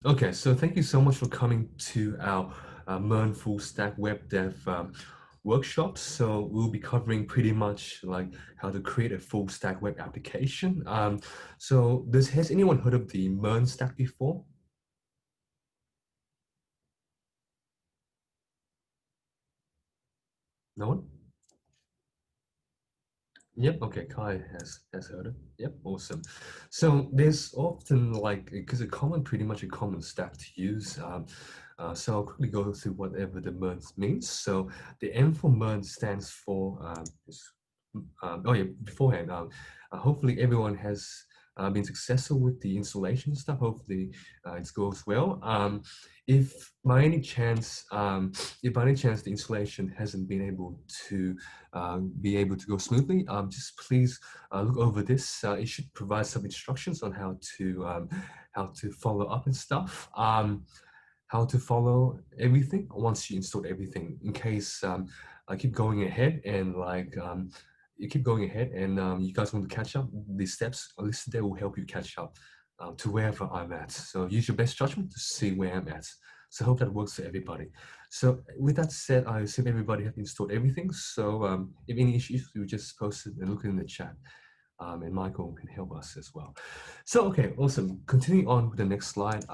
Okay, so thank you so much for coming to our MERN Full Stack Web Dev workshop. So we'll be covering pretty much like how to create a full stack web application. Has anyone heard of the MERN stack before? No one? Yep. Okay. Kai has heard it. Yep. Awesome. So there's often like because pretty much a common stack to use. So I'll quickly go through whatever the MERN means. So the M for MERN stands for oh yeah, beforehand. Hopefully everyone has been successful with the installation stuff. Hopefully it goes well. If by any chance, the installation hasn't been able to go smoothly, just please look over this. It should provide some instructions on how to follow up and stuff. How to follow everything once you install everything. In case I keep going ahead and you keep going ahead and you guys want to catch up, the steps listed there will help you catch up to wherever I'm at. So use your best judgment to see where I'm at. So I hope that works for everybody. So with that said, I assume everybody has installed everything. So if any issues, you just post it and look in the chat. And Michael can help us as well. So, okay, awesome. Continuing on with the next slide.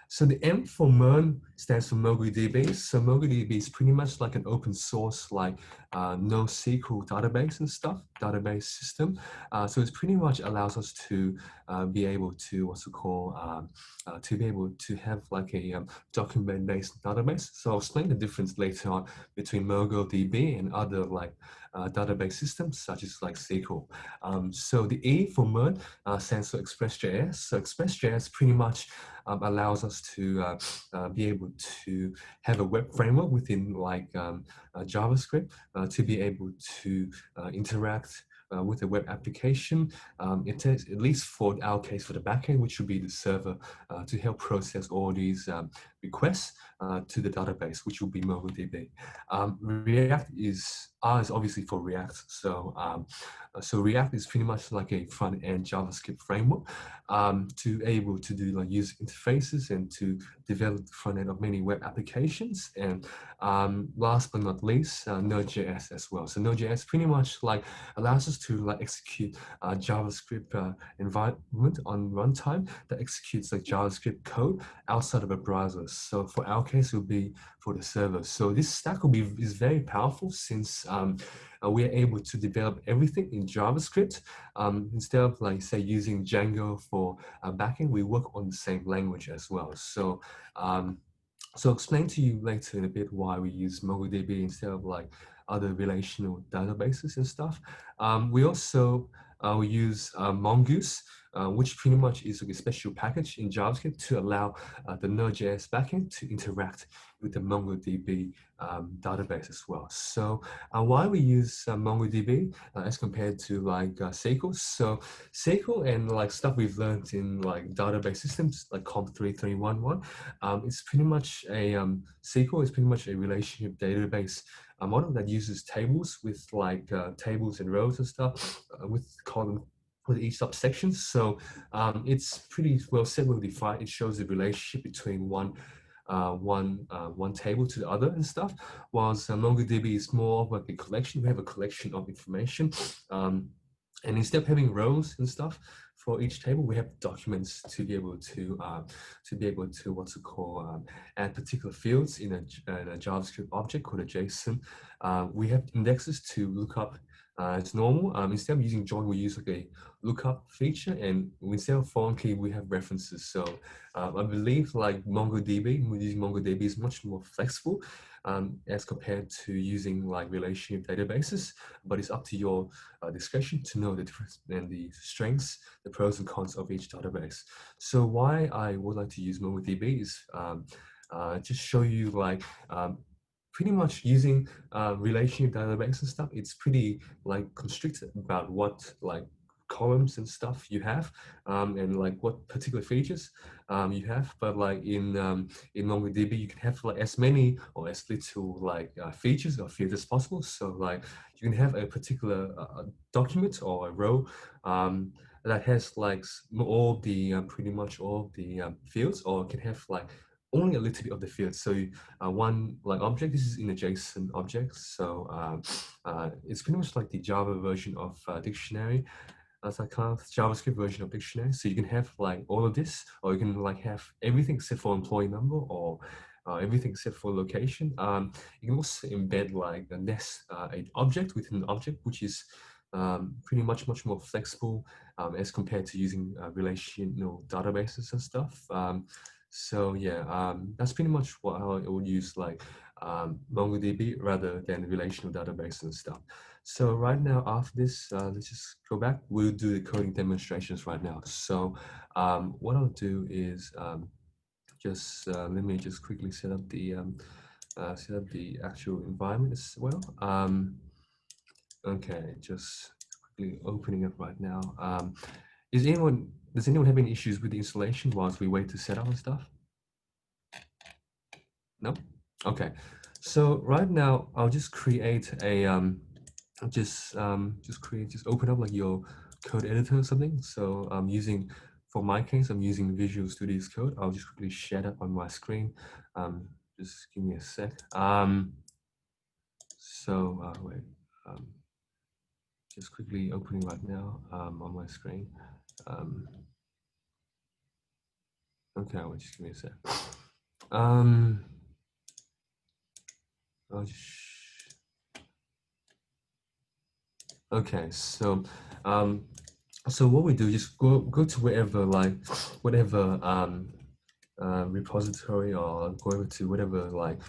So the M for MERN stands for MongoDB. So MongoDB is pretty much like an open source, like NoSQL database and stuff, database system. So it pretty much allows us to be able to to be able to have like a document-based database. So I'll explain the difference later on between MongoDB and other like database systems such as like SQL. So the E for MERN stands for ExpressJS. So ExpressJS pretty much allows us to be able to have a web framework within JavaScript to be able to interact with the web application. It takes, at least for our case, for the backend, which would be the server, to help process all these requests to the database, which will be MongoDB. React is R is obviously for React. So React is pretty much like a front-end JavaScript framework to able to do like user interfaces and to develop the front end of many web applications. And last but not least, Node.js as well. So Node.js pretty much like allows us to like execute JavaScript environment on runtime that executes like JavaScript code outside of a browser. So for our case, it will be for the server. So this stack is very powerful since we are able to develop everything in JavaScript. Instead of like say using Django for backend, we work on the same language as well. So I'll explain to you later in a bit why we use MongoDB instead of like other relational databases and stuff. We also we use Mongoose, which pretty much is like a special package in JavaScript to allow the Node.js backend to interact with the MongoDB database as well. So why we use MongoDB as compared to like SQL? So SQL and like stuff we've learned in like database systems like COM3311, it's pretty much a SQL is pretty much a relationship database model that uses tables with like tables and rows and stuff with column with each subsection. So it's pretty well set, well defined. It shows the relationship between one table to the other and stuff. Whilst MongoDB is more of like a collection. We have a collection of information. And instead of having rows and stuff for each table, we have documents to be able to add particular fields in a JavaScript object called a JSON. We have indexes to look up it's normal. Instead of using join, we use like a lookup feature, and instead of foreign key, we have references. So I believe like using MongoDB is much more flexible as compared to using like relational databases. But it's up to your discretion to know the difference and the strengths, the pros and cons of each database. So why I would like to use MongoDB is just show you like pretty much using relational database and stuff. It's pretty like constricted about what like columns and stuff you have and like what particular features you have. But like in MongoDB, you can have like as many or as little like features or fields as possible. So like you can have a particular document or a row that has like all the pretty much all the fields, or can have like only a little bit of the fields. So one like object, this is in a JSON object. So it's pretty much like the Java version of dictionary. As a kind of JavaScript version of dictionary. So you can have like all of this, or you can like have everything except for employee number, or everything except for location. You can also embed like a nest, an object within an object, which is pretty much more flexible as compared to using relational databases and stuff. So yeah, that's pretty much how I would use like MongoDB rather than relational database and stuff. So right now, after this, let's just go back. We'll do the coding demonstrations right now. So what I'll do is just let me just quickly set up the actual environment as well. Okay, just quickly opening it right now. Does anyone have any issues with the installation whilst we wait to set up and stuff? No? Okay. So right now, I'll just create a just open up like your code editor or something. So I'm using, for my case, I'm using Visual Studio's Code. I'll just quickly share that on my screen. Just give me a sec. Wait, just quickly opening right now on my screen. Okay, well, just give me a sec. Okay, so so what we do is go to wherever repository, or go over to whatever like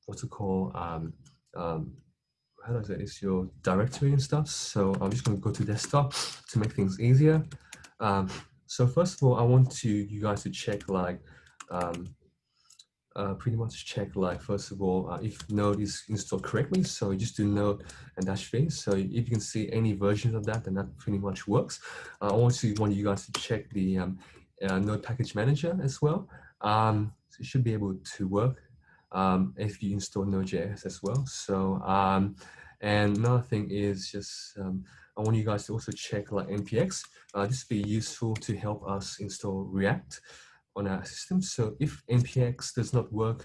what's it called how do I say it? It's your directory and stuff. So I'm just going to go to desktop to make things easier. So first of all, I want you guys to check like pretty much check like first of all if Node is installed correctly. So you just do Node and -v. So if you can see any version of that, then that pretty much works. I also want you guys to check the Node package manager as well. So it should be able to work if you install Node.js as well. So and another thing is just I want you guys to also check like npx. This will be useful to help us install React on our system. So if npx does not work,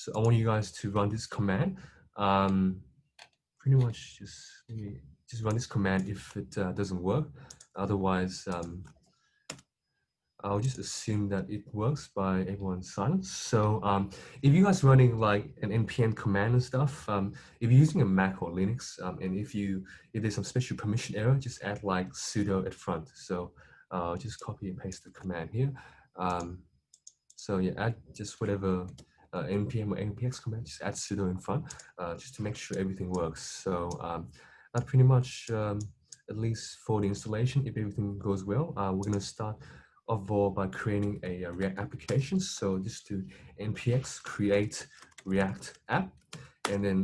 so I want you guys to run this command. Pretty much just run this command if it doesn't work. Otherwise, I'll just assume that it works by everyone's silence. So if you guys running like an npm command and stuff, if you're using a Mac or Linux, and if there's some special permission error, just add like sudo at front. So just copy and paste the command here. So yeah, add just whatever npm or npx command, just add sudo in front, just to make sure everything works. So that pretty much, at least for the installation, if everything goes well, we're gonna start off all by creating a React application. So just do npx create React app, and then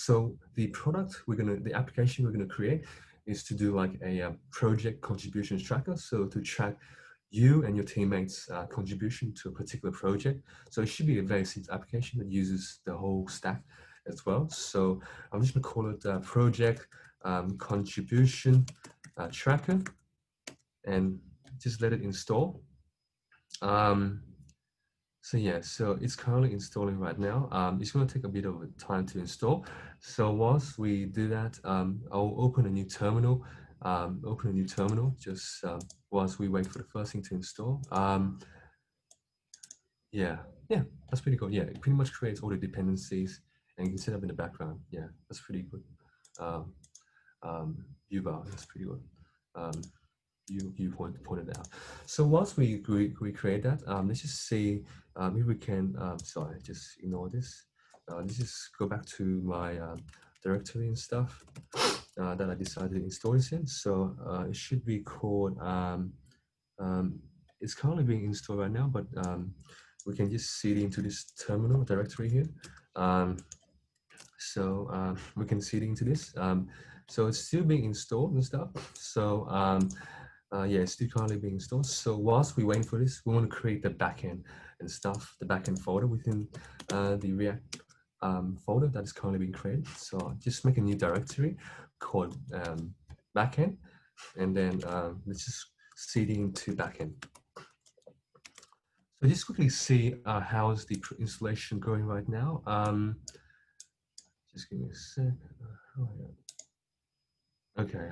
so the application we're gonna create is to do like a project contributions tracker. So to track you and your teammates' contribution to a particular project. So it should be a very simple application that uses the whole stack as well. So I'm just gonna call it project contribution tracker, and just let it install. So yeah, so it's currently installing right now. It's going to take a bit of time to install. So whilst we do that, I'll open a new terminal. Just whilst we wait for the first thing to install. Yeah, that's pretty cool. Yeah, it pretty much creates all the dependencies and you can set up in the background. Yeah, that's pretty good. UVar, that's pretty good. You pointed out. So once we create that, let's just see if we can, sorry, just ignore this. Let's just go back to my directory and stuff that I decided to install this in. So it should be called, it's currently being installed right now, but we can just cd into this terminal directory here. We can cd into this. So it's still being installed and stuff. So yeah, it's still currently being installed. So whilst we wait for this, we want to create the backend and stuff, the backend folder within the React folder that is currently being created. So just make a new directory called backend. and then let's just cd into backend. So just quickly see how's the installation going right now. Just give me a sec. Okay.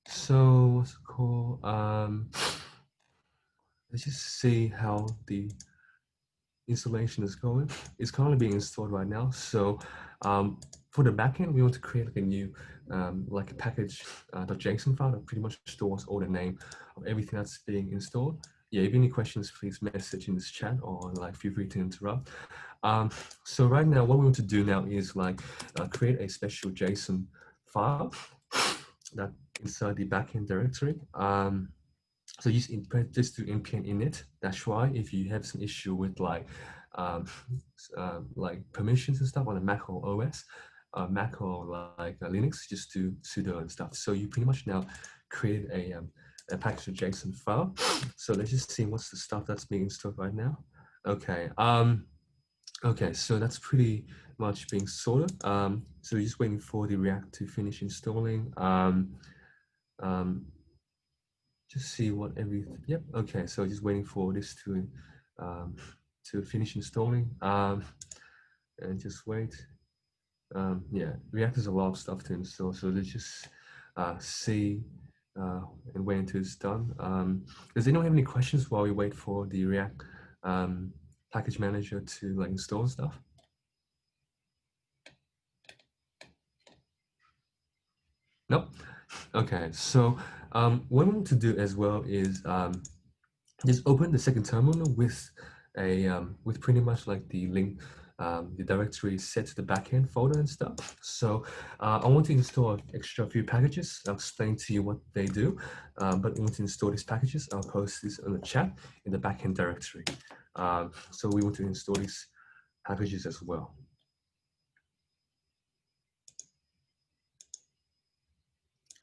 So what's it called? Let's just see how the installation is going. It's currently being installed right now. So for the backend, we want to create like a new like a package .json file that pretty much stores all the name of everything that's being installed. Yeah, if you have any questions, please message in this chat or like feel free to interrupt. So right now, what we want to do now is like create a special JSON file that inside the backend directory. So just do npm init-y if you have some issue with like permissions and stuff on the Mac or OS, Mac or like Linux, just do sudo and stuff. So you pretty much now create a package JSON file. So let's just see what's the stuff that's being installed right now. Okay. Okay, so that's pretty much being sorted. So we're just waiting for the React to finish installing. Just see what everything. Yep. Okay. So just waiting for this to finish installing. And just wait. Yeah, React has a lot of stuff to install. So let's just see and wait until it's done. Does anyone have any questions while we wait for the React package manager to like install stuff? Nope. Okay. So what I want to do as well is just open the second terminal with a with pretty much like the link, the directory set to the backend folder and stuff. So I want to install extra few packages. I'll explain to you what they do, but I want to install these packages. I'll post this on the chat in the backend directory. So we want to install these packages as well.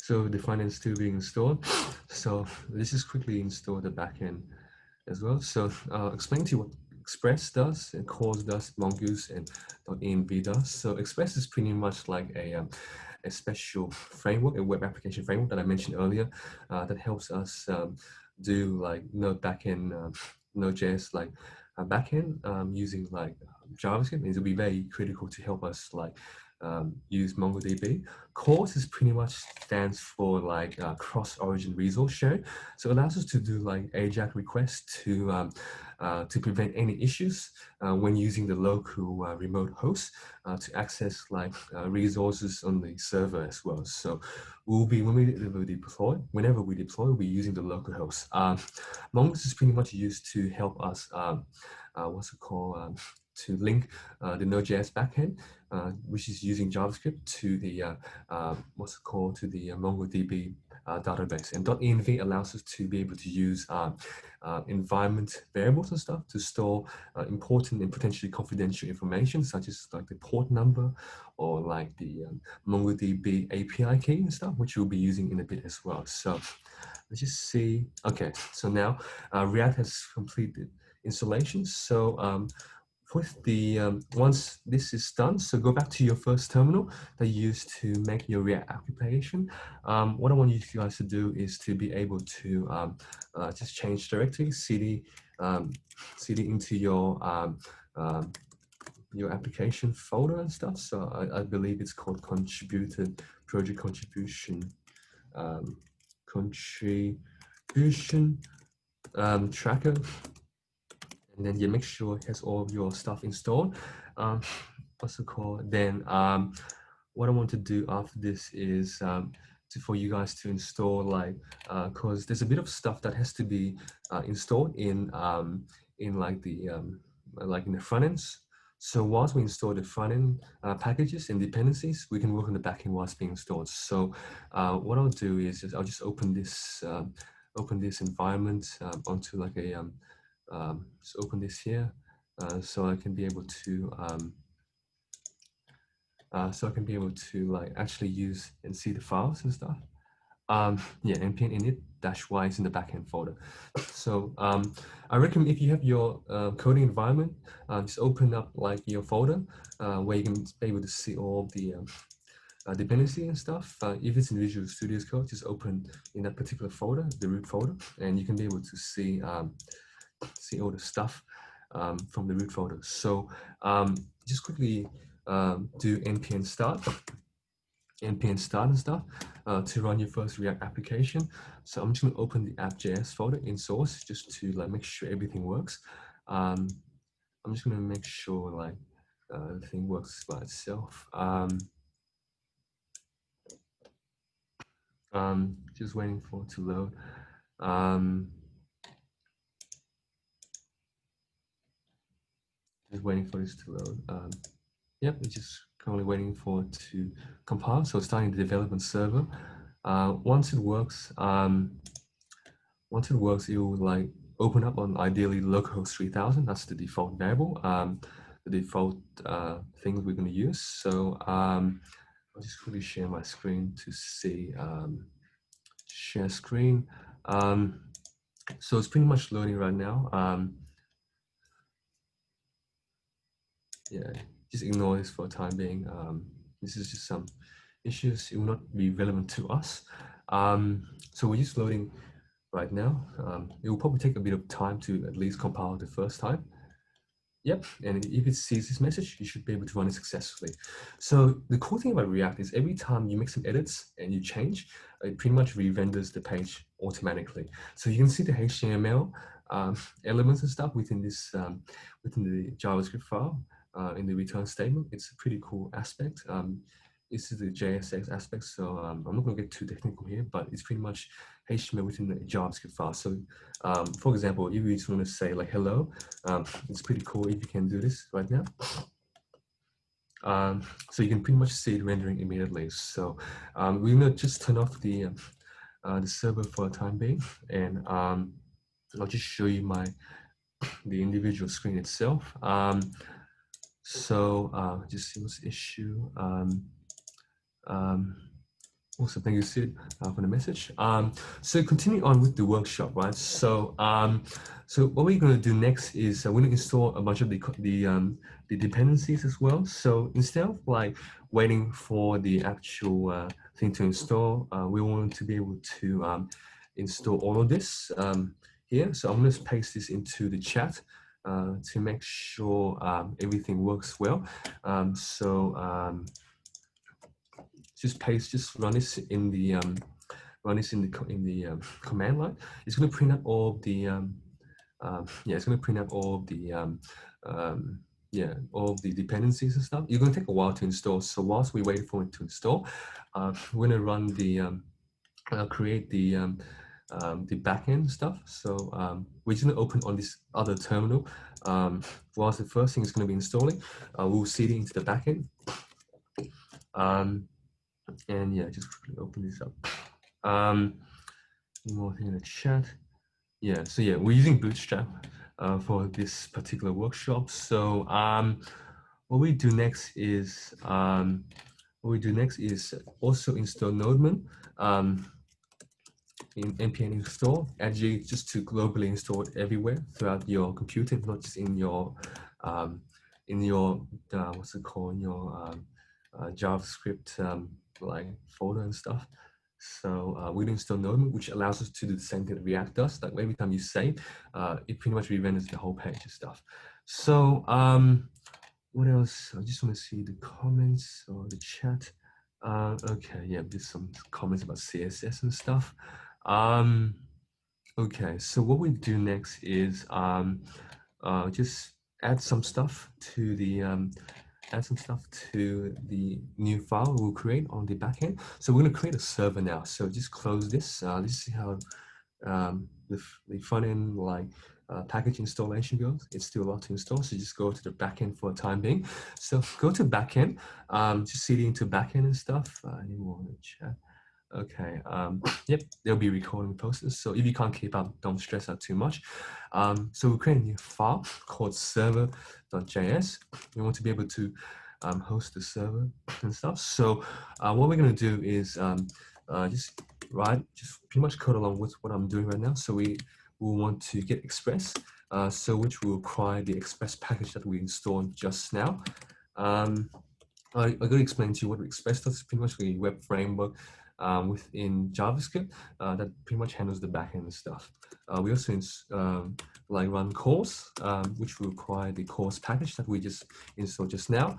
So the front end is still being installed. So let's just quickly install the backend as well. So explain to you what Express does, and Cause does, Mongoose, and .env does. So Express is pretty much like a special framework, a web application framework that I mentioned earlier, that helps us do like Node backend, Node.js like backend using like JavaScript. It will be very critical to help us like use MongoDB. Cause is pretty much stands for like cross-origin resource sharing. So it allows us to do like AJAX requests to prevent any issues when using the local remote host to access like resources on the server as well. So whenever we deploy, we'll be using the local host. Mongoose is pretty much used to help us to link the Node.js backend, which is using JavaScript to the to the MongoDB database. And .env allows us to be able to use environment variables and stuff to store important and potentially confidential information, such as like the port number or like the MongoDB API key and stuff, which we'll be using in a bit as well. So let's just see. Okay, so now React has completed installation. So with the once this is done, so go back to your first terminal that you used to make your React application. What I want you guys to do is to be able to just change directory, cd into your application folder and stuff. So I believe it's called contributed project contribution tracker. And then you make sure it has all of your stuff installed. What's it called? Then what I want to do after this is for you guys to install like, cause there's a bit of stuff that has to be installed in like the in the front ends. So whilst we install the front end packages and dependencies, we can work on the back end whilst being installed. So what I'll do is I'll just open this environment onto like a just open this here, so I can be able to like actually use and see the files and stuff. Yeah, npm init-y is in the backend folder. So I recommend if you have your coding environment, just open up like your folder where you can be able to see all the dependency and stuff. If it's in Visual Studio's code, just open in that particular folder, the root folder, and you can be able to see see all the stuff from the root folder. So just quickly do npm start and stuff to run your first React application. So I'm just going to open the app.js folder in source just to like make sure everything works. I'm just going to make sure like everything works by itself. Just waiting for it to load. Just waiting for this to load. Yep, it's just currently waiting for it to compile. So starting the development server. Once it works, it will like open up on ideally localhost 3000. That's the default variable, the default thing we're going to use. So I'll just quickly share my screen to see. Share screen. So it's pretty much loading right now. Yeah, just ignore this for the time being. This is just some issues. It will not be relevant to us. So we're just loading right now. It will probably take a bit of time to at least compile the first time. Yep, and if it sees this message, you should be able to run it successfully. So the cool thing about React is every time you make some edits and you change, it pretty much re-renders the page automatically. So you can see the HTML elements and stuff within this within the JavaScript file in the return statement. It's a pretty cool aspect. This is the JSX aspect, so I'm not going to get too technical here, but it's pretty much HTML within the JavaScript file. So for example, if you just want to say like hello, it's pretty cool if you can do this right now. So you can pretty much see it rendering immediately. So we're going to just turn off the server for the time being, and I'll just show you the individual screen itself. Just see what's the issue. Also, thank you, Sid, for the message. So continue on with the workshop, right? So, so what we're going to do next is we're going to install a bunch of the dependencies as well. So instead of like waiting for the actual thing to install, we want to be able to install all of this here. So I'm going to paste this into the chat to make sure everything works well. Just run this in the command line. It's going to print out all the it's going to print out all the all the dependencies and stuff. It's going to take a while to install. So whilst we wait for it to install, we're going to run the create the backend stuff. So we're just going to open on this other terminal. Whilst the first thing is going to be installing, we'll seed it into the backend. And yeah, just quickly open this up. One more thing in the chat. Yeah, so yeah, we're using Bootstrap for this particular workshop. So what we do next is also install NodeMon in npm install, actually just to globally install it everywhere throughout your computer, not just in your what's it called, in your JavaScript like folder and stuff. So we install NodeMon, which allows us to do the same thing that React does. Like every time you save, it pretty much re-renders the whole page and stuff. So what else? I just want to see the comments or the chat. Okay, yeah, there's some comments about CSS and stuff. Okay, so what we do next is just add some stuff to the new file we'll create on the backend. So we're going to create a server now. So just close this. This is how the front end like package installation goes. It's still a lot to install, so just go to the backend for the time being. So go to backend, just cd into backend and stuff. Any more in the chat? Okay. Yep, there'll be recording process. So if you can't keep up, don't stress out too much. So we'll create a new file called server.js. We want to be able to host the server and stuff. So what we're going to do is just pretty much code along with what I'm doing right now. So we will want to get Express, which will require the Express package that we installed just now. I'm going to explain to you what Express does. It's pretty much a web framework within JavaScript that pretty much handles the backend stuff. We also like run cores, which will require the cores package that we just installed just now.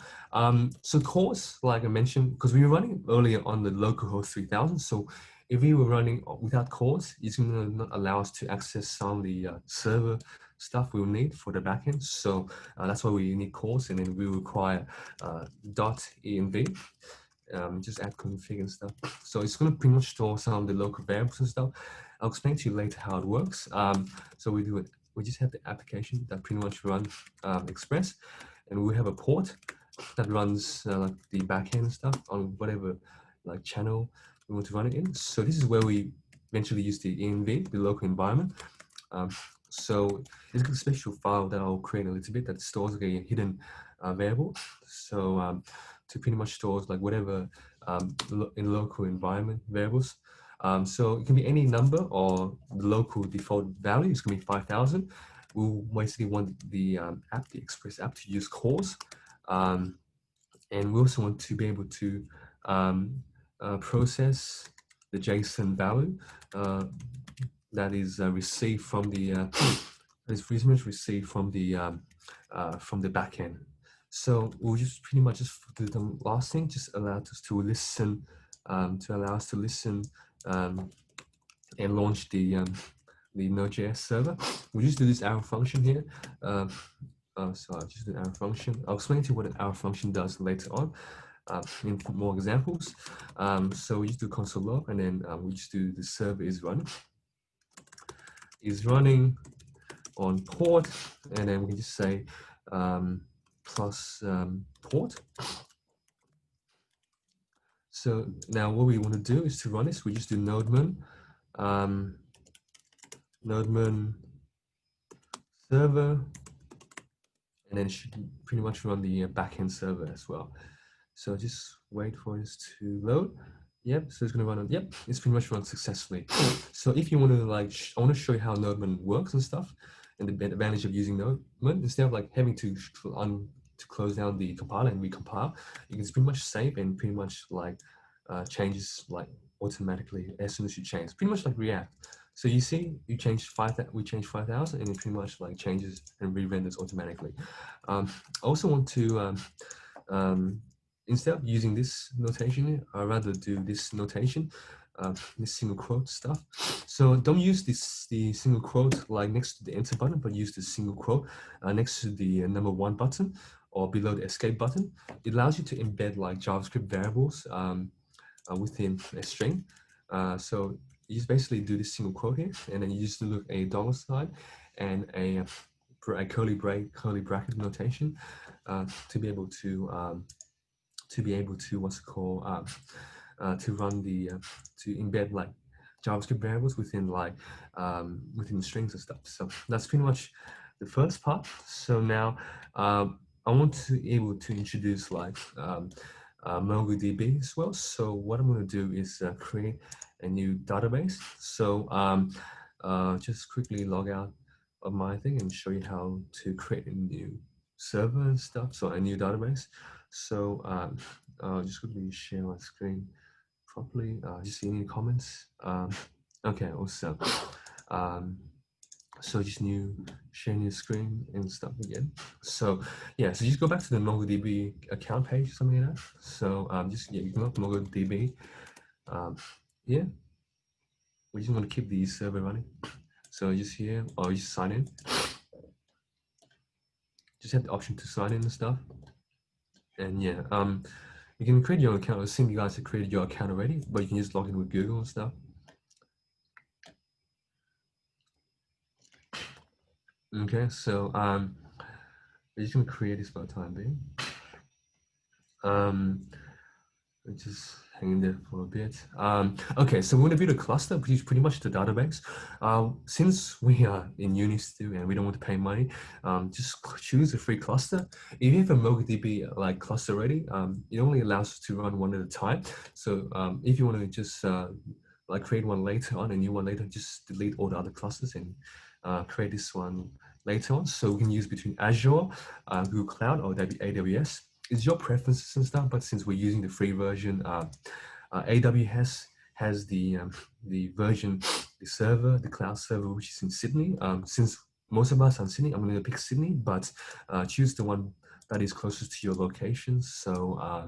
So cores, like I mentioned, because we were running earlier on the localhost 3000, so if we were running without cores, it's going to not allow us to access some of the server stuff we'll need for the backend. So that's why we need cores, and then we require .env, just add config and stuff. So it's going to pretty much store some of the local variables and stuff. I'll explain to you later how it works. So we do it. We just have the application that pretty much run Express, and we have a port that runs like the backend stuff on whatever like channel we want to run it in. So this is where we eventually use the env, the local environment. So it's a special file that I'll create a little bit that stores a hidden variable. So to pretty much stores like whatever in local environment variables. So it can be any number, or the local default value is going to be 5,000. We'll basically want the app, the Express app, to use cores. And we also want to be able to process the JSON value that is received from the received from the backend. So we'll just pretty much just do the last thing, just allow us to listen, and launch the Node.js server. We'll just do this arrow function here. So I'll just do arrow function. I'll explain to you what an arrow function does later on in more examples. So we just do console log, and then we just do the server is running on port, and then we can just say plus port. So now what we want to do is to run this, we just do node-MERN server, and then it should pretty much run the backend server as well. So just wait for this to load. Yep, so it's going to run on, yep, it's pretty much run successfully. So if you want to like, I want to show you how node-MERN works and stuff, and the advantage of using node-MERN, instead of like having to close down the compiler and recompile, you can just pretty much save and pretty much like changes like automatically as soon as you change. Pretty much like React. So you see, we changed 5,000, and it pretty much like changes and re-renders automatically. I also want to instead of using this notation, I'd rather do this notation, this single quote stuff. So don't use the single quote like next to the enter button, but use the single quote next to the number 1 button or below the escape button. It allows you to embed like JavaScript variables within a string. So you just basically do this single quote here, and then you just look a $ and a curly bracket notation to be able to what's it called to run the to embed like JavaScript variables within like within strings and stuff. So that's pretty much the first part. So now I want to be able to introduce like MongoDB as well. So what I'm going to do is create a new database. So just quickly log out of my thing and show you how to create a new server and stuff. So a new database. So I'll just quickly share my screen properly. Just see any comments. Okay, awesome. So just share new screen and stuff again. So yeah, so just go back to the MongoDB account page, something like that. So you can look MongoDB. Yeah, we just want to keep the server running. So just here, or just sign in. Just have the option to sign in and stuff. And yeah, you can create your own account. I assume you guys have created your account already, but you can just log in with Google and stuff. Okay, so we're just gonna create this for the time being. We're just hanging there for a bit. Okay, so we're gonna build a cluster, which is pretty much the database. Since we are in uni still and we don't want to pay money, just choose a free cluster. If you have a MongoDB like cluster already, it only allows us to run one at a time. So if you want to just like create one later on, a new one later, just delete all the other clusters and create this one later on. So we can use between Azure, Google Cloud, or that'd be AWS. it's your preferences and stuff, but since we're using the free version, AWS has the version, the server, the cloud server, which is in Sydney. Since most of us are in Sydney, I'm going to pick Sydney, but choose the one that is closest to your location. So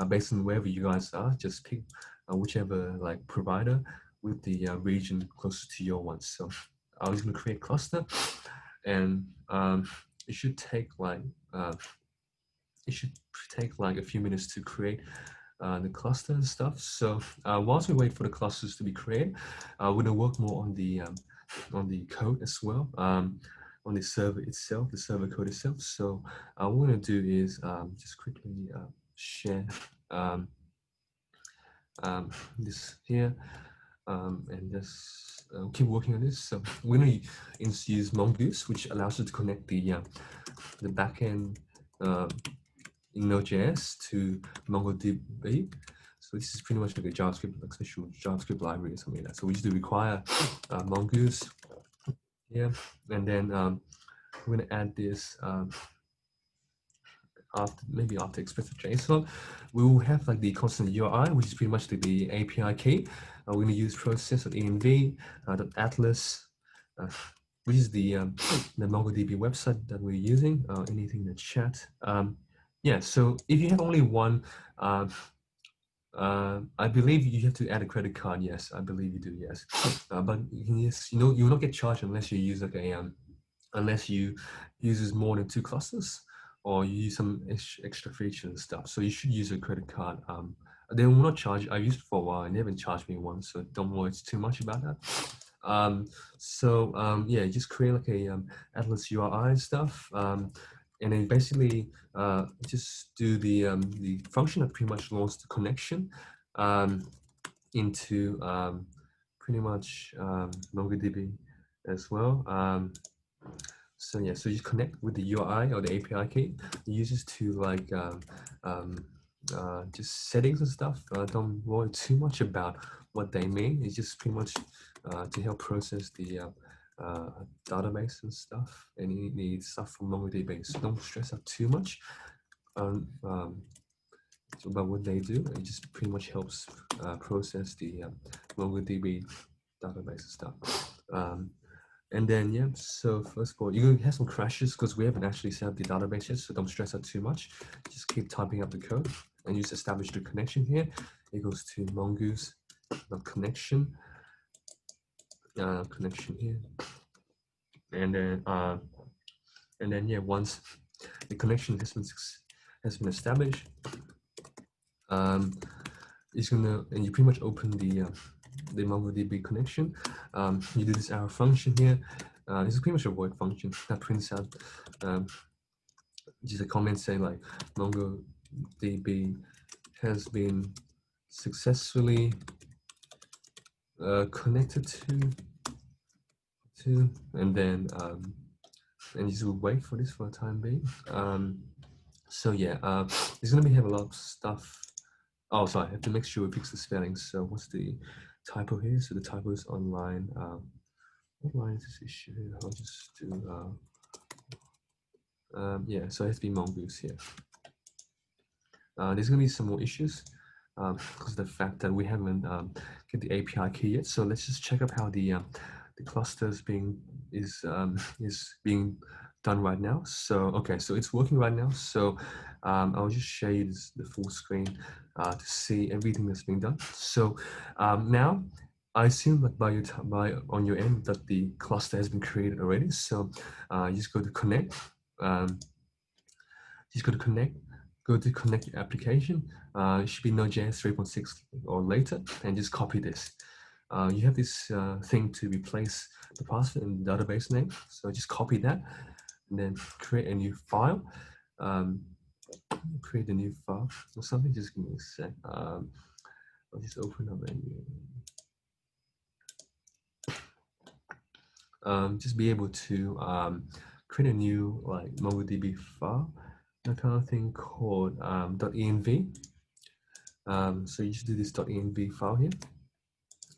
based on wherever you guys are, just pick whichever like provider with the region closest to your one. So I was going to create a cluster, and it should take like a few minutes to create the cluster and stuff. So whilst we wait for the clusters to be created, we're gonna work more on the code as well, on the server itself, the server code itself. So what we're gonna do is just quickly share this here, and just keep working on this. So we're gonna use Mongoose, which allows us to connect the backend in Node.js to MongoDB. So this is pretty much like a JavaScript, like special JavaScript library or something like that. So we just do require Mongoose here, and then we're gonna add this after ExpressJS. We will have like the constant URI, which is pretty much the API key. We're gonna use process.env, .atlas, which is the MongoDB website that we're using. Anything in the chat. Yeah, so if you have only one, I believe you have to add a credit card. Yes, I believe you do. Yes, but yes, you will not get charged unless you use like unless you uses more than 2 clusters or you use some extra features and stuff. So you should use a credit card. They will not charge. I used it for a while and they haven't charged me once, so don't worry too much about that. Yeah, just create like a Atlas URI and stuff. And then basically just do the function that pretty much launches the connection into pretty much MongoDB as well. So yeah, so you connect with the URI or the API key. You use this to like just settings and stuff. Don't worry too much about what they mean. It's just pretty much to help process the database and stuff, and you need stuff from MongoDB. So don't stress out too much about what they do. It just pretty much helps process the MongoDB database and stuff. And then, yeah, so first of all, you're going to have some crashes because we haven't actually set up the database yet, so don't stress out too much. Just keep typing up the code and just establish the connection here. It goes to mongoose connection, connection here. And then, yeah, once the connection has been established, it's gonna, and you pretty much open the MongoDB connection. You do this arrow function here. This is pretty much a void function that prints out just a comment saying like MongoDB has been successfully connected to, and then and just wait for this for a time being. So yeah, it's gonna have a lot of stuff. Oh, sorry, I have to make sure we fix the spelling. So what's the typo here? So the typo is online. What line is this issue here? I'll just do, yeah, so it has to be mongoose here. There's gonna be some more issues because of the fact that we haven't get the API key yet. So let's just check up how the cluster is being done right now. So okay, so it's working right now. So I'll just show you the full screen to see everything that's being done. So now I assume that on your end that the cluster has been created already. So you just go to connect. Just go to connect. Go to connect your application. It should be Node.js 3.6 or later, and just copy this. You have this thing to replace the password and the database name. So just copy that, and then create a new file. Create a new file or something. Just give me a sec. I'll just open up a new. Just be able to create a new like MongoDB file, that kind of thing called .env. So you just do this .env file here,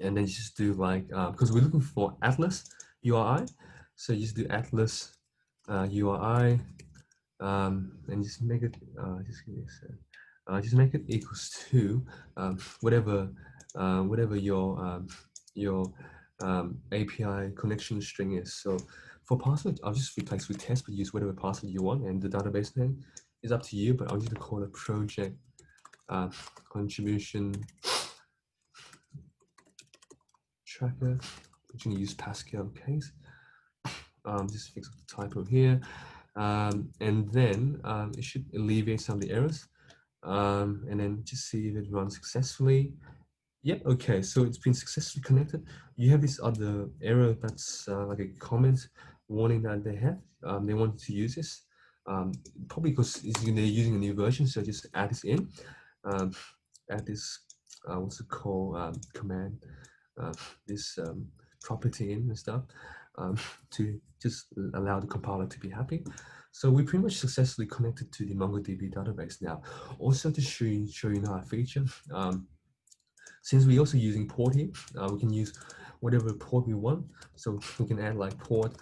and then you just do like because we're looking for Atlas URI, so you just do Atlas URI and just make it just give me a sec. Just make it equals to whatever your API connection string is. So for password, I'll just replace with test, but use whatever password you want, and the database name is up to you. But I'll just call it project contribution tracker. I'm going to use Pascal case. Just fix the typo here, and then it should alleviate some of the errors. And then just see if it runs successfully. Yep, okay, so it's been successfully connected. You have this other error that's like a comment warning that they have. They want to use this, probably because they're using a new version, so just add this in. Add this, what's it called, command, this property in and stuff, to just allow the compiler to be happy. So we pretty much successfully connected to the MongoDB database now. Also to show you now a feature, since we're also using port here, we can use whatever port we want. So we can add like port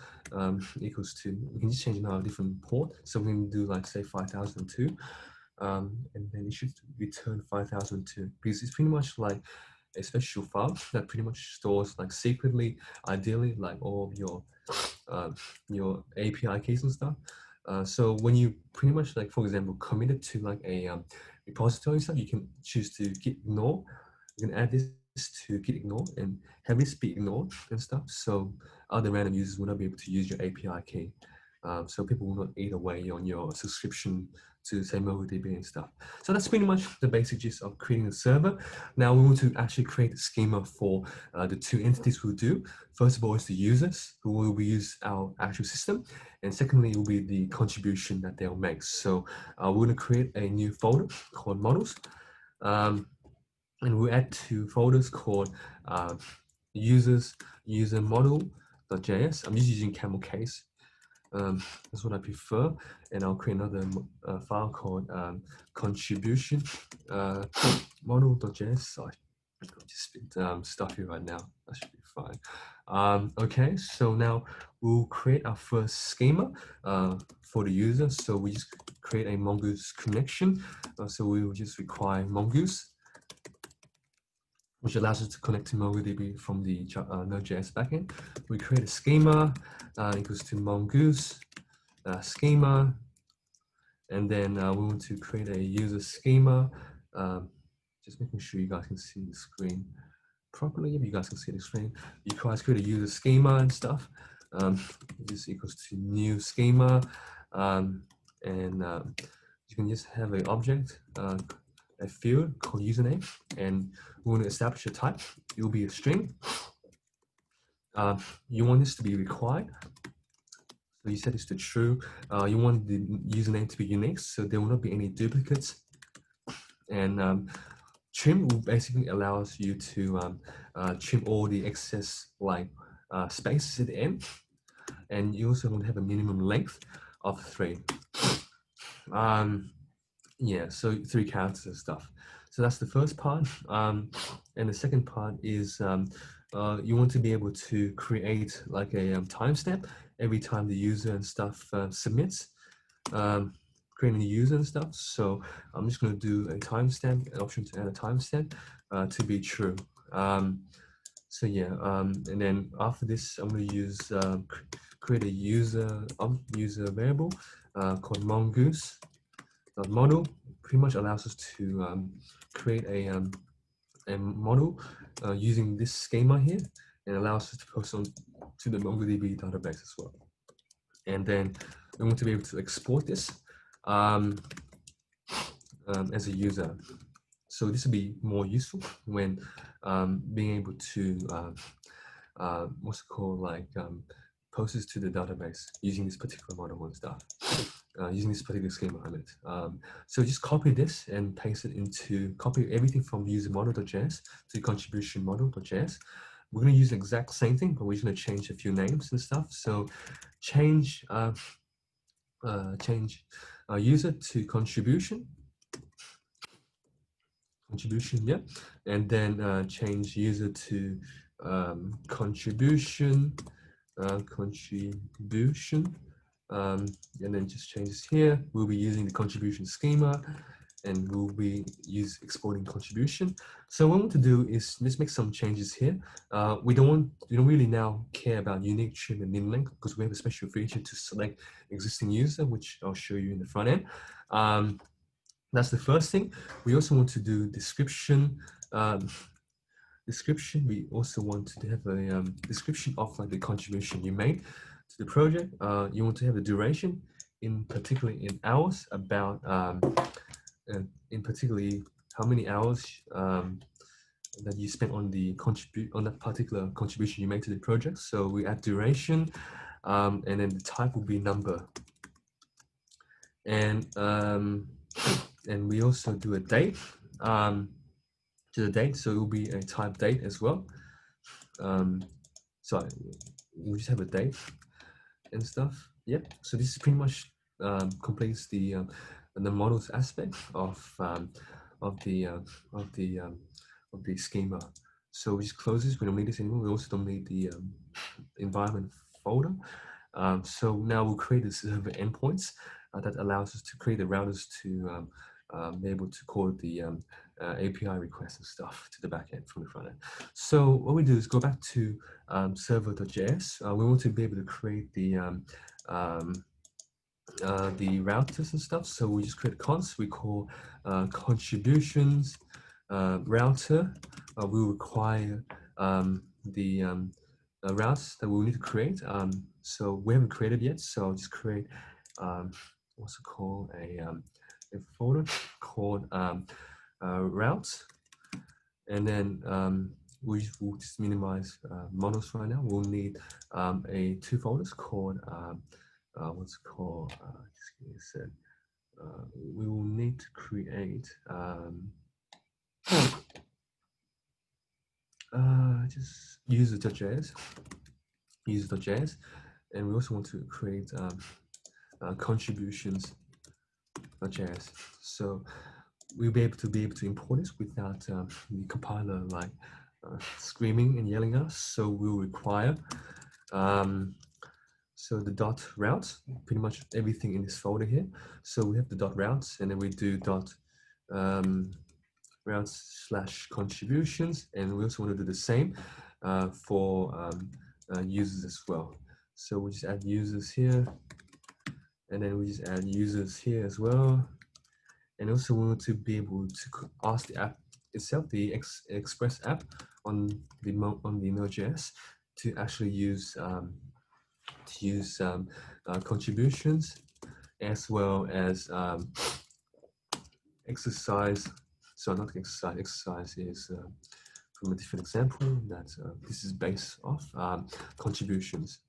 equals to, we can just change now a different port. So we can do like say 5002, and then it should return 5002, because it's pretty much like a special file that pretty much stores like secretly, ideally, like all of your API keys and stuff. So when you pretty much like, for example, committed to like a repository stuff, you can choose to git ignore. You can add this to git ignore and have this be ignored and stuff. So other random users will not be able to use your API key. So people will not eat away on your subscription to say MongoDB and stuff. So that's pretty much the basic gist of creating a server. Now we want to actually create a schema for the two entities we'll do. First of all, is the users who will use our actual system. And secondly, it will be the contribution that they'll make. So we're going to create a new folder called models. And we'll add two folders called users, user model.js. I'm just using camel case. That's what I prefer. And I'll create another file called contribution model.js. Sorry, I'm just a bit stuffy right now. That should be fine. Okay, so now we'll create our first schema for the user. So we just create a Mongoose connection. So we will just require Mongoose, which allows us to connect to MongoDB from the Node.js backend. We create a schema equals to Mongoose schema, and then we want to create a user schema. Just making sure you guys can see the screen properly. If you guys can see the screen, you guys create a user schema and stuff. This equals to new schema, and you can just have an object, a field called username, and we want to establish a type. It will be a string. You want this to be required. So you set this to true. You want the username to be unique, so there will not be any duplicates. And trim will basically allow us you to trim all the excess like spaces at the end. And you also want to have a minimum length of 3. Yeah, so 3 characters and stuff. So that's the first part. And the second part is you want to be able to create like a timestamp every time the user and stuff submits, creating the user and stuff. So I'm just going to do a timestamp, an option to add a timestamp to be true. So yeah, and then after this, I'm going to use create a user variable called mongoose model. Pretty much allows us to create a model using this schema here, and allows us to post on to the MongoDB database as well. And then we want to be able to export this as a user. So this will be more useful when being able to what's it called, like post this to the database using this particular model and stuff. Using this particular schema on it. So just copy this and paste it into, copy everything from user model.js to contribution model.js. We're going to use the exact same thing, but we're just going to change a few names and stuff. So change user to contribution, yeah, and then change user to contribution and then just change this here. We'll be using the contribution schema, and we'll be exporting contribution. So what we want to do is let's make some changes here. We don't really now care about unique trim and min length because we have a special feature to select existing user, which I'll show you in the front end. That's the first thing. We also want to do description. We also want to have a description of like the contribution you made to the project. You want to have the duration, in particular in hours, about in particularly how many hours that you spent on that particular contribution you made to the project. So we add duration, and then the type will be number, and we also do a date to the date, so it will be a type date as well. So we just have a date and stuff. Yep. So this is pretty much completes the models aspect of the schema. So we just close this. We don't need this anymore. We also don't need the environment folder. So now we'll create the server endpoints that allows us to create the routers to be able to call the API requests and stuff to the backend from the front end. So what we do is go back to server.js. We want to be able to create the routers and stuff. So we just create a const. We call contributions router. We require the routes that we need to create. So we haven't created yet. So I'll just create what's it called, a folder called routes, and then we'll just minimize models right now. We'll need two folders called what's it called? We will need to create just user.js, and we also want to create contributions.js. So we'll be able to import this without the compiler like screaming and yelling at us. So we'll require so the dot routes, pretty much everything in this folder here. So we have the dot routes, and then we do dot routes / contributions, and we also want to do the same for users as well. So we just add users here, and then we just add users here as well. And also we want to be able to ask the app itself, the Express app on the Node.js, to actually use contributions, as well as exercise. So not exercise. Exercise is from a different example that this is based off contributions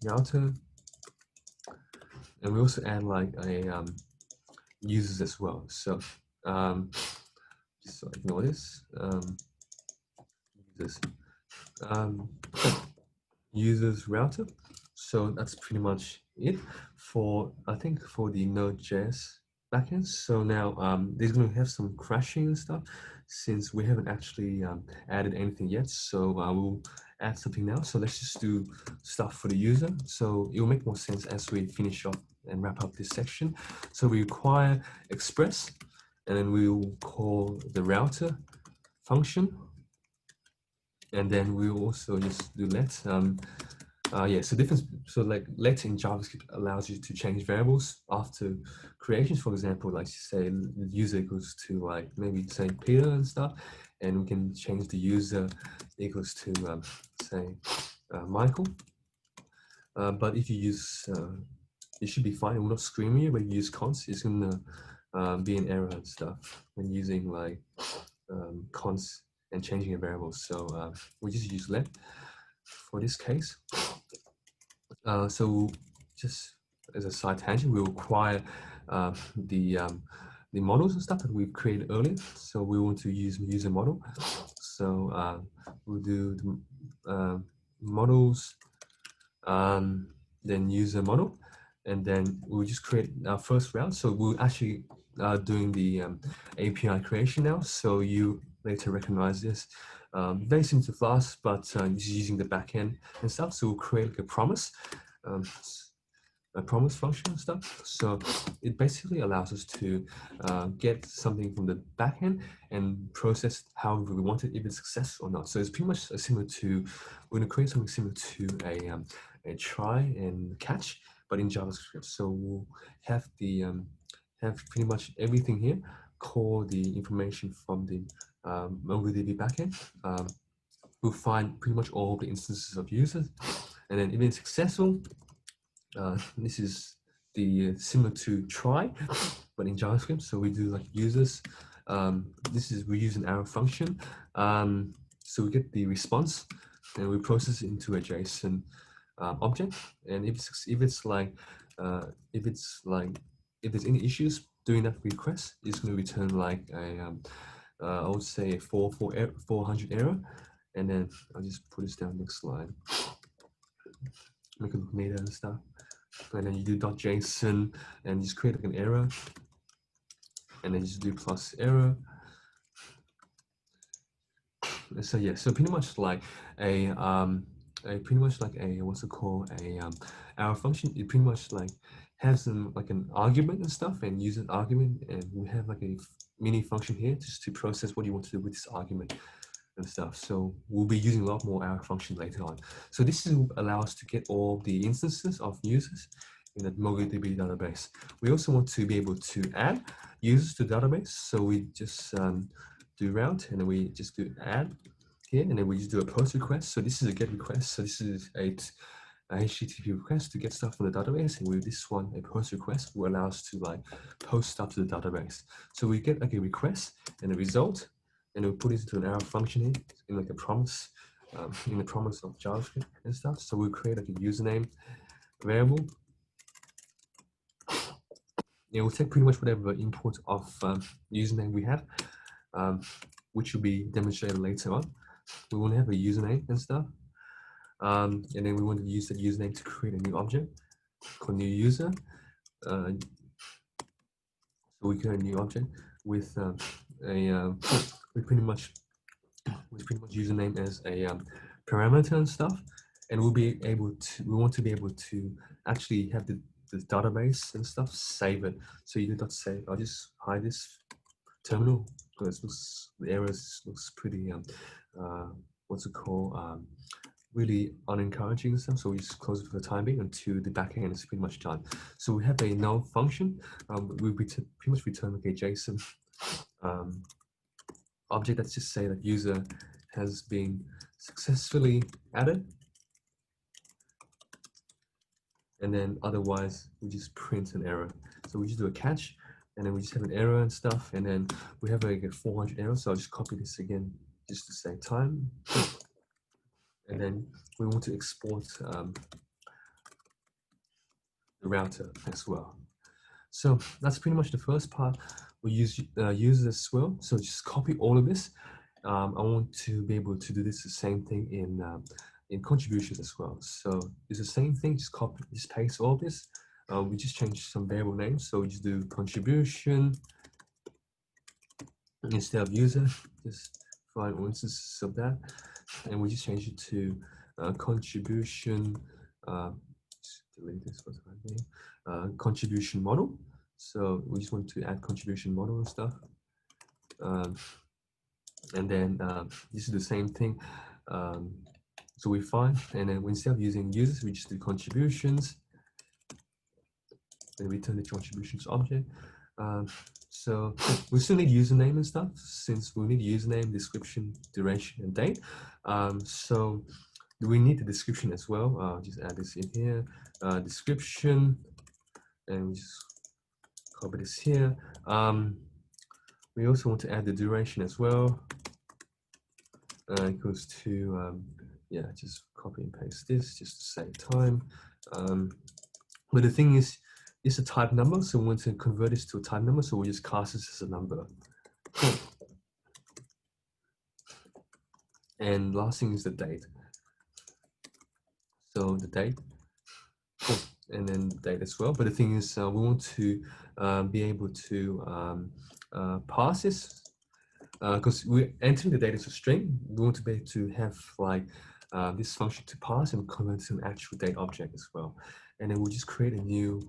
router, and we also add like a users as well. So just ignore this. Users router. So that's pretty much it for, I think, for the Node.js backend. So now there's going to have some crashing and stuff since we haven't actually added anything yet. So we'll add something now. So let's just do stuff for the user. So it will make more sense as we finish up and wrap up this section. So we require express, and then we will call the router function, and then we will also just do let. Yeah, so difference. So like let in JavaScript allows you to change variables after creations. For example, like say the user equals to like maybe say Peter and stuff, and we can change the user equals to say Michael. But if you use, it should be fine. It will not scream you. But if you use const, it's gonna be an error and stuff when using like const and changing a variable. So we just use let for this case. So just as a side tangent, we require the models and stuff that we've created earlier. So we want to use user model. So we'll do the models, then user model, and then we'll just create our first route. So we're actually doing the API creation now. So you later recognize this. Very similar to Flask, but just using the backend and stuff. So we'll create like a promise. a promise function and stuff. So it basically allows us to get something from the backend and process however we want it, if it's successful or not. So it's pretty much similar to, we're going to create something similar to a try and catch, but in JavaScript. So we'll have the have pretty much everything here, call the information from the MongoDB backend. We'll find pretty much all the instances of users, and then if it's successful, this is the similar to try, but in JavaScript. So we do like users. We use an arrow function. So we get the response, and we process it into a JSON object. And if there's any issues during that request, it's going to return like a I would say a 400 error. And then I'll just put this down next slide. Make it look neater and stuff. And then you do .json and just create like an error, and then just do plus error. And so yeah, so pretty much like a what's it called, arrow function. It pretty much like has like an argument and stuff, and use an argument, and we have like a mini function here just to process what you want to do with this argument and stuff. So we'll be using a lot more arrow function later on. So this will allow us to get all the instances of users in the MongoDB database. We also want to be able to add users to the database. So we just do route, and then we just do add here, and then we just do a post request. So this is a get request. So this is a HTTP request to get stuff from the database, and with this one, a post request will allow us to like post stuff to the database. So we get like a request and a result, and we put it into an arrow function here in like a promise, in the promise of JavaScript and stuff. So we'll create like a username variable. It will take pretty much whatever import of username we have, which will be demonstrated later on. We want to have a username and stuff. And then we want to use that username to create a new object called new user. So we create a new object with with pretty much username as a parameter and stuff. And we'll be able to, we want to be able to actually have the database and stuff, save it. So you do .save. I'll just hide this terminal because the errors looks pretty what's it called, really unencouraging and stuff. So we just close it for the time being until the backend is pretty much done. So we have a null function. We pretty much return like a JSON object that's just say that user has been successfully added. And then otherwise we just print an error. So we just do a catch, and then we just have an error and stuff, and then we have like a 400 error. So I'll just copy this again just to save time. And then we want to export the router as well. So that's pretty much the first part. We use users as well. So just copy all of this. I want to be able to do this the same thing in contributions as well. So it's the same thing. Just copy, just paste all this. We just change some variable names. So we just do contribution instead of user. Just find all instances of that, and we just change it to contribution. Delete this for the time being. Contribution model. So we just want to add contribution model and stuff. And then this is the same thing. So we find, and then instead of using users, we just do contributions. And return the contributions object. So we still need username and stuff, since we need username, description, duration, and date. So we need the description as well. Just add this in here, description, and we just copy this here. We also want to add the duration as well. Equals to, yeah, just copy and paste this just to save time. But the thing is, it's a type number, so we want to convert this to a type number, so we just cast this as a number. And last thing is the date. So the date, and then the date as well. But the thing is, we want to be able to parse this, because we're entering the data as a string. We want to be able to have like this function to pass and convert to an actual date object as well. And then we'll just create a new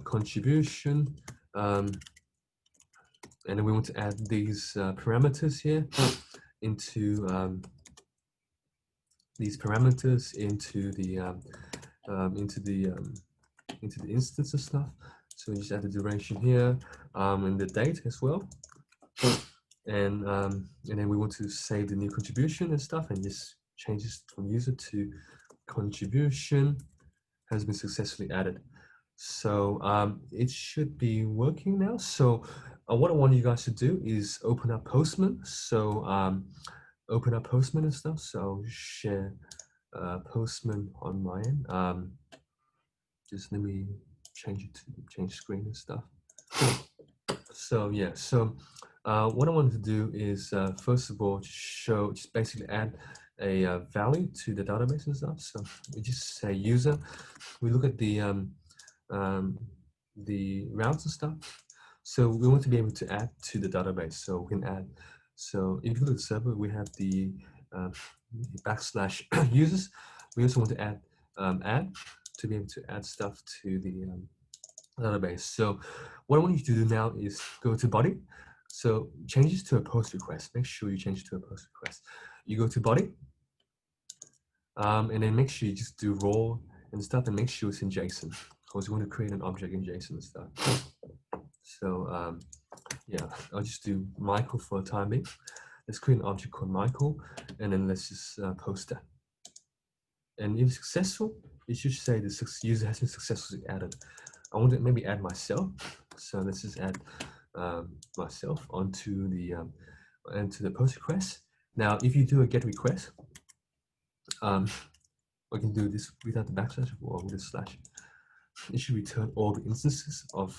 contribution. And then we want to add these parameters here into these parameters into the instance and stuff. So we just add the duration here and the date as well. And then we want to save the new contribution and stuff, and just change this from user to contribution has been successfully added. So it should be working now. So what I want you guys to do is open up Postman. So open up Postman and stuff. So I'll share Postman on my end. Just let me change it to change screen and stuff. So yeah, so what I want to do is first of all just basically add a value to the database and stuff. So we just say user. We look at the routes and stuff. So we want to be able to add to the database. So we can add. So if you look at the server, we have the / users. We also want to add add to be able to add stuff to the database. So what I want you to do now is go to body. So change this to a post request. Make sure you change it to a post request. You go to body, and then make sure you just do raw and stuff, and make sure it's in JSON, because you want to create an object in JSON and stuff. So yeah, I'll just do Michael for the time being. Let's create an object called Michael, and then let's just post that. And if successful, it should say the user has been successfully added. I want to maybe add myself. So let's just add myself onto the post request. Now, if you do a get request, we can do this without the backslash or with a slash. It should return all the instances of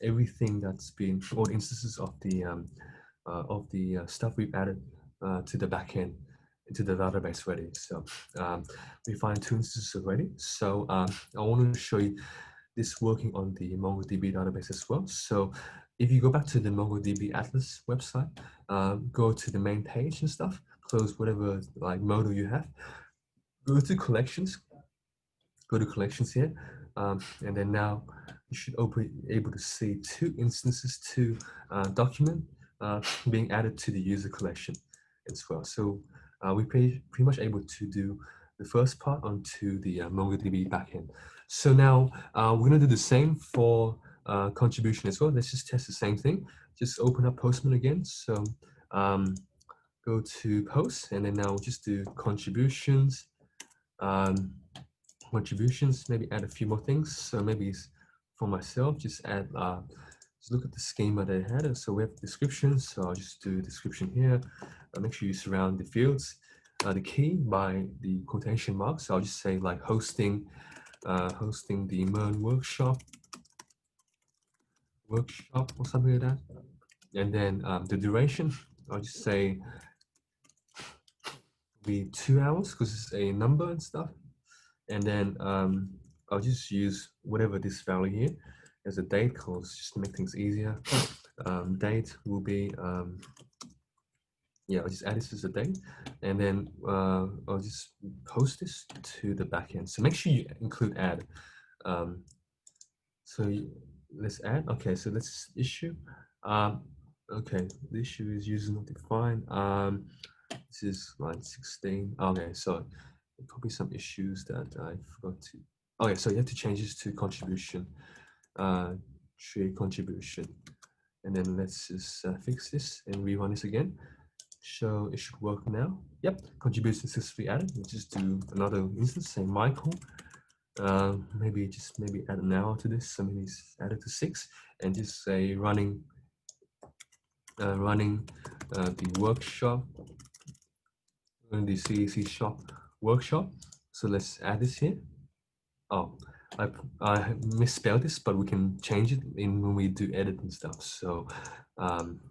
everything that's been, all the instances of the stuff we've added to the backend, into the database already. So we find 2 instances already. So I want to show you this working on the MongoDB database as well. So if you go back to the MongoDB Atlas website, go to the main page and stuff, close whatever like module you have, go to collections, go to collections here, and then now you should able to see 2 instances to document being added to the user collection as well. So we're pretty much able to do the first part onto the MongoDB backend. So now we're gonna do the same for contribution as well. Let's just test the same thing. Just open up Postman again. So go to post, and then now just do contributions. Contributions, maybe add a few more things. So maybe for myself, just add, just look at the schema they had. So we have descriptions. So I'll just do description here. Make sure you surround the fields, the key by the quotation marks. So I'll just say like hosting the MERN workshop or something like that. And then the duration, I'll just say be 2 hours because it's a number and stuff. And then I'll just use whatever this value here as a date, because just to make things easier. Date will be, yeah, I'll just add this as a date, and then I'll just post this to the backend. So make sure you include add. Let's add. Okay, so let's issue. Okay, the issue is user not defined. This is line 16. Okay, so probably some issues that I forgot to. Okay, so you have to change this to contribution, tree contribution, and then let's just fix this and rerun this again. So it should work now. Yep, contribution successfully added. We'll just do another instance, say Michael. Maybe add an hour to this. So maybe add it to 6, and just say running the workshop, the CSESoc workshop. So let's add this here. Oh, I misspelled this, but we can change it in when we do edit and stuff. So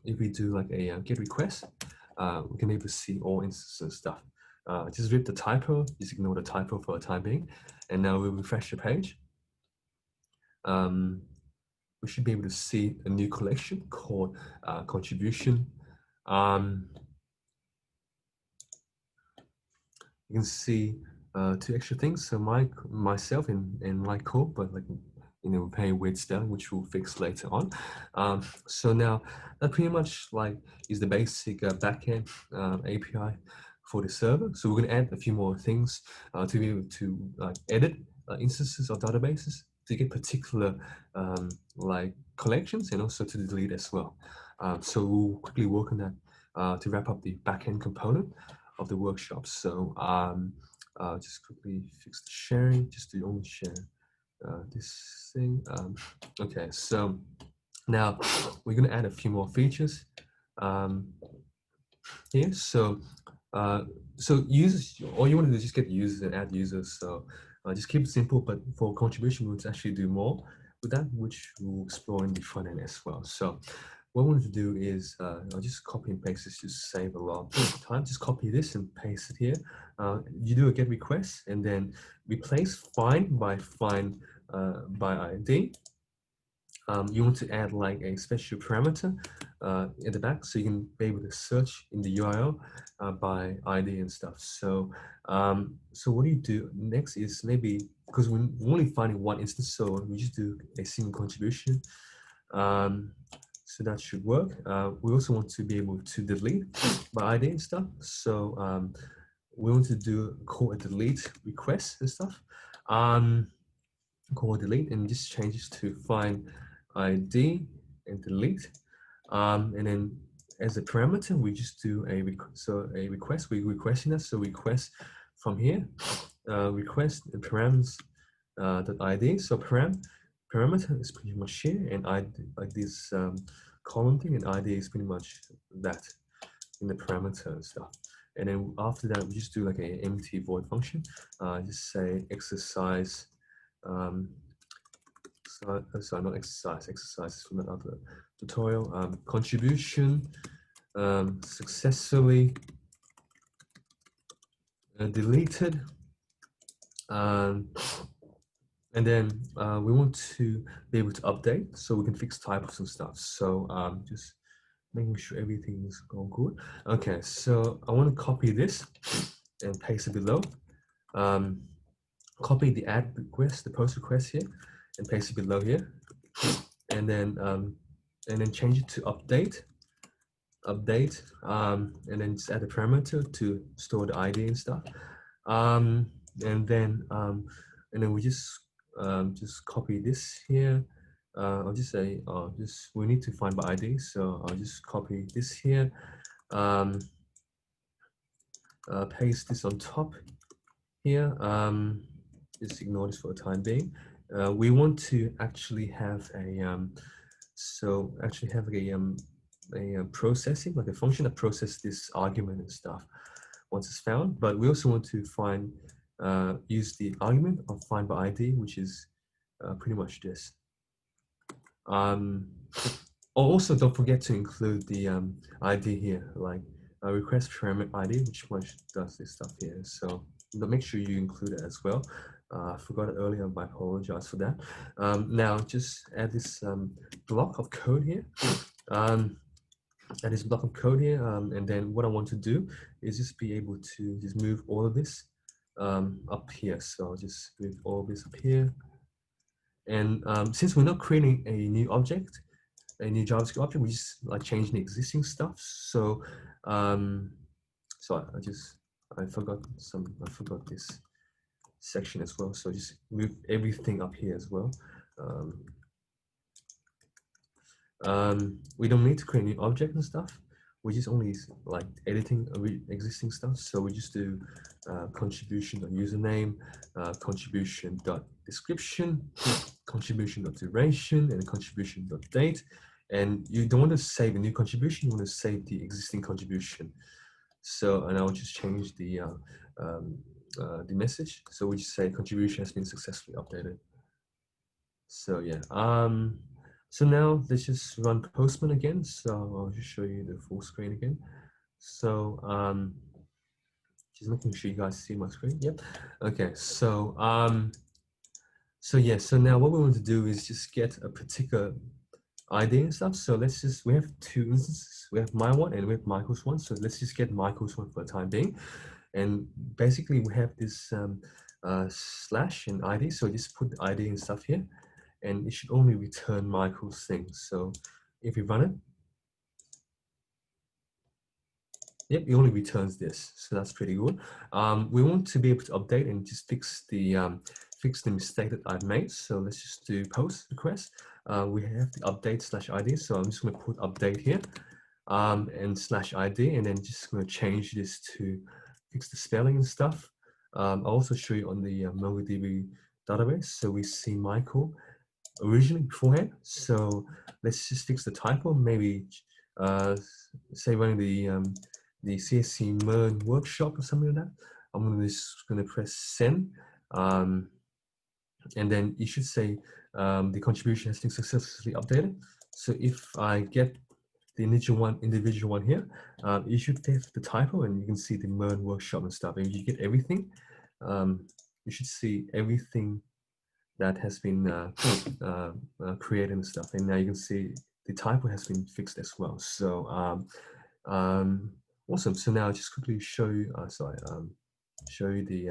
if we do like a get request, we can be able to see all instances and stuff. Just rip the typo, just ignore the typo for the time being. And now we'll refresh the page. We should be able to see a new collection called contribution. you can see two extra things. So myself and my code, but like, you know, very weird spelling, which we'll fix later on. So now that pretty much like is the basic backend API for the server. So we're going to add a few more things to be able to edit instances of databases to get particular like collections and also to delete as well. So we'll quickly work on that to wrap up the backend component of the workshop. So just quickly fix the sharing, just to only share this thing. Okay, so now we're going to add a few more features here. So users, all you want to do is just get users and add users. So just keep it simple, but for contribution, we'll actually do more with that, which we'll explore in the front end as well. So what I want to do is I'll just copy and paste this to save a lot of time. Just copy this and paste it here. You do a get request and then replace find by ID. You want to add like a special parameter at the back so you can be able to search in the URL by ID and stuff. So so what do you do next is maybe, because we're only finding one instance, so we just do a single contribution. So that should work. We also want to be able to delete by ID and stuff. So we want to do call a delete request and stuff. Call delete and just changes to find ID and delete. And then as a parameter, we just do a request. We're requesting that. So request from here, request the params .id. So parameter is pretty much here, and ID like this column thing, and ID is pretty much that in the parameter and stuff. And then after that, we just do like an empty void function. Just say exercise. Sorry, not exercise. Exercise is from another tutorial. Contribution successfully deleted. And then we want to be able to update so we can fix typos and stuff. So just making sure everything is going good. Okay, so I want to copy this and paste it below. Copy the add request, the post request here, and paste it below here. And then change it to update, and then just add a parameter to store the ID and stuff. And then we just copy this here. I'll just say, we need to find by ID, so I'll just copy this here. Paste this on top here. Just ignore this for the time being. We want to actually have a processing, like a function that processes this argument and stuff once it's found. But we also want to find use the argument of find by ID, which is pretty much this. Also, don't forget to include the ID here, like request parameter ID, which much does this stuff here. So make sure you include it as well. I forgot it earlier, I apologize for that. Now just add this block of code here. And then what I want to do is just be able to just move all of this up here. So I'll just move all of this up here. And since we're not creating a new object, a new JavaScript object, we just like changing the existing stuff. So I forgot this section as well. So just move everything up here as well. We don't need to create a new object and stuff. We just only like editing existing stuff. So we just do contribution.username, contribution.description, contribution.duration, and contribution.date. And you don't want to save a new contribution, you want to save the existing contribution. So, and I'll just change the message. So we just say contribution has been successfully updated. So yeah. So now let's just run Postman again. So I'll just show you the full screen again. So just making sure you guys see my screen. Yep. Okay. So so now what we want to do is just get a particular ID and stuff. So we have two instances. We have my one and we have Michael's one. So let's just get Michael's one for the time being. And basically we have this slash and ID. So just put the ID and stuff here, and it should only return Michael's thing. So if we run it, yep, it only returns this. So that's pretty good. We want to be able to update and just fix the mistake that I've made. So let's just do post request. We have the update slash ID. So I'm just going to put update here and slash ID, and then just going to change this to fix the spelling and stuff. I'll also show you on the MongoDB database. So we see Michael originally beforehand. So let's just fix the typo. Maybe say running the CSC MERN workshop or something like that. I'm just going to press send, and then you should say the contribution has been successfully updated. So if I get the individual one here, you should have the typo, and you can see the MERN workshop and stuff. And if you get everything, you should see everything that has been created and stuff. And now you can see the typo has been fixed as well. So awesome. So now I'll just quickly show you, show you the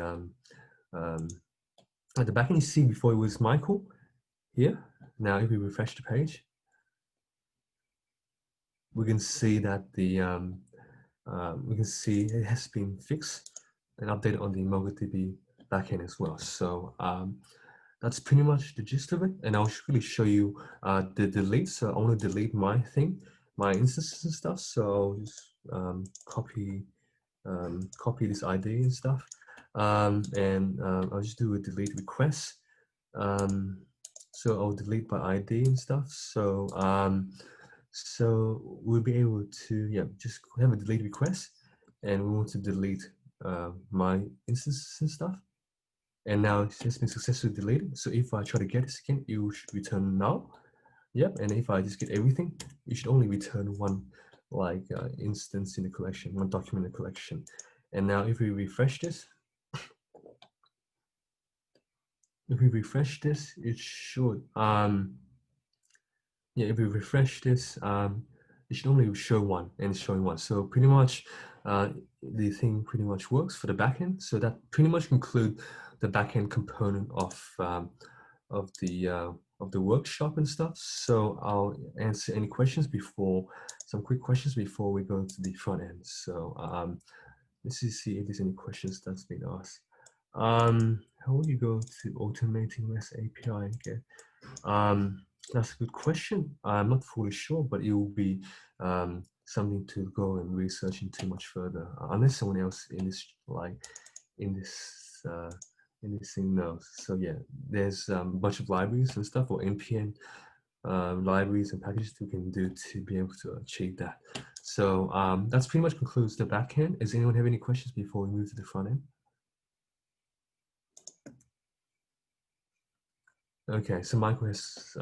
backend. You see before it was Michael here. Now if we refresh the page, we can see that we can see it has been fixed and updated on the MongoDB backend as well. So that's pretty much the gist of it. And I'll really show you the delete. So I want to delete my thing, my instances and stuff. So I'll just copy this ID and stuff, and I'll just do a delete request. So I'll delete by ID and stuff. So so we'll be able to just have a delete request, and we want to delete my instances and stuff. And now it has been successfully deleted. So if I try to get this again, you should return null. Yep, and if I just get everything, you should only return one instance in the collection, one document in the collection. And now if we refresh this, it should, if we refresh this, it should only show one, and it's showing one. So pretty much the thing pretty much works for the backend. So that pretty much concludes the backend component of the workshop and stuff. So I'll answer any questions some quick questions before we go to the front end. So let's just see if there's any questions that's been asked. How will you go to automating REST API again? That's a good question. I'm not fully sure, but it will be something to go and research into much further, unless someone else in this thing knows. So yeah, there's a bunch of libraries and stuff, or npm libraries and packages we can do to be able to achieve that. So that's pretty much concludes the backend. Does anyone have any questions before we move to the front end? Okay, so Michael is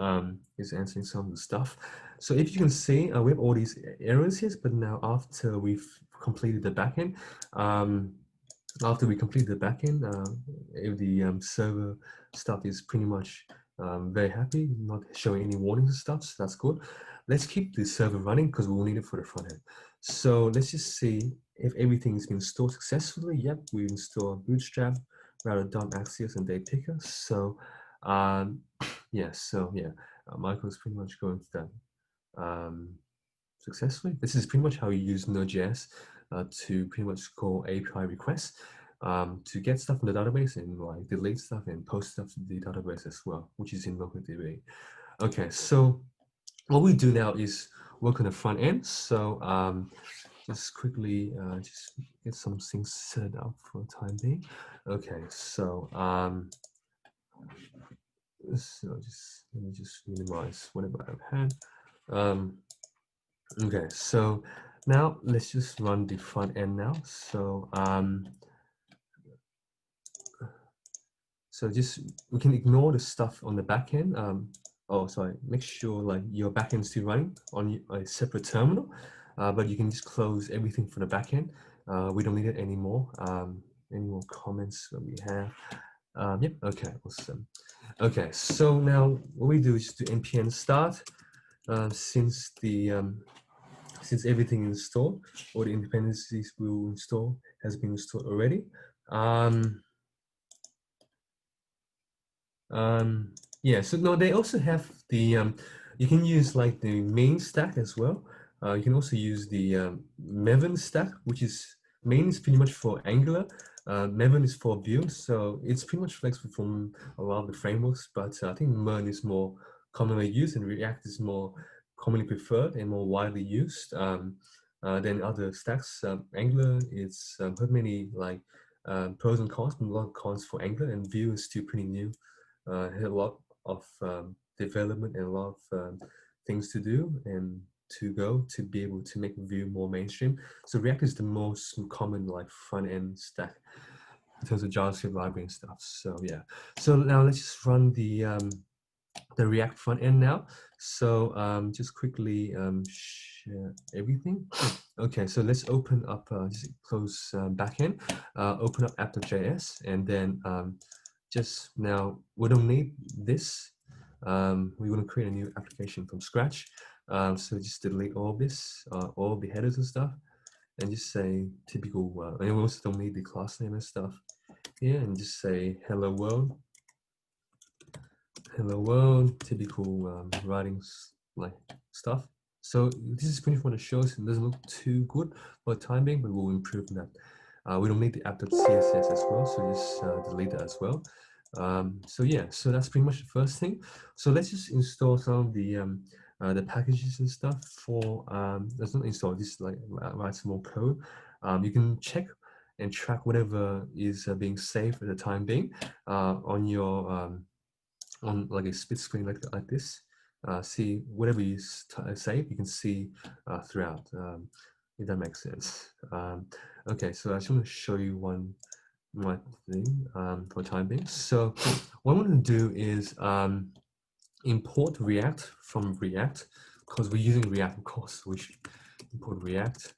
answering some of the stuff. So if you can see, we have all these errors here, but now after we've completed the backend, the server stuff is pretty much very happy, not showing any warnings and stuff, so that's good. Let's keep the server running because we will need it for the front end. So let's just see if everything has been installed successfully. Yep, we installed Bootstrap, Router, Axios, and Date Picker. So Michael's pretty much going through that successfully. This is pretty much how you use Node.js to pretty much call API requests to get stuff in the database and delete stuff and post stuff to the database as well, which is in MongoDB. Okay, so what we do now is work on the front end. So just quickly just get some things set up for the time being. Okay, so let me just minimize whatever I've had. Okay, so now let's just run the front end now. So we can ignore the stuff on the back end. Make sure your backend is still running on a separate terminal, but you can just close everything for the backend. We don't need it anymore. Any more comments that we have? Yep. Okay. Awesome. Okay. So now what we do is do npm start. Since the since everything is installed, all the dependencies we will install has been installed already. Yeah, so no, they also have the, you can use like the main stack as well. You can also use the MERN stack, which is, main is pretty much for Angular, MERN is for Vue, so it's pretty much flexible from a lot of the frameworks, but I think MERN is more commonly used and React is more commonly preferred and more widely used than other stacks. Angular is heard many like pros and cons, but a lot of cons for Angular, and Vue is still pretty new. Had a lot of development and a lot of things to do and to go to be able to make Vue more mainstream. So React is the most common like front end stack in terms of JavaScript library and stuff. So yeah. So now let's just run the React front end now. So just quickly share everything. Okay, so let's open up, just close backend, open up app.js, and then just now, we don't need this. We want to create a new application from scratch. So just delete all this, all the headers and stuff, and just say typical, and we also don't need the class name and stuff here, and just say hello world. Hello world, typical writing like stuff. So this is pretty much what it shows. It doesn't look too good for the time being, but we'll improve that. We don't need the app.css as well, so just delete that as well. So yeah, so that's pretty much the first thing. So let's just install some of the packages and stuff for, let's not install, just like write some more code. You can check and track whatever is being saved at the time being on your, on like a split screen like this. See whatever you save, you can see throughout, if that makes sense. Okay, so I just want to show you one thing for time being. So what I'm going to do is import React from React, because we're using React, of course. We should import React.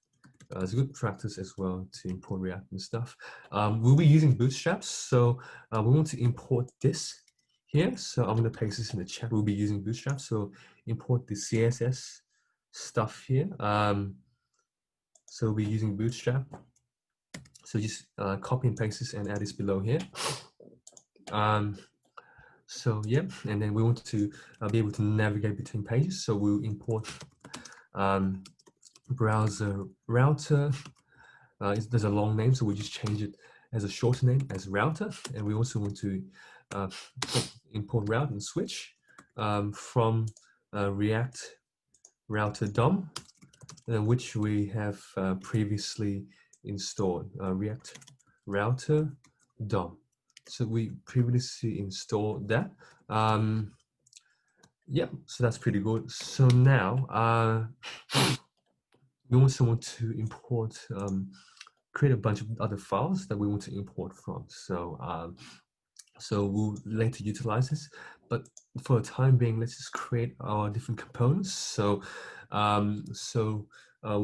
It's a good practice as well to import React and stuff. We'll be using Bootstrap, so we want to import this here. So I'm going to paste this in the chat. We'll be using Bootstrap, so import the CSS stuff here. So we'll be using Bootstrap. So just copy and paste this and add this below here. So yeah, and then we want to be able to navigate between pages. So we'll import browser router. There's a long name, so we just change it as a shorter name as router. And we also want to import route and switch from React router DOM, which we have previously installed, React router DOM. So we previously installed that. Yep, so that's pretty good. So now we also want to import, create a bunch of other files that we want to import from. So so we'll later utilize this, but for the time being, let's just create our different components. So we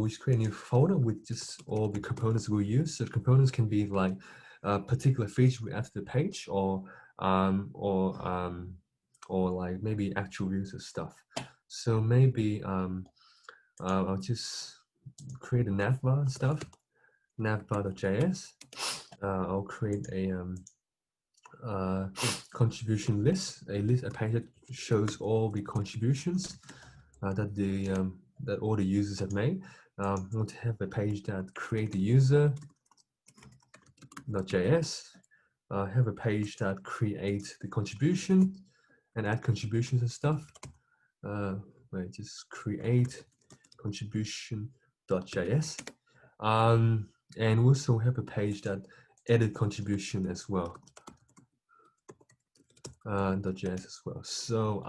just create a new folder with just all the components we'll use. So the components can be like a particular feature we add to the page, or like maybe actual user stuff. So maybe I'll just create a navbar and stuff, navbar.js. I'll create a contribution list, a page that shows all the contributions that all the users have made. I want to have a page that create the user.js. Have a page that create the contribution and add contributions and stuff. Just create contribution.js. And we also have a page that edit contribution as well. .js as well. So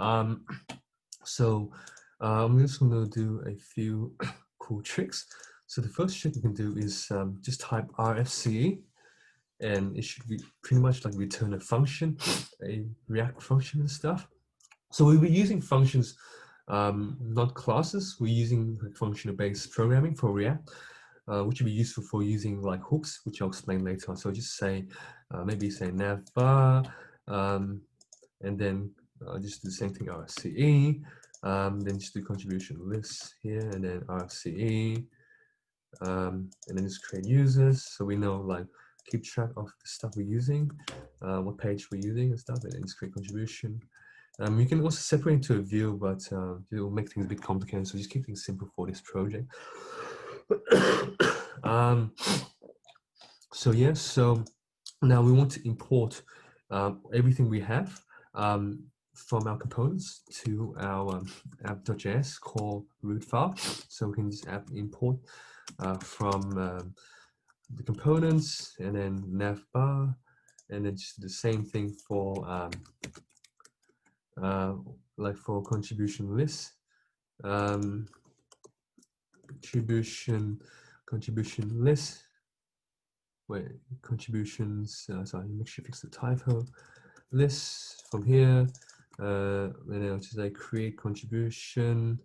I'm just going to do a few cool tricks. So the first trick you can do is just type RFCE, and it should be pretty much like return a function, a React function and stuff. So we'll be using functions, not classes. We're using function-based programming for React, which will be useful for using like hooks, which I'll explain later on. So just say, maybe say navbar, and then just do the same thing, RFCE, Then just do contribution list here, and then RFCE, and then just create users, so we know like keep track of the stuff we're using, what page we're using and stuff, and then just create contribution. You can also separate into a view, but it will make things a bit complicated, so just keep things simple for this project. So yeah, so now we want to import everything we have from our components to our app.js core root file. So we can just import from the components, and then navbar, and then just the same thing for like for contribution list, contribution list. Wait, contributions. Sorry, make sure you fix the typo. List from here, and then I'll just like create contribution.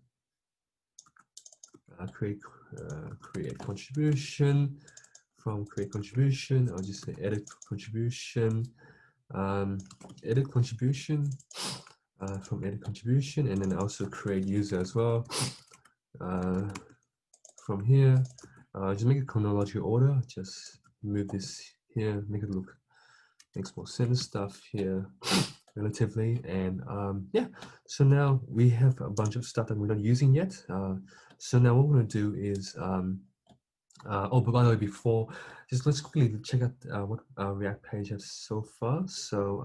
Create contribution. From create contribution, I'll just say edit contribution. Edit contribution. From edit contribution, and then also create user as well. From here, just make it chronological order. Just move this here, make it look, makes more sense stuff here relatively. And yeah, so now we have a bunch of stuff that we're not using yet. So now what we're going to do is oh, but by the way, before, just let's quickly check out what our React page has so far. So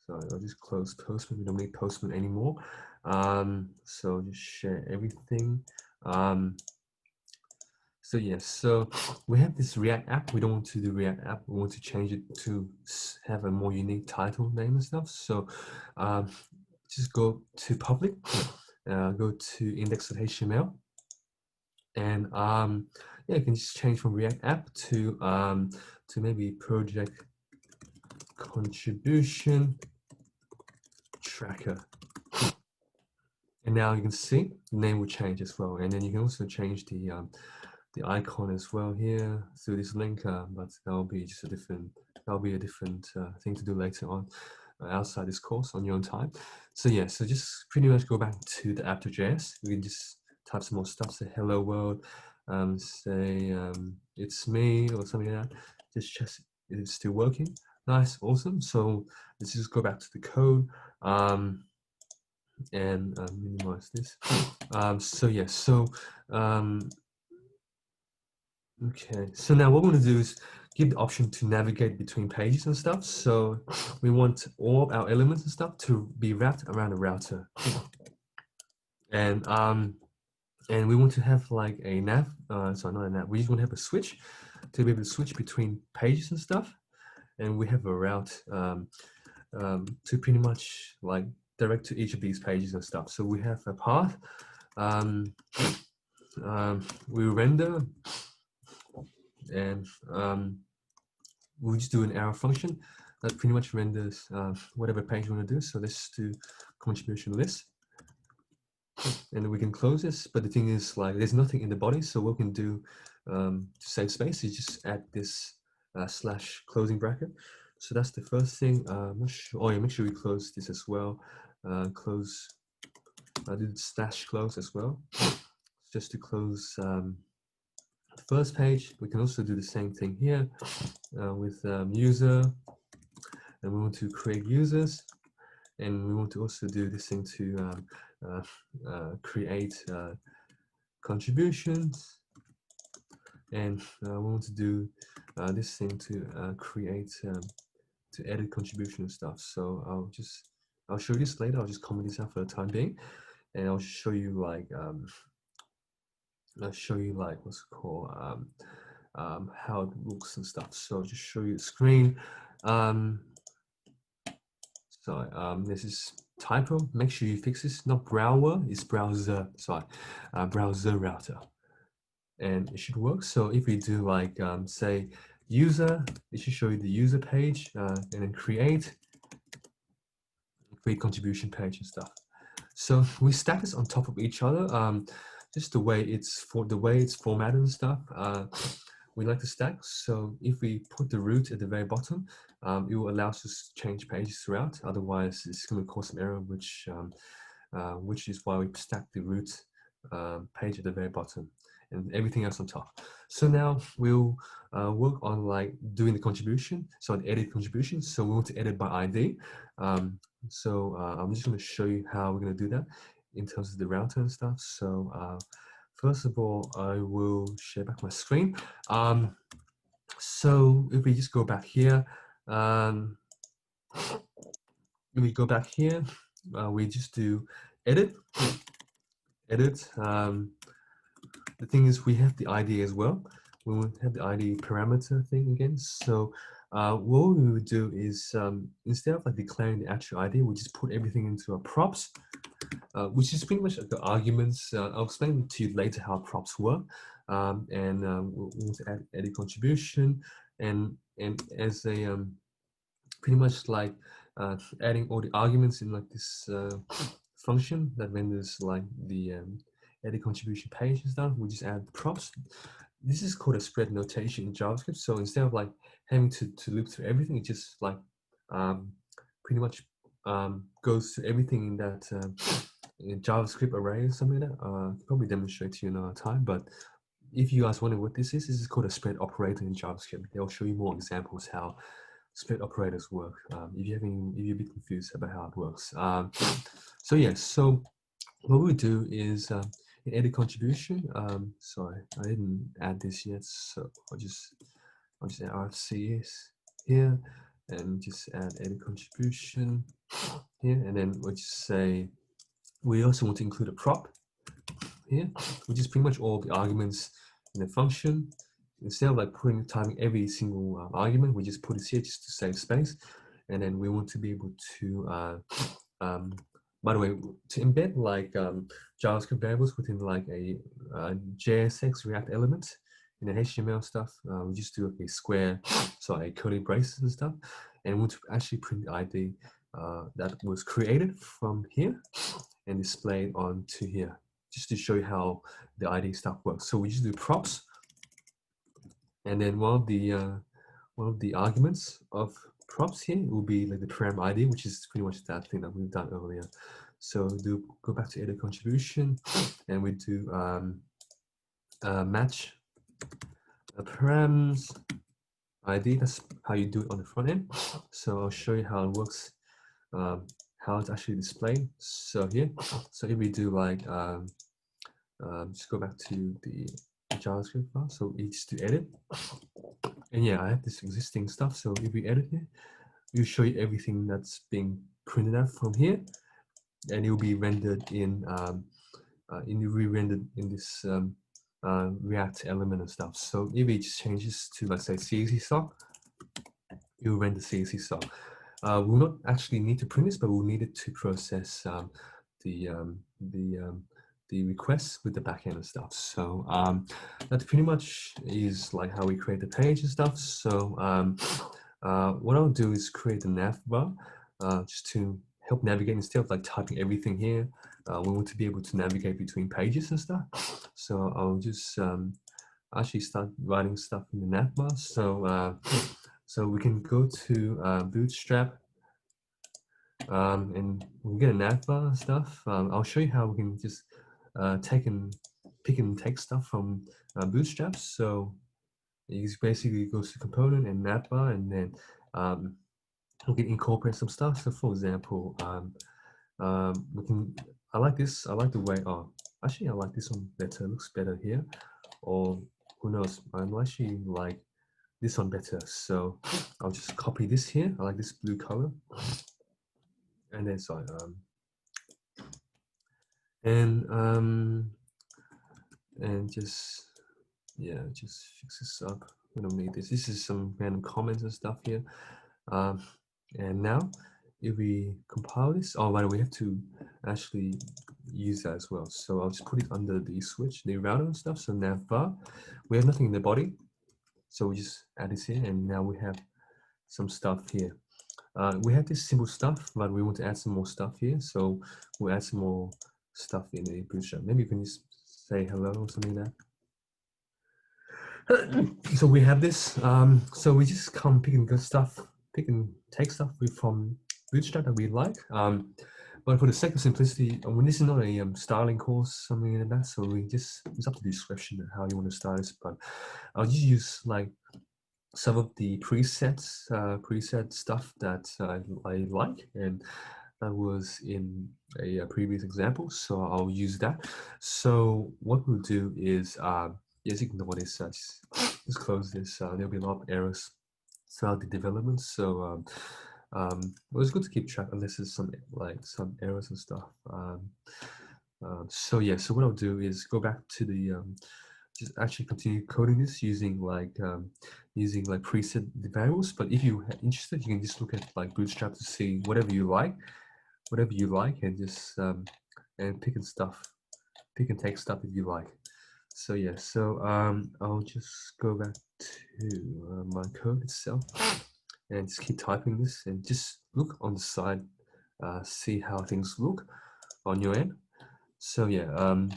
sorry, I'll just close Postman. We don't need Postman anymore. So just share everything. So yes, so we have this React app. We don't want to do React app. We want to change it to have a more unique title name and stuff. So just go to public, go to index.html, and yeah, you can just change from React app to maybe project contribution tracker. And now you can see the name will change as well. And then you can also change the icon as well here through this link, but that'll be just a different thing to do later on outside this course on your own time. So yeah, so just pretty much go back to the app.js. We can just type some more stuff, say hello world, say it's me or something like that. Just check it's still working. Nice, awesome. So let's just go back to the code and minimize this. So yeah, so okay, so now what we're going to do is give the option to navigate between pages and stuff. So we want all of our elements and stuff to be wrapped around a router, and we want to have like a nav. Sorry, not a nav. We just want to have a switch to be able to switch between pages and stuff, and we have a route to pretty much like direct to each of these pages and stuff. So we have a path. We render, and we'll just do an arrow function that pretty much renders whatever page we want to do. So let's do contribution list, and we can close this. But the thing is, like, there's nothing in the body, so what we can do to save space is just add this slash closing bracket. So that's the first thing. Not sure. Oh yeah, make sure we close this as well. Close. I did slash close as well, just to close the first page. We can also do the same thing here with user, and we want to create users, and we want to also do this thing to create contributions, and we want to do this thing to create to edit contribution and stuff. So I'll show you this later. I'll just comment this out for the time being, and I'll show you like what's it called, how it looks and stuff. So I'll just show you the screen. This is typo. Make sure you fix this. Not browser, it's browser. Sorry, browser router, and it should work. So if we do like say user, it should show you the user page, and then create contribution page and stuff. So we stack this on top of each other. Just the way it's formatted and stuff. we like the stack. So if we put the root at the very bottom, it will allow us to change pages throughout. Otherwise, it's going to cause some error, which is why we stack the root page at the very bottom and everything else on top. So now we'll work on like doing the contribution. So the edit contribution. So we want to edit by ID. I'm just going to show you how we're going to do that in terms of the router and stuff. So first of all, I will share back my screen. So if we just go back here, we just do edit. The thing is, we have the ID as well. We will have the ID parameter thing again. So what we would do is instead of like declaring the actual ID, we just put everything into a props, which is pretty much like the arguments. I'll explain to you later how props work. We'll want to add edit contribution and as a pretty much like adding all the arguments in like this function that renders like the edit contribution page and stuff. We just add the props. This is called a spread notation in JavaScript. So instead of like having to loop through everything, it just like pretty much goes to everything in that in JavaScript array or something like that. I'll probably demonstrate to you another time. But if you guys wonder what this is called a spread operator in JavaScript. They'll show you more examples how spread operators work. If you're a bit confused about how it works. So what we do is in edit contribution. Sorry, I didn't add this yet, so I'll just add RFCs here and just add edit contribution here, and then we'll just say we also want to include a prop here, which is pretty much all the arguments in the function. Instead of like typing every single argument, we just put it here just to save space, and then we want to be able to by the way, to embed like JavaScript variables within like a JSX React element in the HTML stuff, we just do a square, so a curly braces and stuff, and we want to actually print the ID that was created from here and displayed onto here, just to show you how the ID stuff works. So we just do props, and then one of the arguments of props here will be like the param ID, which is pretty much that thing that we've done earlier. So go back to edit contribution, and we do match params ID. That's how you do it on the front end. So I'll show you how it works, how it's actually displayed. So here, so if we do like just go back to the JavaScript file. So we just do edit, and yeah, I have this existing stuff. So if we edit here, we'll show you everything that's being printed out from here, and it will be rendered in re-rendered in this React element and stuff. So if it just changes to, let's say, CSESoc, it will render CSESoc. We'll not actually need to print this, but we'll need it to process the requests with the backend and stuff. So that pretty much is like how we create the page and stuff. So what I'll do is create a nav bar just to help navigate instead of like typing everything here. We want to be able to navigate between pages and stuff. So I'll just actually start writing stuff in the nav bar. So we can go to Bootstrap and we get a nav bar and stuff. I'll show you how we can just pick and take stuff from Bootstrap. So it basically goes to component and nav bar, and then we can incorporate some stuff. So for example, we can. I like this. I like the way. Oh, actually, I like this one better. It looks better here. Or who knows? I'm actually like this one better. So I'll just copy this here. I like this blue color. And then sorry. And just fix this up. We don't need this. This is some random comments and stuff here. And now if we compile this, oh, by the way, we have to actually use that as well. So I'll just put it under the switch, the router and stuff. So nav bar, we have nothing in the body. So we just add this here, and now we have some stuff here. We have this simple stuff, but we want to add some more stuff here. So we'll add some more stuff in the Bootstrap. Maybe you can just say hello or something like that. So we have this. So we just come picking good stuff, pick and take stuff from Bootstrap that we like. But for the sake of simplicity, this is not a styling course, something like that. So it's up to the discretion of how you want to style this. But I'll just use like some of the presets, preset stuff that I like, and that was in a previous example. So I'll use that. So what we'll do is, yes, ignore this. Just close this. There'll be a lot of errors throughout the development. So well, it's good to keep track unless there's some errors and stuff. So yeah, so what I'll do is go back to the just actually continue coding this using preset variables. But if you're interested, you can just look at like Bootstrap to see whatever you like, and just and pick and take stuff if you like. So yeah, so I'll just go back to my code itself and just keep typing this and just look on the side, see how things look on your end. So yeah, I'll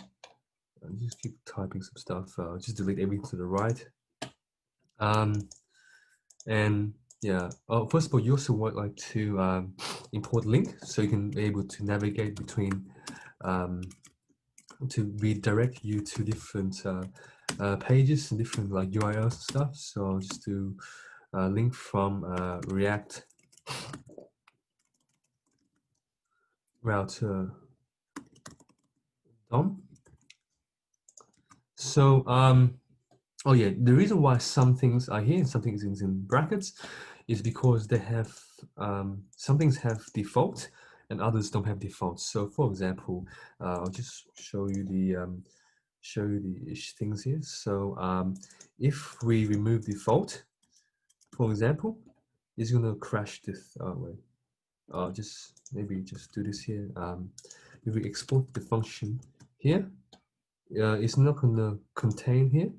just keep typing some stuff. Just delete everything to the right. And yeah, first of all, you also want like to import link so you can be able to navigate between to redirect you to different pages and different like URLs and stuff. So I'll just do a link from React router DOM. So oh yeah, the reason why some things are here and some things is in brackets is because they have some things have default and others don't have default. So for example, I'll just show you the things here. So if we remove default, for example, it's gonna crash this. Oh wait, maybe just do this here. If we export the function here, it's not gonna contain here.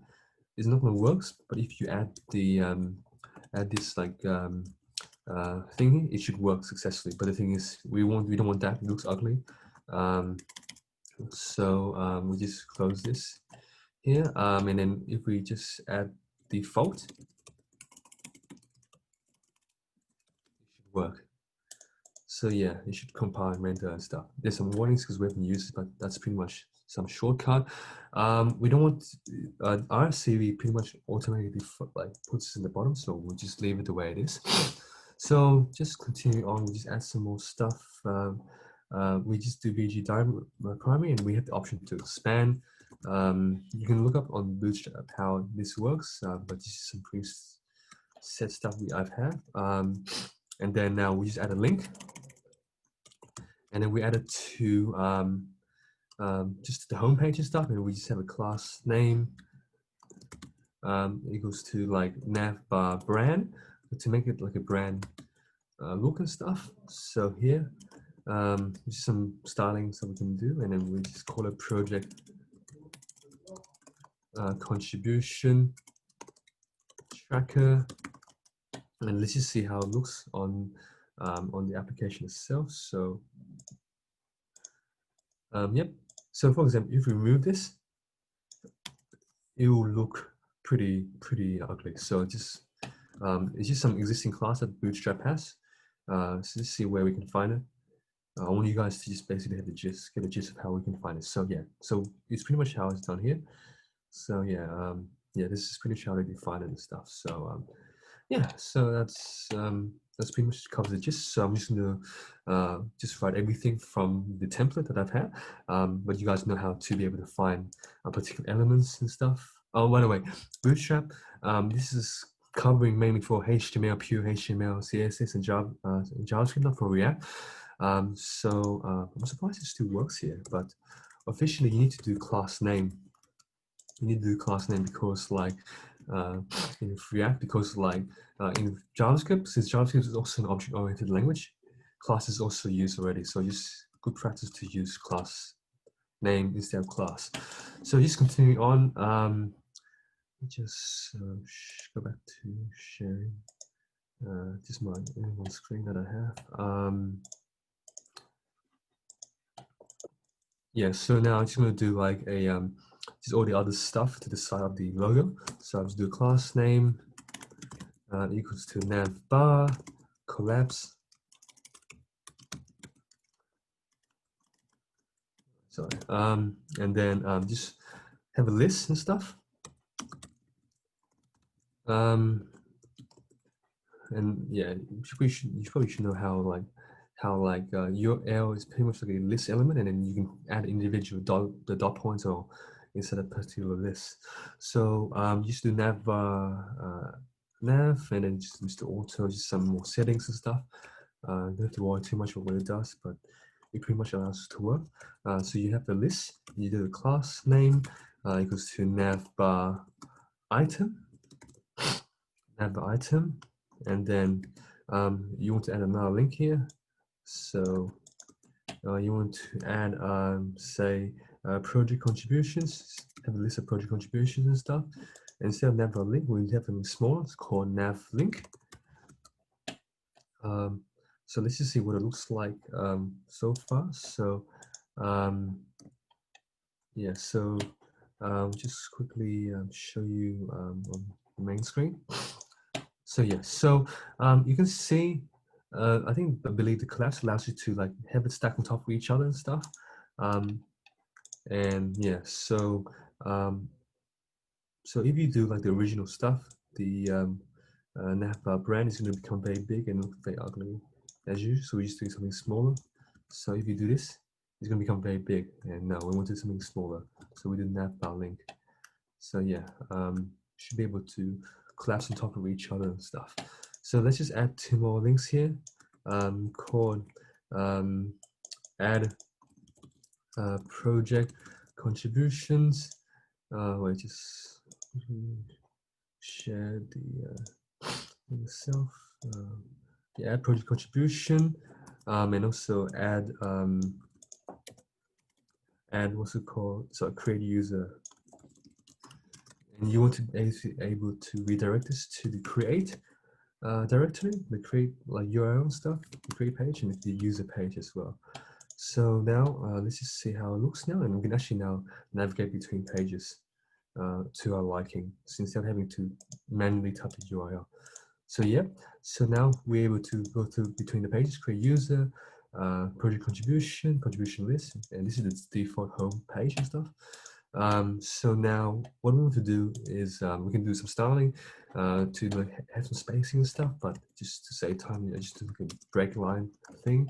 It's not gonna work. But if you add the add this like thing here, it should work successfully. But the thing is, we don't want that. It looks ugly. So we just close this here, and then if we just add default, it should work. So yeah, it should compile and render and stuff. There's some warnings because we haven't used it, but that's pretty much some shortcut. We don't want RCV pretty much automatically like puts in the bottom, so we'll just leave it the way it is. So just continue on. We just add some more stuff. We just do VG primary, and we have the option to expand. You can look up on Bootstrap how this works, but this is some preset stuff I've had. And then now we just add a link, and then we add it to just the homepage and stuff, and we just have a class name equals to like navbar brand to make it like a brand look and stuff. So here, just some styling that we can do, and then we just call it project contribution tracker, and let's just see how it looks on the application itself. So yep. So for example, if we remove this, it will look pretty ugly. So just it's just some existing class that Bootstrap has. So let's see where we can find it. I want you guys to just basically have get a gist of how we can find it. So yeah, so it's pretty much how it's done here. So yeah, yeah, this is pretty much how they define it and stuff. So yeah, so that's pretty much covers the gist. So I'm just gonna just write everything from the template that I've had, but you guys know how to be able to find particular elements and stuff. Oh, by the way, Bootstrap, this is covering mainly for HTML, pure HTML, CSS, and JavaScript, not for React. So I'm surprised it still works here, but officially you need to do class name. You need to do class name because like in React, because like in JavaScript, since JavaScript is also an object-oriented language, class is also used already. So just good practice to use class name instead of class. So just continue on. Just go back to sharing just my one screen that I have. Yeah, so now I'm just going to do like a just all the other stuff to the side of the logo. So I'll just do class name equals to navbar collapse. Sorry. And then just have a list and stuff. And yeah, you probably should know how URL is pretty much like a list element, and then you can add individual dot points or inside a particular list. So just do nav and then just auto, just some more settings and stuff. Don't have to worry too much about what it does, but it pretty much allows us to work. So you have the list, you do the class name equals to navbar item, and then you want to add another link here. So you want to add, say, project contributions, have a list of project contributions and stuff. And instead of nav link, we have something smaller. It's called nav link. So let's just see what it looks like so far. So yeah, so just quickly show you on the main screen. So yeah, so you can see, I believe the collapse allows you to like have it stacked on top of each other and stuff. And yeah, so so if you do like the original stuff, the navbar brand is going to become very big and look very ugly as usual. So we just do something smaller. So if you do this, it's going to become very big. And now we want to do something smaller. So we do navbar link. So yeah, should be able to collapse on top of each other and stuff. So let's just add 2 more links here. Called add project contributions. Wait, just share the self. Yeah, add project contribution, and also add what's it called? So create user. And you want to be able to redirect this to the create directory, the create like URL stuff, the create page, and the user page as well. So now let's just see how it looks now, and we can actually now navigate between pages to our liking, so instead of having to manually type the URL. So yeah, so now we're able to go through between the pages, create user, project contribution list, and this is the default home page and stuff. So now what we want to do is we can do some styling to like have some spacing and stuff, but just to save time, just do like a break line thing.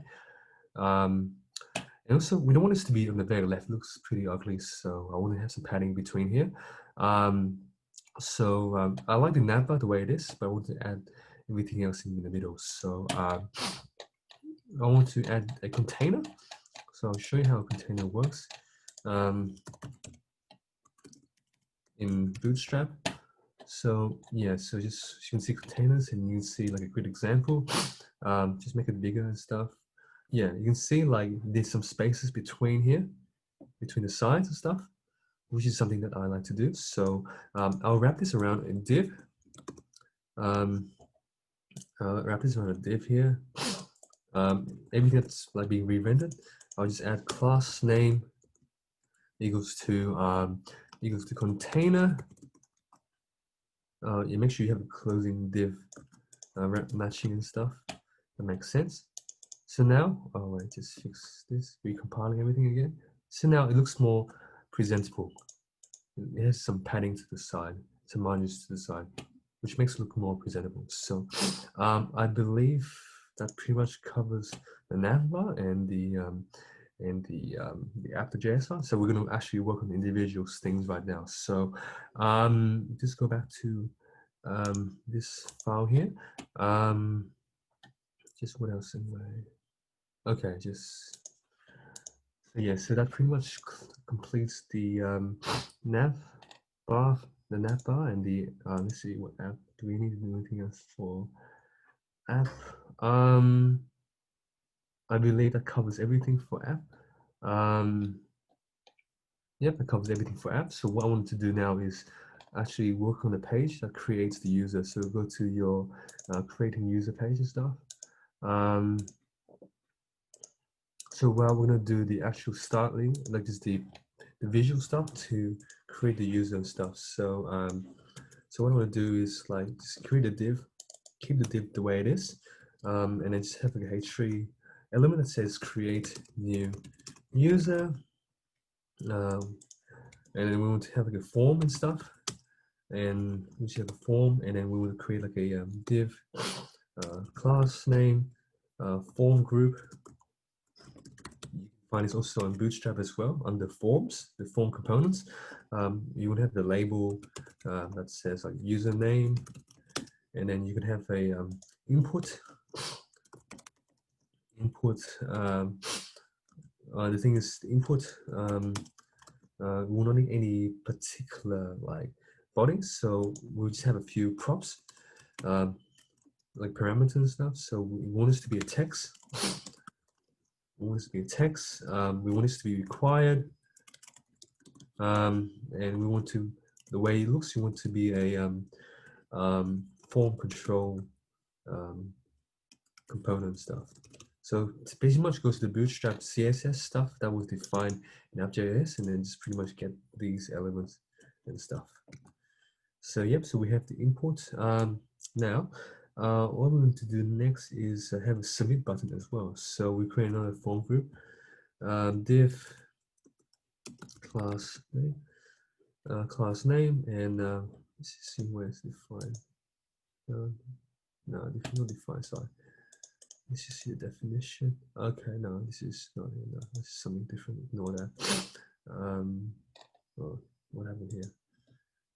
And also we don't want this to be on the very left, it looks pretty ugly, so I want to have some padding between here. I like the navbar the way it is, but I want to add everything else in the middle. So I want to add a container. So I'll show you how a container works. In Bootstrap. So yeah, so just you can see containers, and you can see like a good example. Just make it bigger and stuff. Yeah, you can see like there's some spaces between here, between the sides and stuff, which is something that I like to do. So I'll wrap this around a div. Wrap this around a div here. Everything that's like being re-rendered, I'll just add class name equals to container. You make sure you have a closing div matching and stuff. That makes sense. So now, oh wait, just fix this, recompiling everything again. So now it looks more presentable. It has some padding to the side, some margins to the side, which makes it look more presentable. So I believe that pretty much covers the navbar and the app.js file. So we're going to actually work on individual things right now. So just go back to this file here. Just what else in my, okay, just, so yeah, so that pretty much completes the navbar, and the, let's see, what app, do we need to do anything else for app? I believe that covers everything for app. Yep, that covers everything for apps. So what I want to do now is actually work on the page that creates the user. So go to your creating user page and stuff. So while we're going to do the actual start link, like just the visual stuff to create the user and stuff. So so what I want to do is like just create a div, keep the div the way it is, and then just have like a H3 element that says create new user, and then we want to have like a form and stuff, and we should have a form, and then we want to create like a div class name, form group. You can find this also on Bootstrap as well under forms, the form components. You would have the label that says like username, and then you can have a input. The thing is, the input will not need any particular like body, so we'll just have a few props, like parameters and stuff. So we want this to be a text. We want this to be a text. We want this to be required, and we want to, the way it looks, you want to be a form control component stuff. So it pretty much goes to the Bootstrap CSS stuff that was defined in app.js, and then just pretty much get these elements and stuff. So yep, so we have the import. Now, what we're going to do next is have a submit button as well. So we create another form group, div class name, and let's see where it's defined. No, this is not defined. Sorry. Let's just see the definition. Okay, no, this is not here. No, this is something different. Ignore that. Oh, what happened here?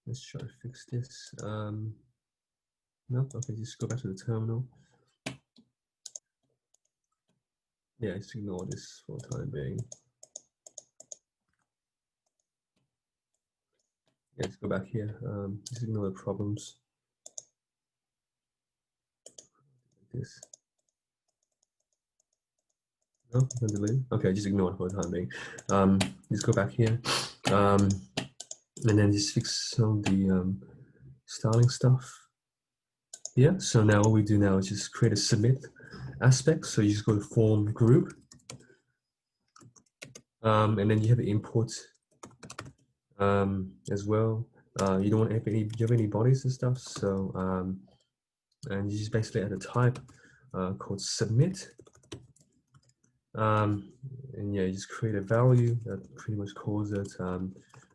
Let's try to fix this. No, okay, just go back to the terminal. Yeah, just ignore this for the time being. Yeah, just go back here. Just ignore the problems. Like this. No, no delete. Okay, just ignore it for the time being. Just go back here, and then just fix some of the styling stuff. Yeah. So now what we do now is just create a submit aspect. So you just go to form group, and then you have the import as well. You don't want to have any. Do you have any bodies and stuff? So and you just basically add a type called submit. And yeah, you just create a value that pretty much calls it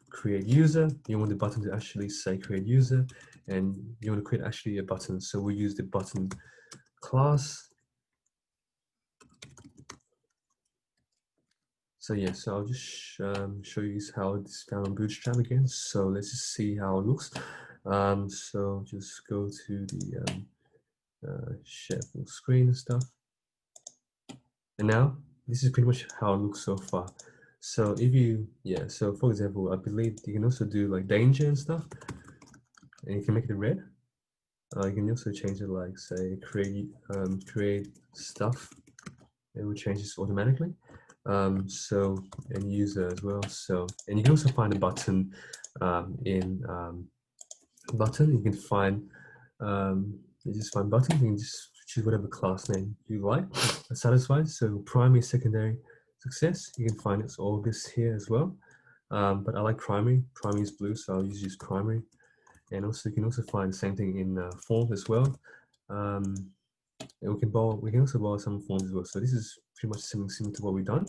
create user. You want the button to actually say create user, and you want to create actually a button. So we use the button class. So yeah, so I'll just show you how it's found on Bootstrap again. So let's just see how it looks. So just go to the share full screen and stuff. And now this is pretty much how it looks so far. So if you, yeah, so for example, I believe you can also do like danger and stuff, and you can make it red. You can also change it like say create stuff. It will change this automatically. So and user as well. So and you can also find a button in button. You can find you just find buttons. You can just choose whatever class name you like. Satisfied. So primary, secondary, success. You can find it's all this here as well. But I like primary. Primary is blue, so I'll use primary. And also you can also find the same thing in form as well. And we can also borrow some forms as well. So this is pretty much similar to what we've done.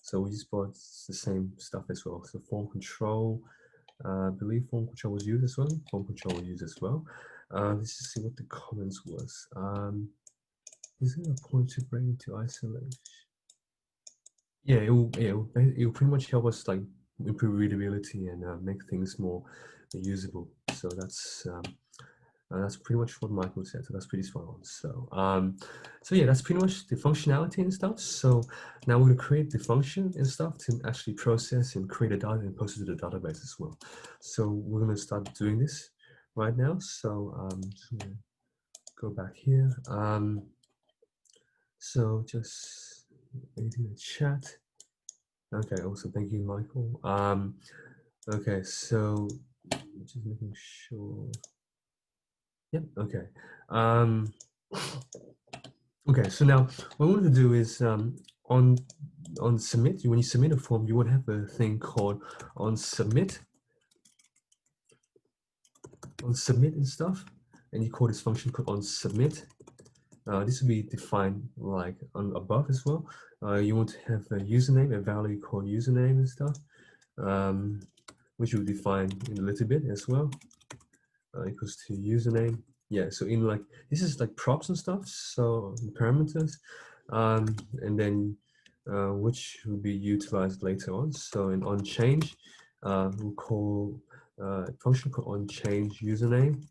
So we just bought the same stuff as well. So form control, I believe form control was used as well. Form control was used as well. Let's just see what the comments was. Is there a point to bring to isolate? Yeah, it will pretty much help us like improve readability and make things more usable. So that's pretty much what Michael said. So that's pretty spot on. So yeah, that's pretty much the functionality and stuff. So now we're going to create the function and stuff to actually process and create a data and post it to the database as well. So we're going to start doing this right now. So just gonna go back here. So just waiting in the chat. Okay, also thank you, Michael. Okay, so just making sure. Yep. Okay. Okay. So now what we want to do is on submit. When you submit a form, you would have a thing called on submit. on submit and stuff, and you call this function called on submit. This will be defined like on above as well. You want to have a username, a value called username and stuff, which will define in a little bit as well. Equals to username. Yeah, so in like, this is like props and stuff, so parameters, and then which will be utilized later on. So in on change, we'll call a function called on change username.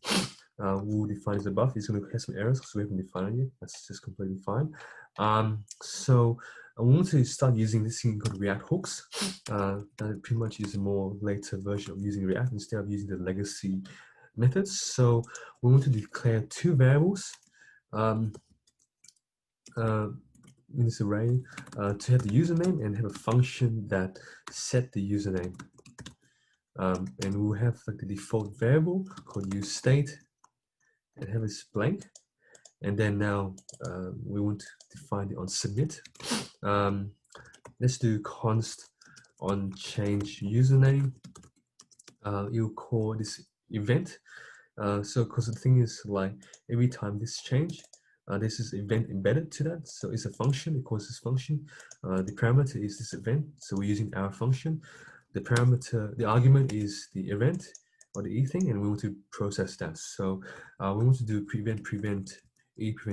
We'll define as above. It's going to have some errors because we haven't defined it yet. That's just completely fine. So I want to start using this thing called React hooks. That pretty much is a more later version of using React instead of using the legacy methods. So we want to declare two variables in this array to have the username and have a function that set the username. And we'll have like the default variable called useState and have this blank. And then now we want to define it on submit. Let's do const on change username. You'll call this event. So because the thing is like every time this change, this is event embedded to that. So it's a function, it calls this function. The parameter is this event. So we're using our function. The parameter, the argument is the event or the e thing, and we want to process that. So we want to do prevent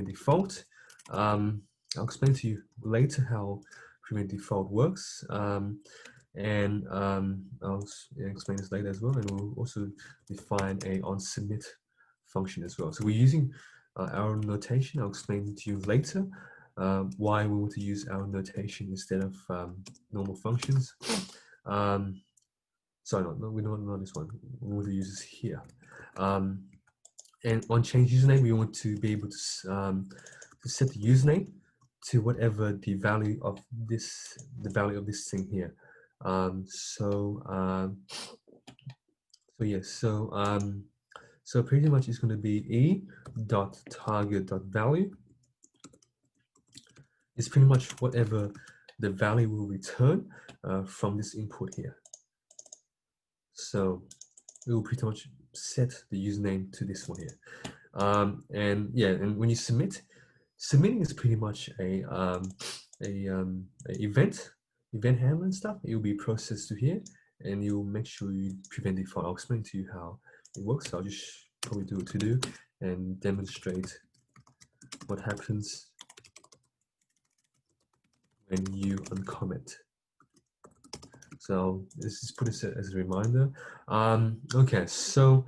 default. I'll explain to you later how prevent default works. And I'll explain this later as well, and we'll also define a on submit function as well. So we're using our notation. I'll explain to you later why we want to use our notation instead of normal functions. Sorry, we don't know this one. We want to use this here. And on change username, we want to be able to set the username to whatever the value of this thing here. So pretty much it's going to be e.target.value. It's pretty much whatever the value will return from this input here. So we will pretty much set the username to this one here. And yeah, and when you submitting is pretty much a event handler and stuff. It will be processed to here, and you'll make sure you prevent default. I'll explain to you how it works. I'll just probably do a to-do and demonstrate what happens when you uncomment. So let's just put this as a reminder. Okay, so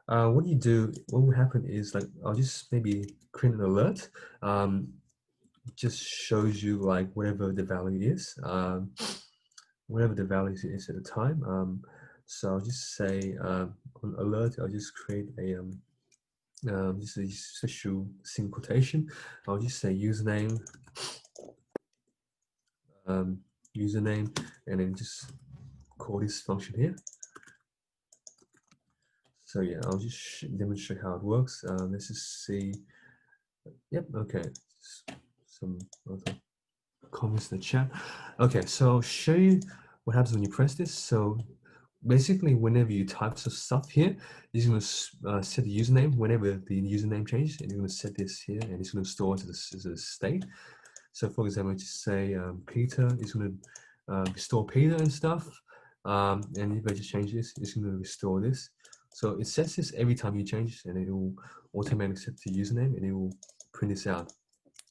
what will happen is like, I'll just maybe create an alert. Just shows you like whatever the value is, whatever the value is at the time. So I'll just say on alert, I'll just create a just a special single quotation. I'll just say username, username, and then just call this function here. So yeah, I'll just demonstrate how it works. Let's just see. Yep, okay. Some other comments in the chat. Okay, so I'll show you what happens when you press this. So basically, whenever you type some stuff here, it's going to set the username whenever the username changes, and you're going to set this here, and it's going to store to this as a state. So for example, just say Peter is going to restore Peter and stuff. And if I just change this, it's going to restore this. So it sets this every time you change, and it will automatically set the username, and it will print this out.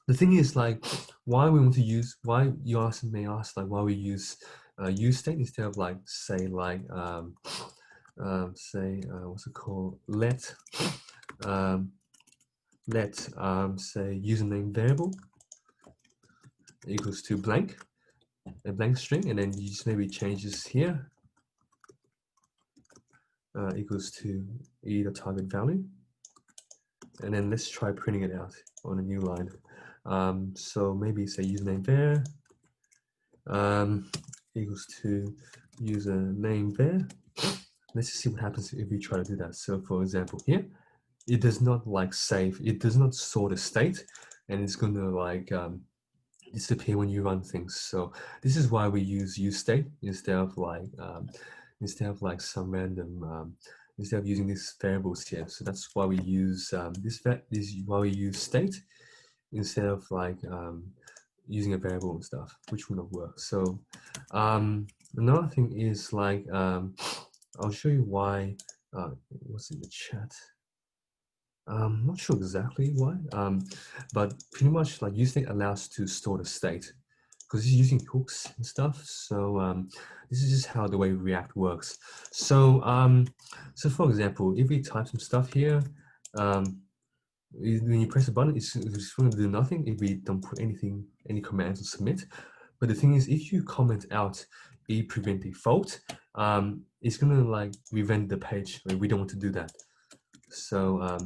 The thing is, like, why we want to use, why you may ask, like, why we use useState instead of like, say, like, what's it called? Let say username variable equals to blank, a blank string, and then you just maybe change this here equals to e.target value, and then let's try printing it out on a new line. So maybe say username var equals to username var. Let's just see what happens if we try to do that. So for example, here, it does not like save, it does not store the state, and it's going to like disappear when you run things. So this is why we use useState instead of like some random instead of using these variables here. So that's why we use this is why we use state instead of like using a variable and stuff, which would not work. So another thing is like I'll show you why. What's in the chat? I'm not sure exactly why, but pretty much like using allows to store the state because it's using hooks and stuff. So this is just how the way React works. So so for example, if we type some stuff here, when you press a button, it's going to do nothing if we don't put any commands to submit. But the thing is, if you comment out prevent default, it's going to like prevent the page. Right? We don't want to do that. So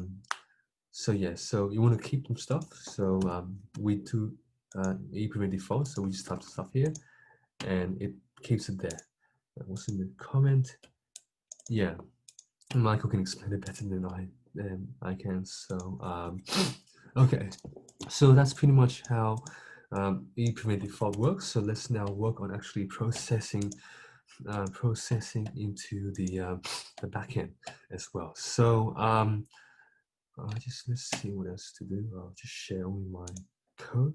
so yeah, so you want to keep some stuff. So we do prevent default. So we just type the stuff here, and it keeps it there. What's in the comment? Yeah, Michael can explain it better than I can. So okay, so that's pretty much how prevent default works. So let's now work on actually processing into the backend as well. So let's see what else to do. I'll just share only my code.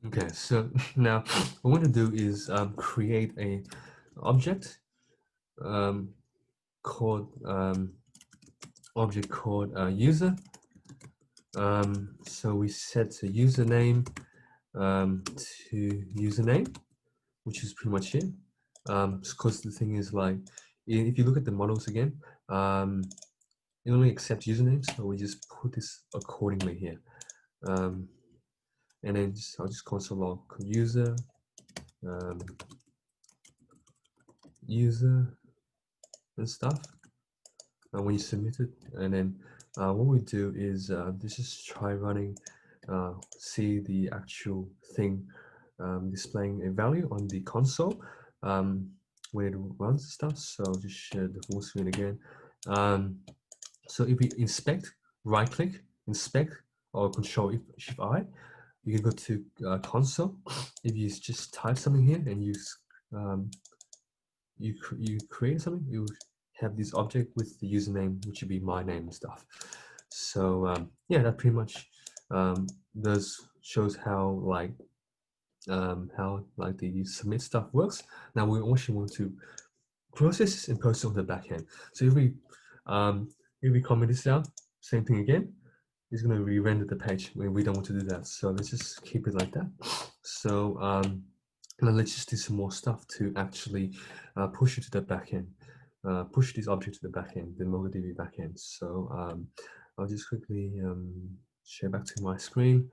Okay, so now what I want to do is create a object called user. So we set the username to username, which is pretty much it. Because the thing is like, if you look at the models again, it only accepts usernames, so we just put this accordingly here. And then I'll just console log user, user and stuff. And when you submit it, and then what we do is just try running, see the actual thing displaying a value on the console when it runs stuff. So I'll just share the full screen again. So if we inspect, right click, inspect, or Control Shift I, you can go to console. If you just type something here and you create something, you have this object with the username, which would be my name and stuff. So yeah, that pretty much shows how the submit stuff works. Now we also want to process this and post it on the backend. So if we comment this out, same thing again, it's going to re-render the page when we don't want to do that. So let's just keep it like that. So now let's just do some more stuff to actually push it to the backend, push this object to the backend, the MongoDB backend. So I'll just quickly share back to my screen.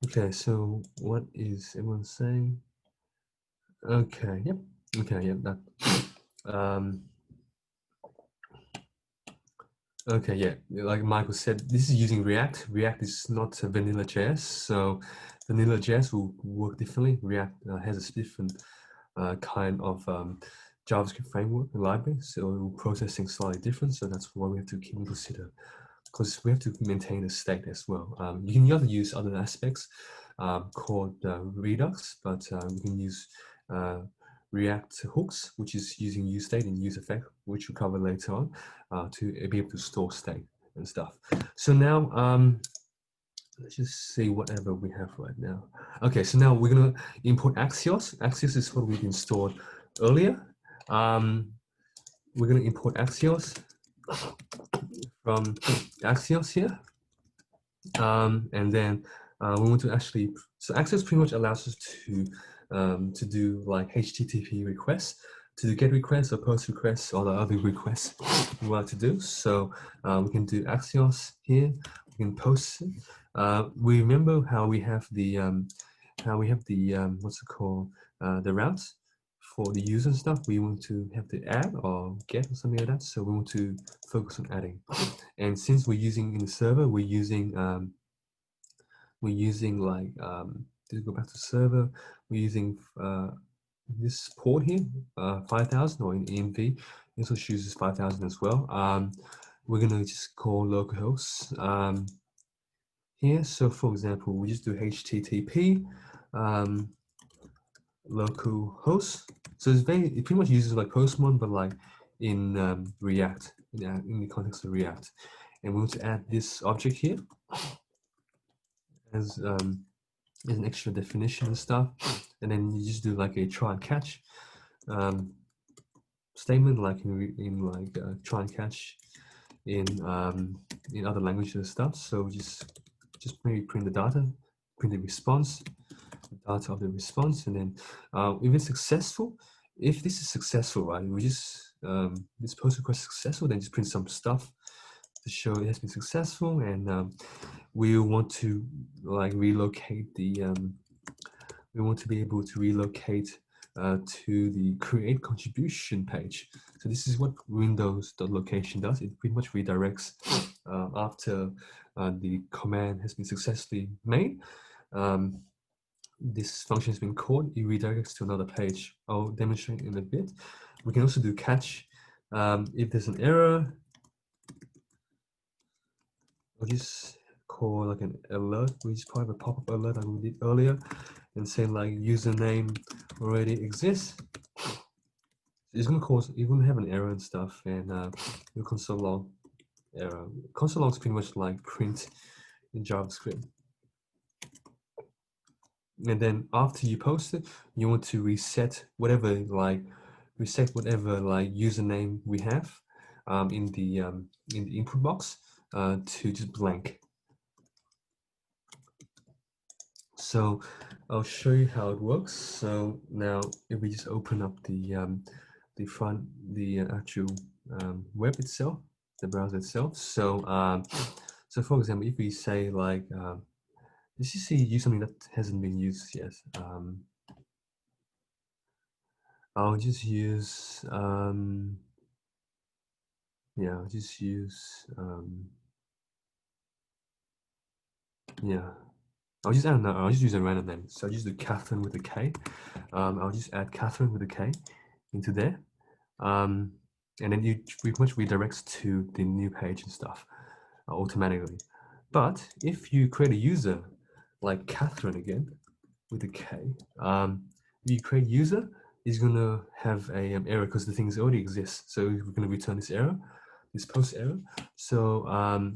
Okay, so what is everyone saying? Okay, yep. Okay, yep. That. Okay, yeah. Like Michael said, this is using React. React is not vanilla JS, so vanilla JS will work differently. React has a different kind of JavaScript framework and library, so processing slightly different. So that's what we have to keep in consider, because we have to maintain the state as well. You can either use other aspects called Redux, but we can use React hooks, which is using useState and useEffect, which we'll cover later on, to be able to store state and stuff. So now let's just see whatever we have right now. Okay, so now we're gonna import Axios. Axios is what we've installed earlier. We're gonna import Axios from Axios here, and then we want to actually. So Axios pretty much allows us to do like HTTP requests, to do GET requests or POST requests, or the other requests we want to do. So we can do Axios here. We can post it. We remember how we have the what's it called, the routes for the user and stuff. We want to have the add or get or something like that. So we want to focus on adding. And since we're using in the server, we're using like to go back to server, we're using this port here, 5000, or in env, it also chooses 5000 as well. We're gonna just call localhost here. So for example, we just do HTTP local host. So it pretty much uses like Postman, but like in React, in the context of React. And we want to add this object here as an extra definition and stuff. And then you just do like a try and catch statement, like in try and catch in other languages and stuff. So just maybe print the data, print the response, the data of the response, and then if it's successful, if this is successful, right, we just this post request successful, then just print some stuff to show it has been successful, and we want to like relocate the we want to be able to relocate to the create contribution page. So this is what Windows.location does. It pretty much redirects after the command has been successfully made. This function has been called, it redirects to another page. I'll demonstrate in a bit. We can also do catch. If there's an error, I'll just call like an alert. We just probably have a pop-up alert like we did earlier and say like username already exists. It's gonna cause, you're gonna have an error and stuff, and your console log error. Console log is pretty much like print in JavaScript. And then after you post it, you want to reset whatever username we have in the input box to just blank. So I'll show you how it works. So now if we just open up the actual web itself, the browser itself. So so for example, if we say like let's just use something that hasn't been used yet. I'll just use yeah, I'll just use yeah. I'll just use a random name. So I'll just do Catherine with a K. I'll just add Catherine with a K into there. And then you pretty much redirects to the new page and stuff automatically. But if you create a user like Catherine again with a K, if you create user, it's gonna have a error because the things already exist. So we're gonna return this error, this post error. So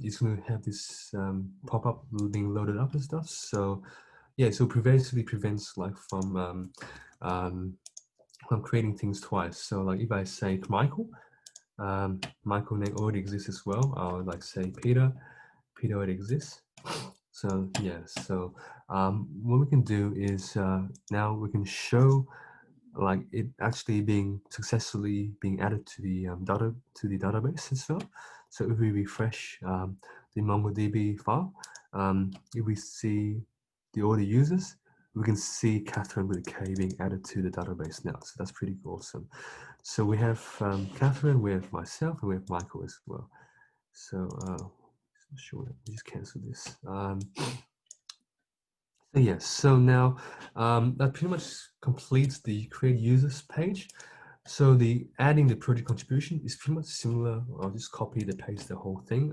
it's gonna have this pop-up being loaded up and stuff. So yeah, so basically prevents like from creating things twice. So like if I say Michael, Michael name already exists as well. I'll like say Peter already exists. So yeah, so what we can do is now we can show like it actually being successfully being added to the database as well. So if we refresh the MongoDB file, if we see all the users, we can see Catherine with a K being added to the database now. So that's pretty awesome. So we have Catherine, we have myself, and we have Michael as well. So sure, let me just cancel this. So yes, so now that pretty much completes the create users page. So the adding the project contribution is pretty much similar. I'll just copy the paste the whole thing.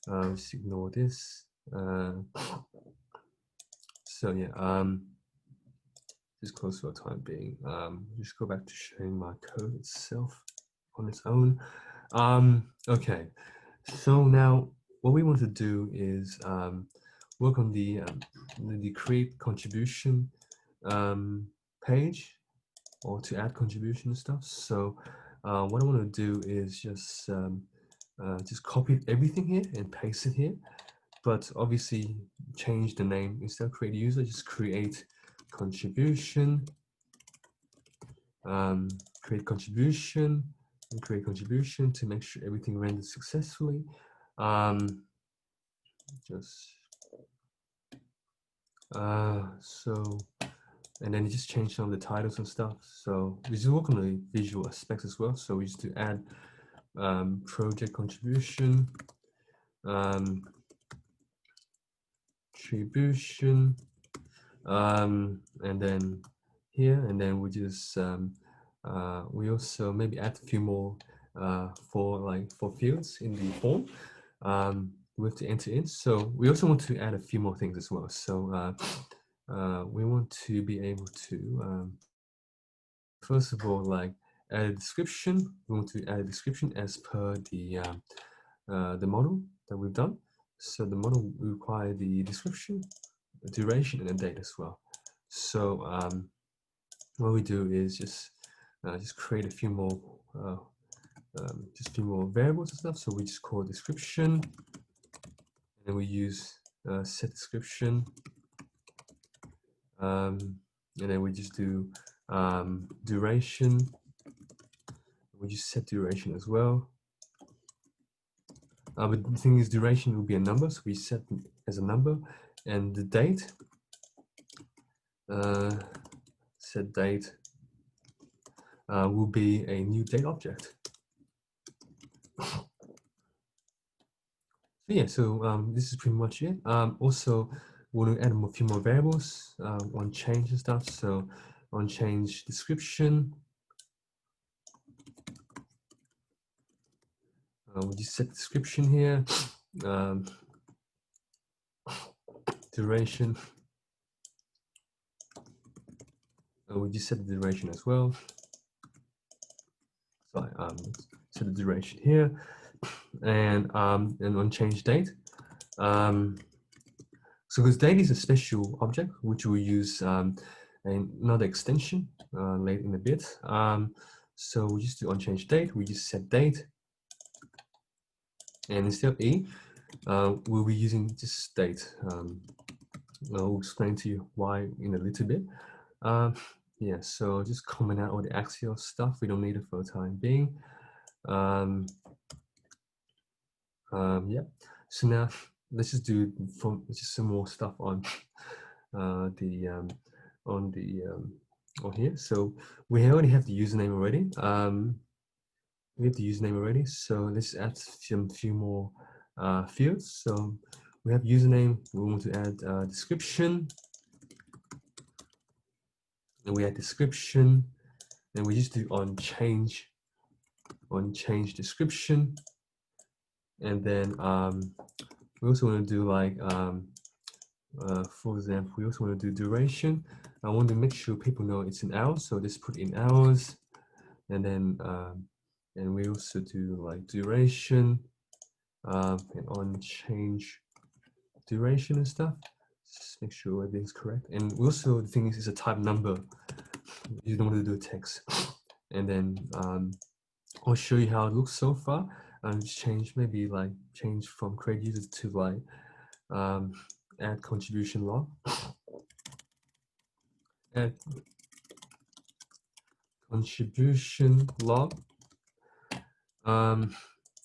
Just ignore this. So yeah, just close for the time being. Just go back to showing my code itself on its own. Okay, so now what we want to do is work on the create contribution page, or to add contribution and stuff. So what I want to do is just copy everything here and paste it here, but obviously change the name. Instead of create user, just create contribution, create contribution, and create contribution to make sure everything renders successfully. So, and then you just change some of the titles and stuff. So we just work on the visual aspects as well. So we just to add project contribution, contribution, and then here, and then we just we also maybe add a few more for fields in the form with the enter in. So we also want to add a few more things as well. So we want to be able to first of all, like add a description. We want to add a description as per the model that we've done. So the model will require the description, the duration, and the date as well. So what we do is just create a few more variables and stuff. So we just call description, and then we use set description, and then we just do duration. We just set duration as well. But the thing is, duration will be a number, so we set it as a number, and the date, set date, will be a new date object. So yeah, so this is pretty much it. Also, we want to add a few more variables on change and stuff. So on change description, we just set description here, duration. We just set the duration as well. So set the duration here, and on change date. So because date is a special object which we use another extension later in a bit. So we just do on change date. We just set date, and instead of e, we'll be using just date. I'll explain to you why in a little bit. Yeah, so just comment out all the Axios stuff. We don't need it for the time being. Yeah. So now let's just do just some more stuff on on here. So we already have the username already. We have the username already. So let's add some few more fields. So we have username. We want to add description. And we add description, and we just do on change description, and then we also want to do like for example, we also want to do duration. I want to make sure people know it's in hours, so just put in hours, and then and we also do like duration and on change duration and stuff. Just make sure everything's correct. And also the thing is, it's a type number. You don't want to do text. And then I'll show you how it looks so far. Just change change from create user to like add contribution log. Add contribution log.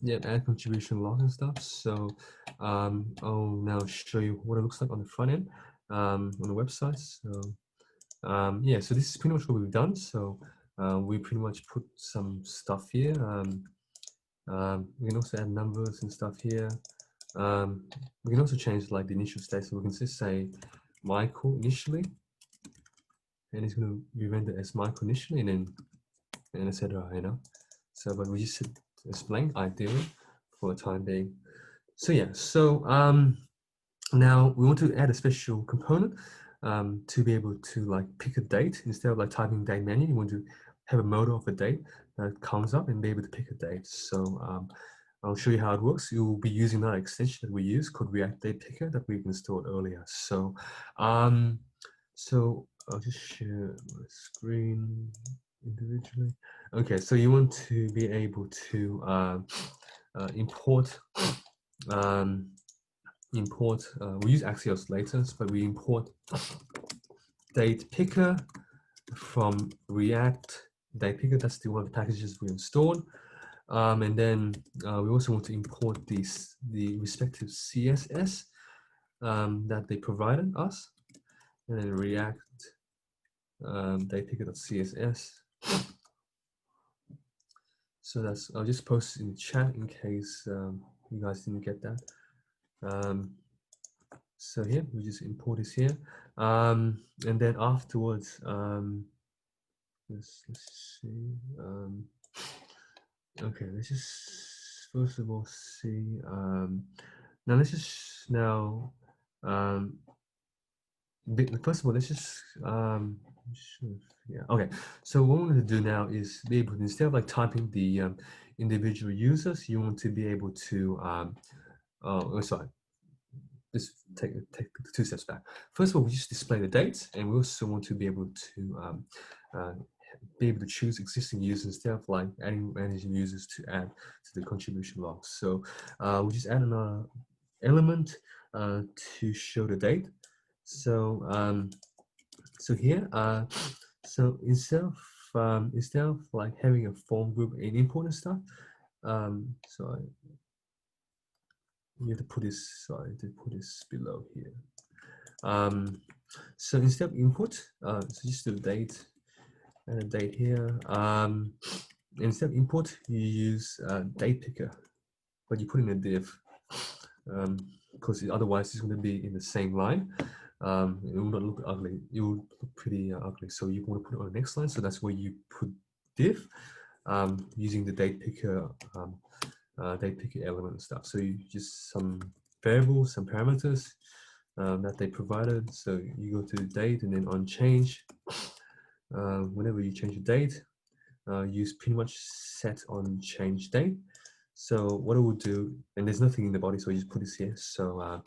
Yeah, add contribution log and stuff. So I'll now show you what it looks like on the front end on the website. So yeah, so this is pretty much what we've done. So we pretty much put some stuff here. We can also add numbers and stuff here. We can also change like the initial state. So we can just say Michael initially, and it's going to be rendered as Michael initially, and then and etc. You know. So, but we just set as blank ideally for the time being. So yeah. So now we want to add a special component to be able to like pick a date instead of like typing date manually. You want to have a modal of a date that comes up and be able to pick a date. So I'll show you how it works. You will be using that extension that we use called React Date Picker that we've installed earlier. So so I'll just share my screen individually. Okay, so you want to be able to import we use Axios later, but we import date picker from React Date Picker. That's one of the packages we installed. And then we also want to import the respective CSS that they provided us, and then React datepicker.css. So that's, I'll just post it in the chat in case you guys didn't get that. So here we just import this here, and then afterwards, let's see. Okay, let's just first of all see. Now let's just first of all, let's just yeah, okay. So what we want to do now is be able to, instead of like typing the individual users, you want to be able to sorry, just take 2 steps back. First of all, we just display the dates, and we also want to be able to choose existing users instead of like managing users to add to the contribution logs. So we just add an element to show the date. So so here, so instead of like having a form group and import and stuff, so you have to put this. Sorry, to put this below here. So instead of import, so just do date and a date here. Instead of import, you use date picker, but you put in a div because otherwise it's going to be in the same line. It will not look ugly. It will look pretty ugly. So you want to put it on the next line. So that's where you put div using the date picker element and stuff. So you just some variables, some parameters that they provided. So you go to date and then on change. Whenever you change the date, use pretty much set on change date. So what it will do, and there's nothing in the body, so you just put this here. So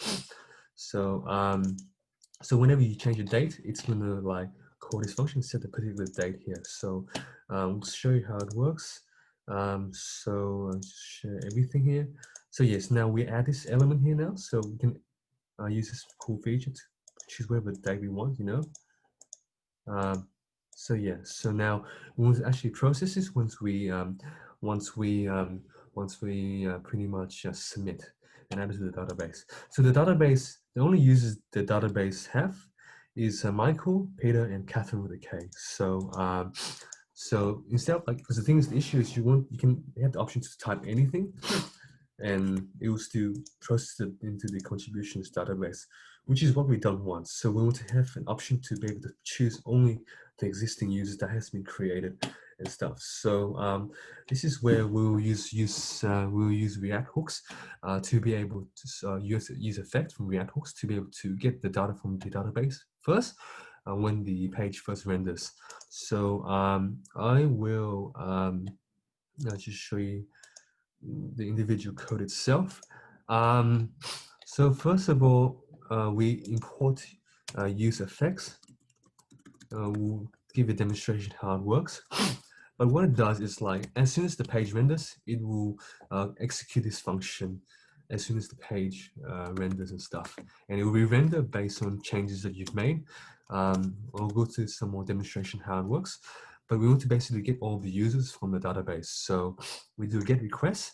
so whenever you change a date, it's gonna like call this function, set the particular date here. So we'll show you how it works. So I'll just share everything here. So yes, now we add this element here now, so we can use this cool feature to choose whatever date we want, you know. So yeah, so now we want to actually process this once we pretty much submit and add it to the database. So the database, the only users the database have is Michael, Peter, and Catherine with a K. So so instead of like, because the thing is, the issue is you have the option to type anything, and it will still process it into the contributions database, which is what we don't want. So we want to have an option to be able to choose only the existing users that has been created and stuff. So this is where we'll use React hooks to be able to use effect from React hooks to be able to get the data from the database first when the page first renders. So I will just show you the individual code itself. So first of all, we import use effects. We'll give a demonstration how it works. But what it does is like, as soon as the page renders, it will execute this function as soon as the page renders and stuff. And it will re-render based on changes that you've made. I'll go to some more demonstration how it works. But we want to basically get all the users from the database. So we do a get request.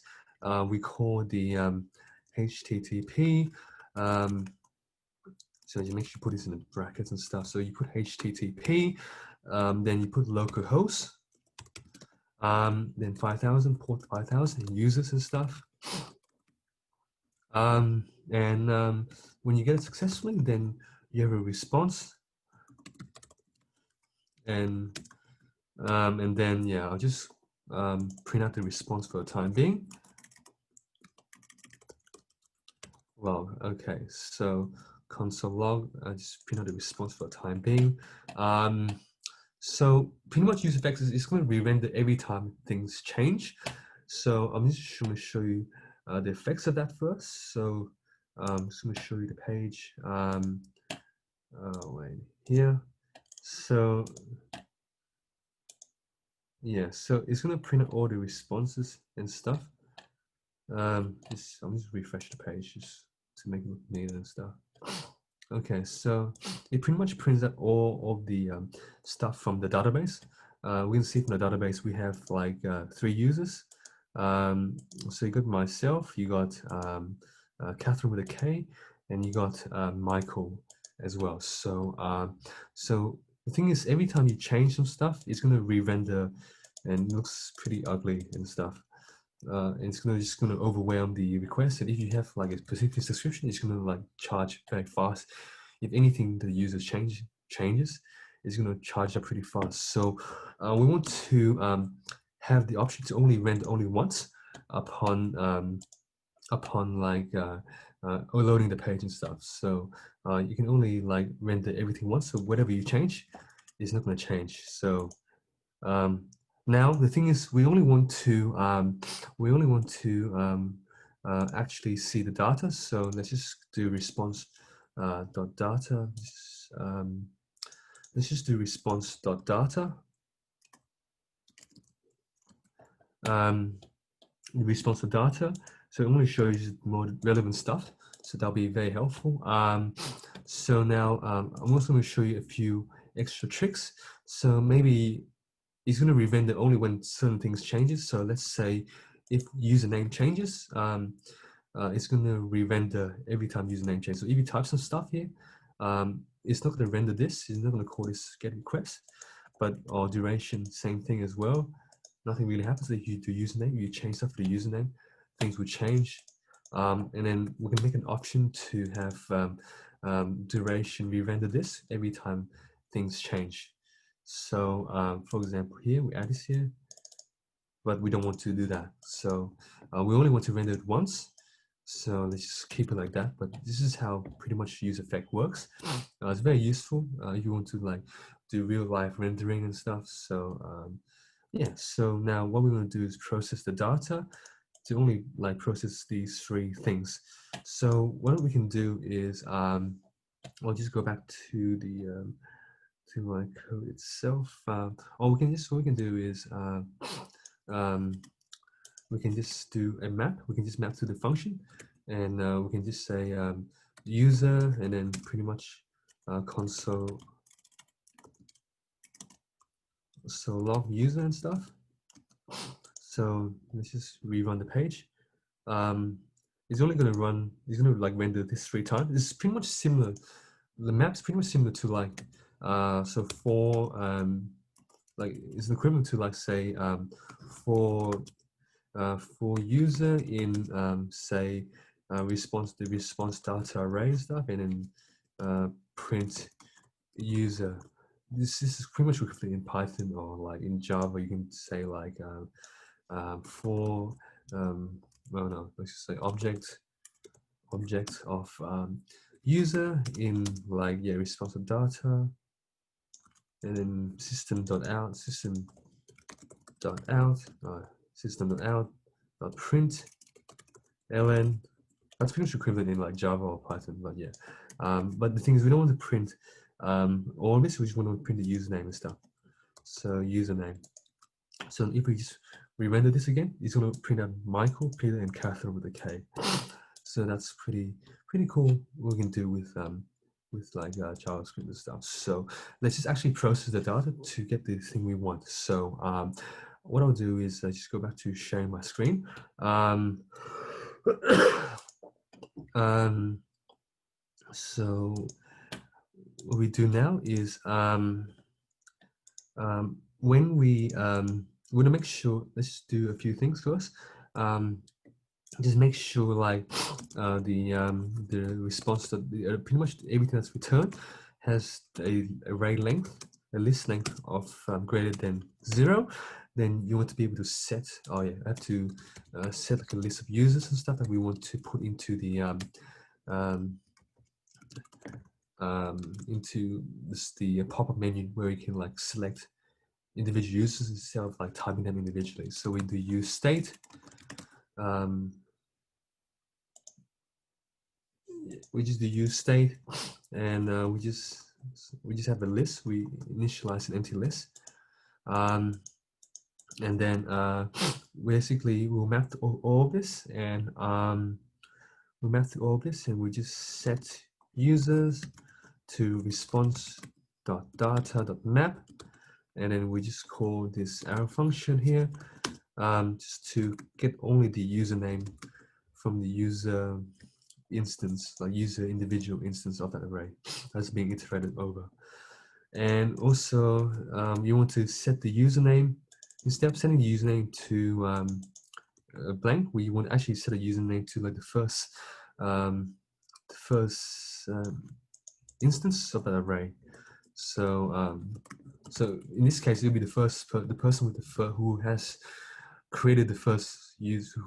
We call the HTTP. So you make sure you put this in the brackets and stuff. So you put HTTP, then you put localhost, then 5,000, port 5,000 users and stuff. And when you get it successfully, then you have a response. And then, yeah, I'll just print out the response for the time being. Well, okay, so console log, I just print out the response for the time being. So pretty much use effects is going to re-render every time things change. So I'm just going to show you the effects of that first. So I'm just going to show you the page right here. So yeah, so it's going to print out all the responses and stuff. I'm just refresh the page just to make it look neat and stuff. Okay, so it pretty much prints out all of the stuff from the database. We can see from the database we have like 3 users. So you got myself, you got Catherine with a K, and you got Michael as well. So so the thing is, every time you change some stuff, it's going to re-render and looks pretty ugly and stuff. And it's just gonna overwhelm the request. And if you have like a specific description, it's gonna like charge very fast. If anything the user changes, it's gonna charge up pretty fast. So we want to have the option to only render only once upon upon like loading the page and stuff. So you can only like render everything once. So whatever you change is not going to change. So now the thing is, we only want to actually see the data. So let's just do response dot data. Let's just do response dot data. Response to data. So it only shows more relevant stuff. So that'll be very helpful. So now I'm also going to show you a few extra tricks. So maybe it's going to re-render only when certain things changes. So let's say if username changes, it's going to re-render every time username changes. So if you type some stuff here, it's not going to render this. It's not going to call this get request. But our duration, same thing as well. Nothing really happens if you do username. You change stuff for the username, things will change. And then we can make an option to have duration re-render this every time things change. So for example, here we add this here, but we don't want to do that. So we only want to render it once. So let's just keep it like that. But this is how pretty much use effect works. It's very useful if you want to like do real life rendering and stuff. So yeah, so now what we're going to do is process the data to only like process these three things. So what we can do is I'll just go back to the to my code itself. Or we can just what we can do is we can just do a map. We can just map to the function, and we can just say user, and then pretty much console so log user and stuff. So let's just rerun the page. It's only going to run. It's going to like render this 3 times. It's pretty much similar. The map's pretty much similar to like so for like it's equivalent to like say for user in say response data array and stuff, and then print user. This is pretty much equivalent in Python, or like in Java you can say like for well no, let's just say object of user in like yeah response data, and then system.out system.out ln. That's pretty much equivalent in like Java or Python, but yeah. But the thing is, we don't want to print all of this. We just want to print the username and stuff. So username. So if we just re-render this again, it's going to print out Michael, Peter, and Catherine with a K. So that's pretty cool. What we can do with like JavaScript and stuff. So let's just actually process the data to get the thing we want. So what I'll do is just go back to sharing my screen. So what we do now is when we want to make sure, let's do a few things first. Just make sure like the response that pretty much everything that's returned has a array length, a list length of greater than 0. Then you want to be able to set, oh yeah, I have to set like a list of users and stuff that we want to put into the into this, the pop-up menu where you can like select individual users instead of like typing them individually. So we do use state. We just do use state, and we just have a list. We initialize an empty list, and then basically we'll map to all of this, and we map to all of this, and we just set users to response.data.map, and then we just call this arrow function here just to get only the username from the user instance, like user individual instance of that array that's being iterated over. And also you want to set the username, instead of setting the username to blank, we want to actually set a username to like the first instance of that array. So so in this case, it'll be the person with the who has created the first user,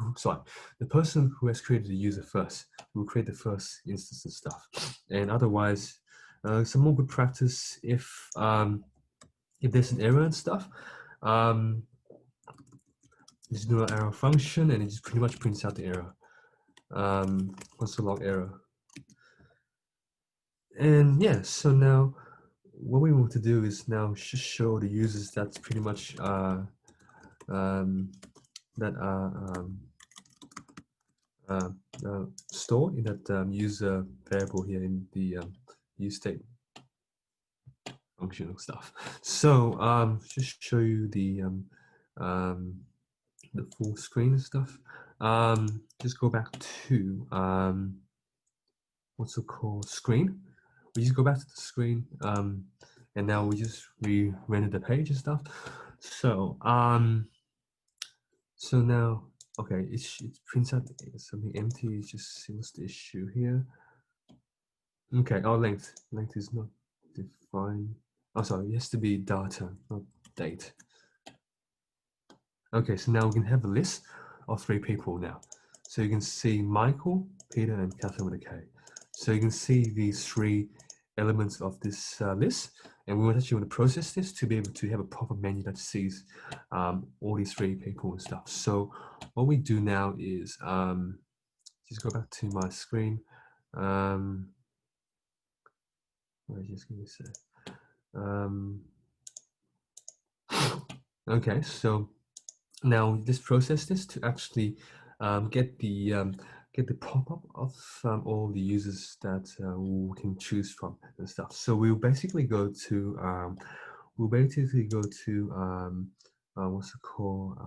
the person who has created the user first will create the first instance of stuff. And otherwise, some more good practice if there's an error and stuff, just do an error function and it just pretty much prints out the error. Console log error. And yeah, so now what we want to do is now just show the users that's pretty much stored in that user variable here in the use state functional stuff. So just show you the full screen and stuff. Just go back to what's it called, screen. We just go back to the screen, and now we just re-render the page and stuff. So so now, okay, it prints out something empty. It's just see what's the issue here. Okay, our length is not defined. Oh, sorry, it has to be data, not date. Okay, so now we can have a list of 3 people now. So you can see Michael, Peter, and Catherine with a K. So you can see these 3 elements of this list, and we actually want to process this to be able to have a proper menu that sees all these 3 people and stuff. So what we do now is just go back to my screen. Just give me a sec. Okay, so now just process this to actually get the pop-up of all the users that we can choose from and stuff. So we'll basically go to what's it called?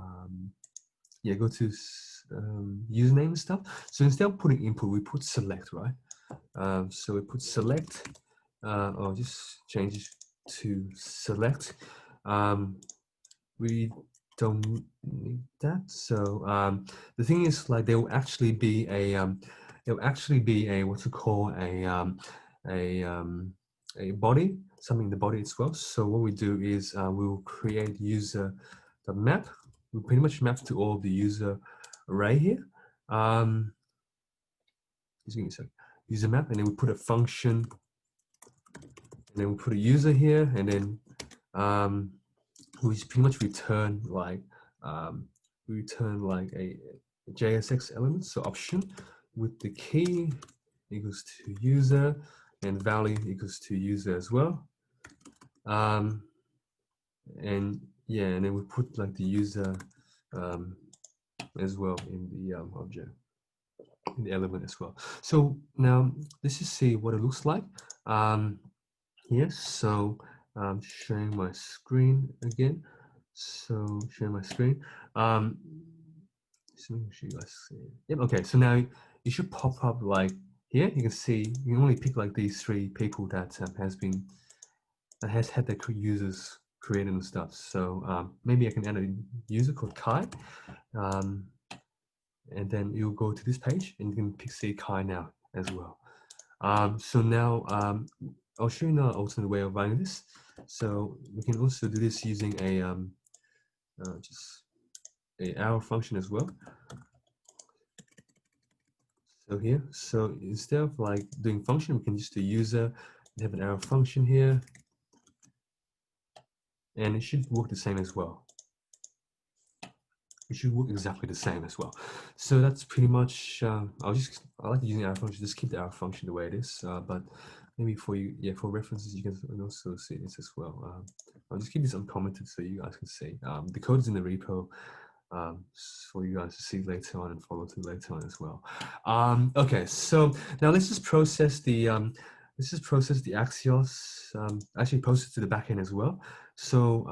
Yeah, go to username and stuff. So instead of putting input, we put select, right? So we put select, or just change it to select. We don't need that. So the thing is, like, there will actually be a what's it called, a body, something in the body as well. So what we do is we'll create user the map. We pretty much map to all the user array here. Just give me a second. User map, and then we put a function, and then we put a user here, and then we pretty much return like a JSX element, so option with the key equals to user and value equals to user as well. And yeah, and then we put like the user as well in the object, in the element as well. So now let's just see what it looks like. Yes, so I'm sharing my screen again. So sharing my screen. So make sure you guys see. Yep. Okay. So now it should pop up like here. You can see you can only pick like these 3 people that has had their users created and stuff. So maybe I can add a user called Kai, and then you'll go to this page and you can see Kai now as well. So now I'll show you now an alternate way of running this. So we can also do this using a just a arrow function as well. So here, so instead of like doing function, we can just do user and have an arrow function here, and it should work the same as well. It should work exactly the same as well. So that's pretty much. I like using arrow function. Just keep the arrow function the way it is, but maybe for you, yeah, for references, you can also see this as well. I'll just keep this uncommented so you guys can see. The code is in the repo for you guys to see later on and follow through later on as well. Okay, so now let's just process the Axios. Actually, post it to the backend as well. So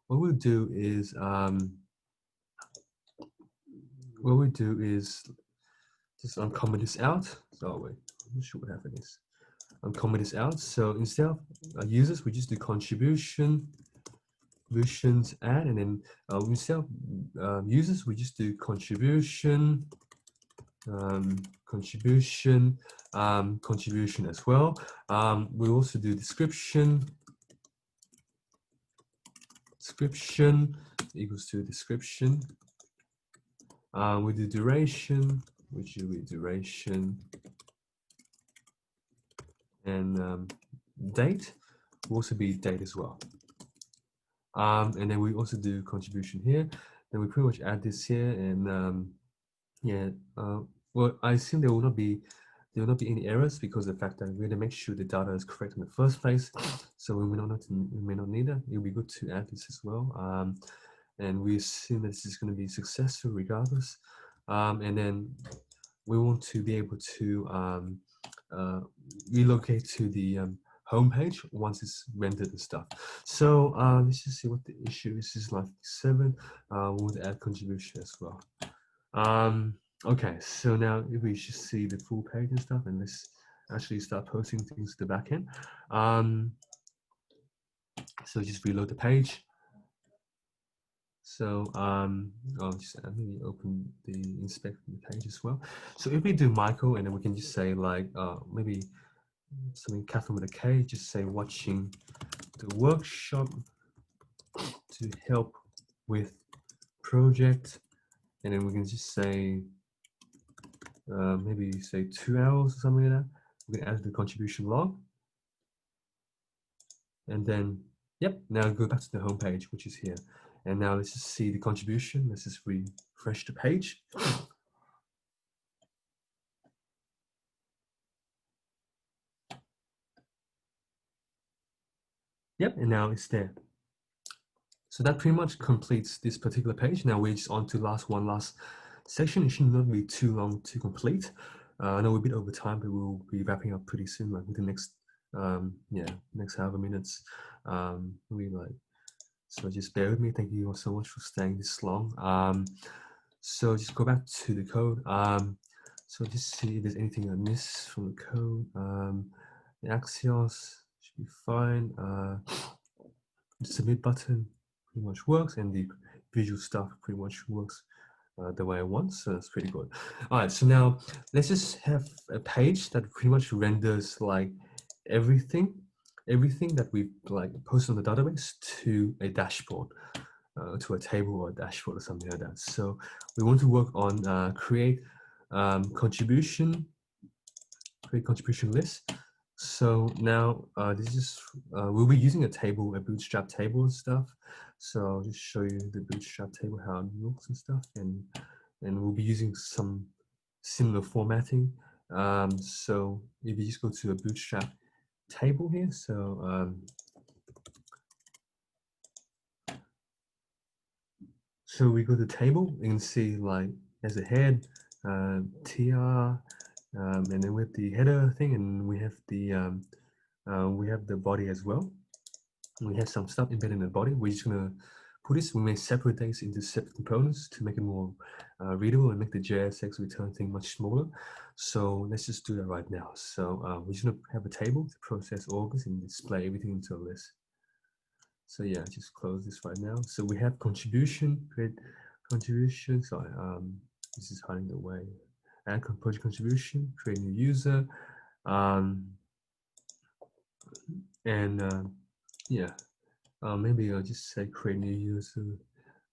what we'll do is just uncomment this out. So wait, I'm not sure what happened is. Uncomment this out. So instead of users, we just do contributions add, and then instead of users, we just do contribution as well. We also do description equals to description. We do duration, which will be duration, and date will also be date as well. And then we also do contribution here. Then we pretty much add this here, and yeah. Well, I assume there will not be any errors because of the fact that we're going to make sure the data is correct in the first place. So we may not need it. It'll be good to add this as well. And we assume that this is going to be successful regardless. And then we want to be able to relocate to the home page once it's rendered and stuff. So let's just see what the issue is. This is like 7. We want to add contribution as well. Okay, so now if we should see the full page and stuff, and let's actually start posting things to the backend. So just reload the page. So I'll just maybe open the inspect the page as well. So if we do Michael, and then we can just say like maybe something Catherine with a K, just say watching the workshop to help with project, and then we can just say maybe say 2 hours or something like that. We can add the contribution log, and then yep, now go back to the home page, which is here. And now let's just see the contribution. Let's just refresh the page. Yep, and now it's there. So that pretty much completes this particular page. Now we're just on to last section. It should not be too long to complete. I know we're a bit over time, but we'll be wrapping up pretty soon, like within the next next however minutes. So just bear with me. Thank you all so much for staying this long. So just go back to the code. So just see if there's anything I missed from the code. The Axios should be fine. The submit button pretty much works, and the visual stuff pretty much works the way I want, so that's pretty good. All right, so now let's just have a page that pretty much renders like everything that we've like posted on the database to a dashboard, to a table or a dashboard or something like that. So we want to work on create contribution list. So now this is we'll be using a table, a bootstrap table and stuff. So I'll just show you the bootstrap table, how it looks and stuff, and we'll be using some similar formatting. So if you just go to a bootstrap table here, so so we go to table, you can see like as a head, tr, and then we have the header thing, and we have the body as well. We have some stuff embedded in the body. We're just gonna put this. We may separate things into separate components to make it more readable and make the JSX return thing much smaller. So let's just do that right now. So we're just gonna have a table to process all this and display everything into a list. So yeah, just close this right now. So we have contribution, create contribution. Sorry, this is hiding the way. Add project contribution, create new user, yeah, maybe I'll just say create new user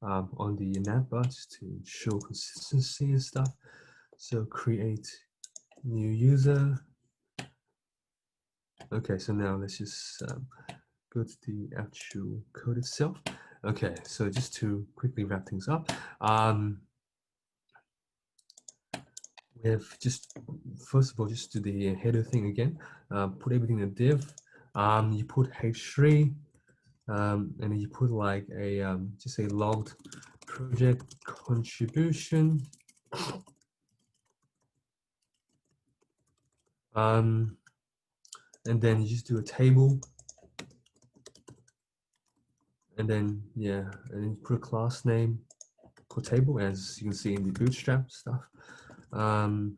on the navbar just to show consistency and stuff. So create new user. Okay, so now let's just go to the actual code itself. Okay, so just to quickly wrap things up, we have just, first of all, just do the header thing again. Put everything in a div. You put h3, and then you put like a just a logged project contribution. And then you just do a table, and then yeah, and then put a class name called table, as you can see in the bootstrap stuff. And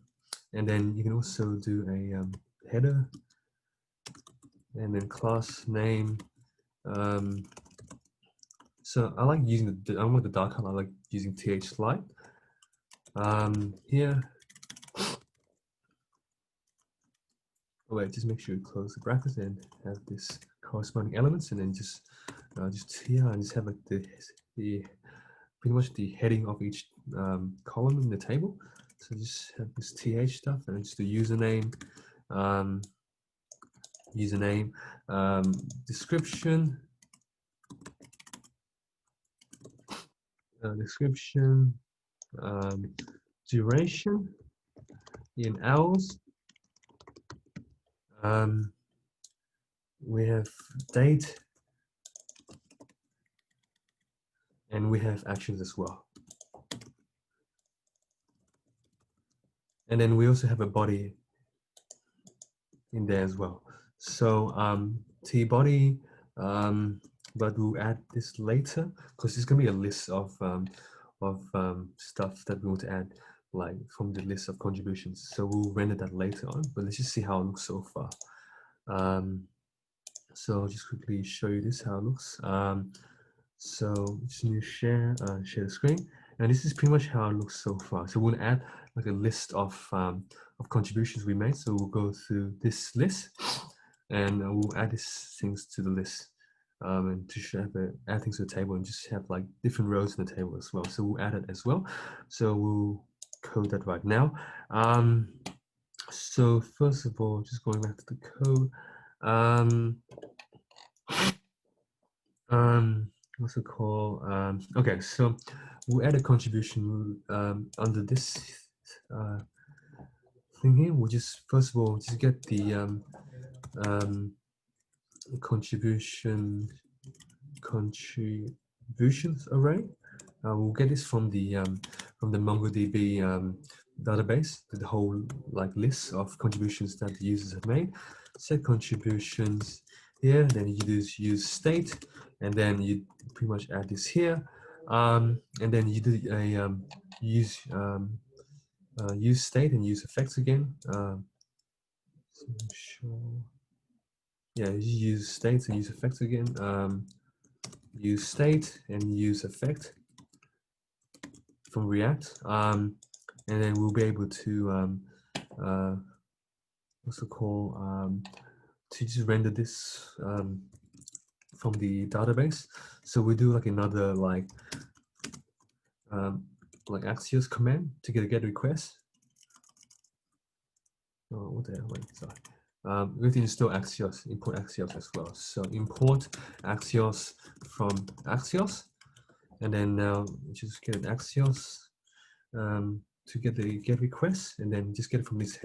then you can also do a header, and then class name. So I like using I want the dark color. I like using th light. Here. Oh wait, just make sure you close the brackets and have this corresponding elements, and then just here and just have like the pretty much the heading of each column in the table. So just have this th stuff and just the username, description, duration in hours. We have date, and we have actions as well. And then we also have a body in there as well. So t-body, but we'll add this later because there's gonna be a list of stuff that we want to add, like from the list of contributions. So we'll render that later on, but let's just see how it looks so far. So I'll just quickly show you this, how it looks. So just need to share the screen. And this is pretty much how it looks so far. So we'll add like a list of contributions we made. So we'll go through this list and we'll add these things to the list and to add things to the table and just have like different rows in the table as well. So we'll add it as well. So we'll code that right now. So first of all, just going back to the code. What's it called? Okay, so we'll add a contribution under this thing here. We'll just first of all just get the contributions array. We'll get this from the MongoDB database, the whole like list of contributions that the users have made. Set contributions here, then you just use state, and then you pretty much add this here, and then you do a use state and use effects again. Yeah, you use state and use effects again. Use state and use effect from React, and then we'll be able to what's it called, to just render this from the database. So we do like another like Axios command to get a request. Oh, what the hell? Wait, sorry. We have to install Axios, import Axios as well. So import Axios from Axios, and then now just get an Axios to get the get request, and then just get it from this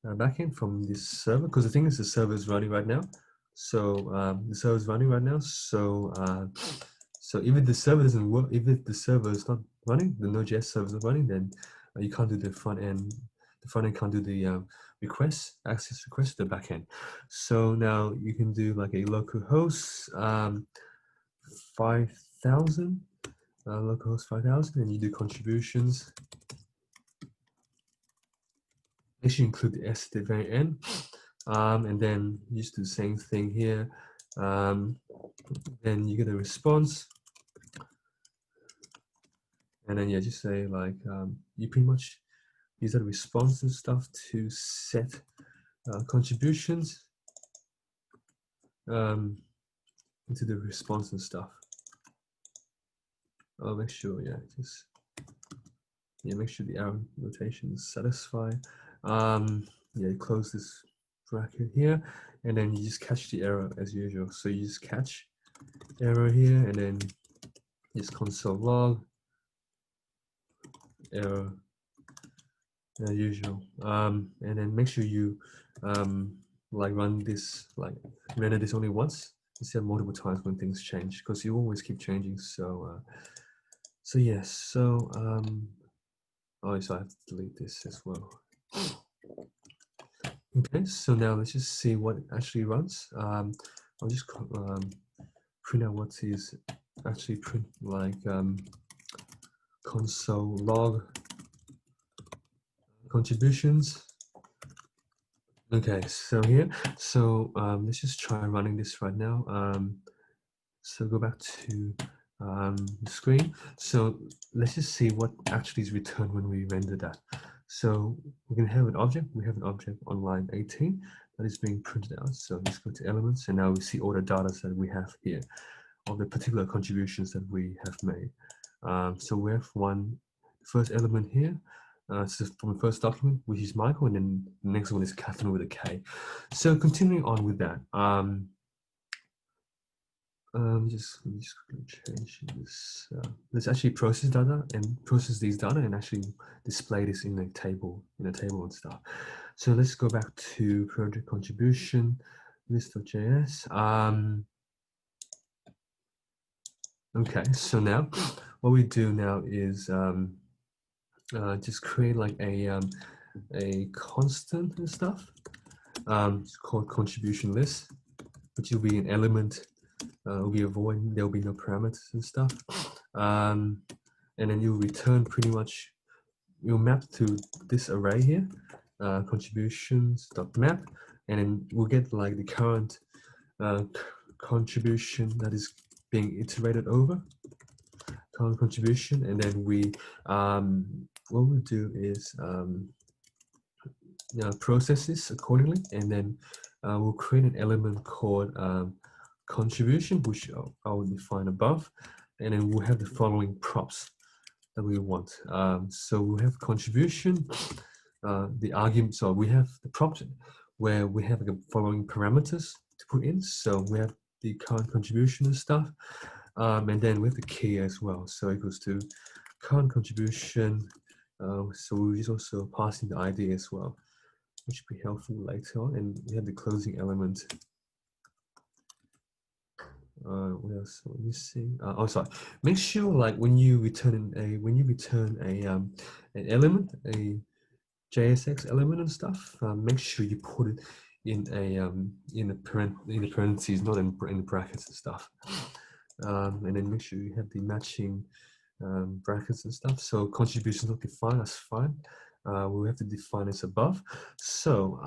backend from this server, because the thing is the server is running right now. So the server is running right now. So so if the server doesn't work, if the server is not running, the Node.js server is not running, then you can't do the front end. The front end can't do the access request to the backend. So now you can do like a localhost 5,000, localhost 5,000, and you do contributions. Make sure you include the S at the very end, and then you just do the same thing here. Then you get a response, and then yeah, just say like you pretty much use that response and stuff to set contributions into the response and stuff. I'll make sure, make sure the arrow notation is satisfied. Yeah, close this bracket here, and then you just catch the error as usual. So you just catch error here, and then just console log error as usual. And then make sure you like run this, like render this only once instead of multiple times when things change, because you always keep changing. So so yes, so oh, so I have to delete this as well. Okay, so now let's just see what actually runs. I'll just print out what is actually print, like console log contributions. Okay, so here, so let's just try running this right now. So go back to the screen. So let's just see what actually is returned when we render that. So we're going to have an object. We have an object on line 18. that is being printed out. So let's go to elements, and now we see all the data that we have here of the particular contributions that we have made. So we have first element here. So from the first document, which is Michael, and then the next one is Catherine with a K. So continuing on with that, just quickly change this. Let's actually process data and process these data and actually display this in a table and stuff. So let's go back to project contribution list.js. Okay, so now what we do now is just create like a constant and stuff. It's called contribution list, which will be an element. Will be a void. There will be no parameters and stuff. And then you return pretty much. You'll map to this array here, contributions.map, and then we'll get like the current contribution that is being iterated over. Current contribution, and then we what we'll do is process this accordingly, and then we'll create an element called contribution, which I will define above, and then we'll have the following props that we want. So we'll have contribution, the argument. So we have the props where we have the following parameters to put in. So we have the current contribution and stuff. And then we have the key as well. So equals to current contribution. So we'll just also pass in the ID as well, which will be helpful later on. And we have the closing element. What else are we missing? Oh, sorry. Make sure, like when you return an element, a JSX element and stuff, make sure you put it in the parentheses, not in the brackets and stuff. And then make sure you have the matching brackets and stuff. So contributions not defined, that's fine. We'll have to define this above. So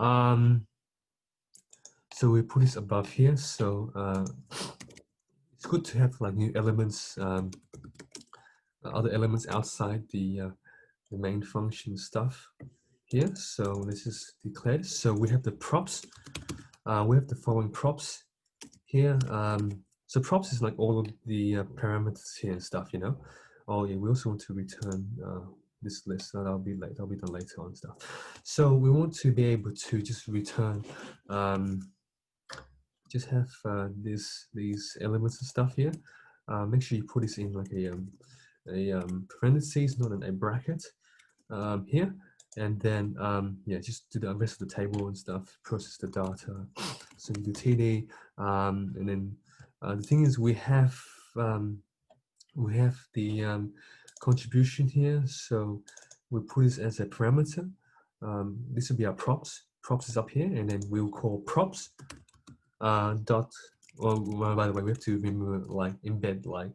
so we put this above here. So it's good to have like new elements, other elements outside the main function stuff here. So this is declared. So we have the props. We have the following props here. So props is like all of the parameters here and stuff, you know. Oh yeah, we also want to return this list. So that'll be done later on stuff. So we want to be able to just return, just have these elements and stuff here. Make sure you put this in like a parentheses, not in a bracket here. And then, yeah, just do the rest of the table and stuff, process the data. So you do TD, and then the thing is we have the contribution here. So we put this as a parameter. This will be our props. Props is up here, and then we'll call props dot. Well, by the way, we have to remember like embed like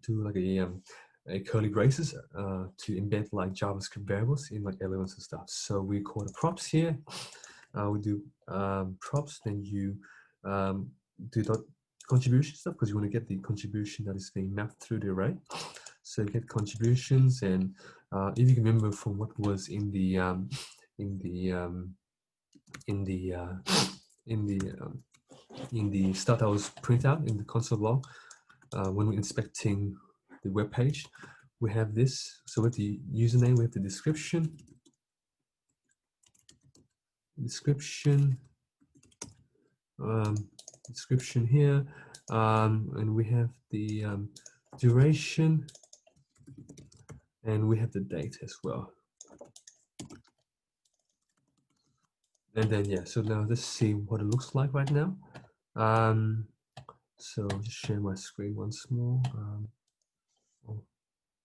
do like a curly braces to embed like JavaScript variables in like elements and stuff. So we call the props here. We do props, then you do dot contribution stuff because you want to get the contribution that is being mapped through the array. So you get contributions, and if you can remember from what was in the stuff that was printed out in the console log when we're inspecting the web page, we have this. So with the username, we have the description here, and we have the duration, and we have the date as well. And then yeah, so now let's see what it looks like right now. So I'll just share my screen once more.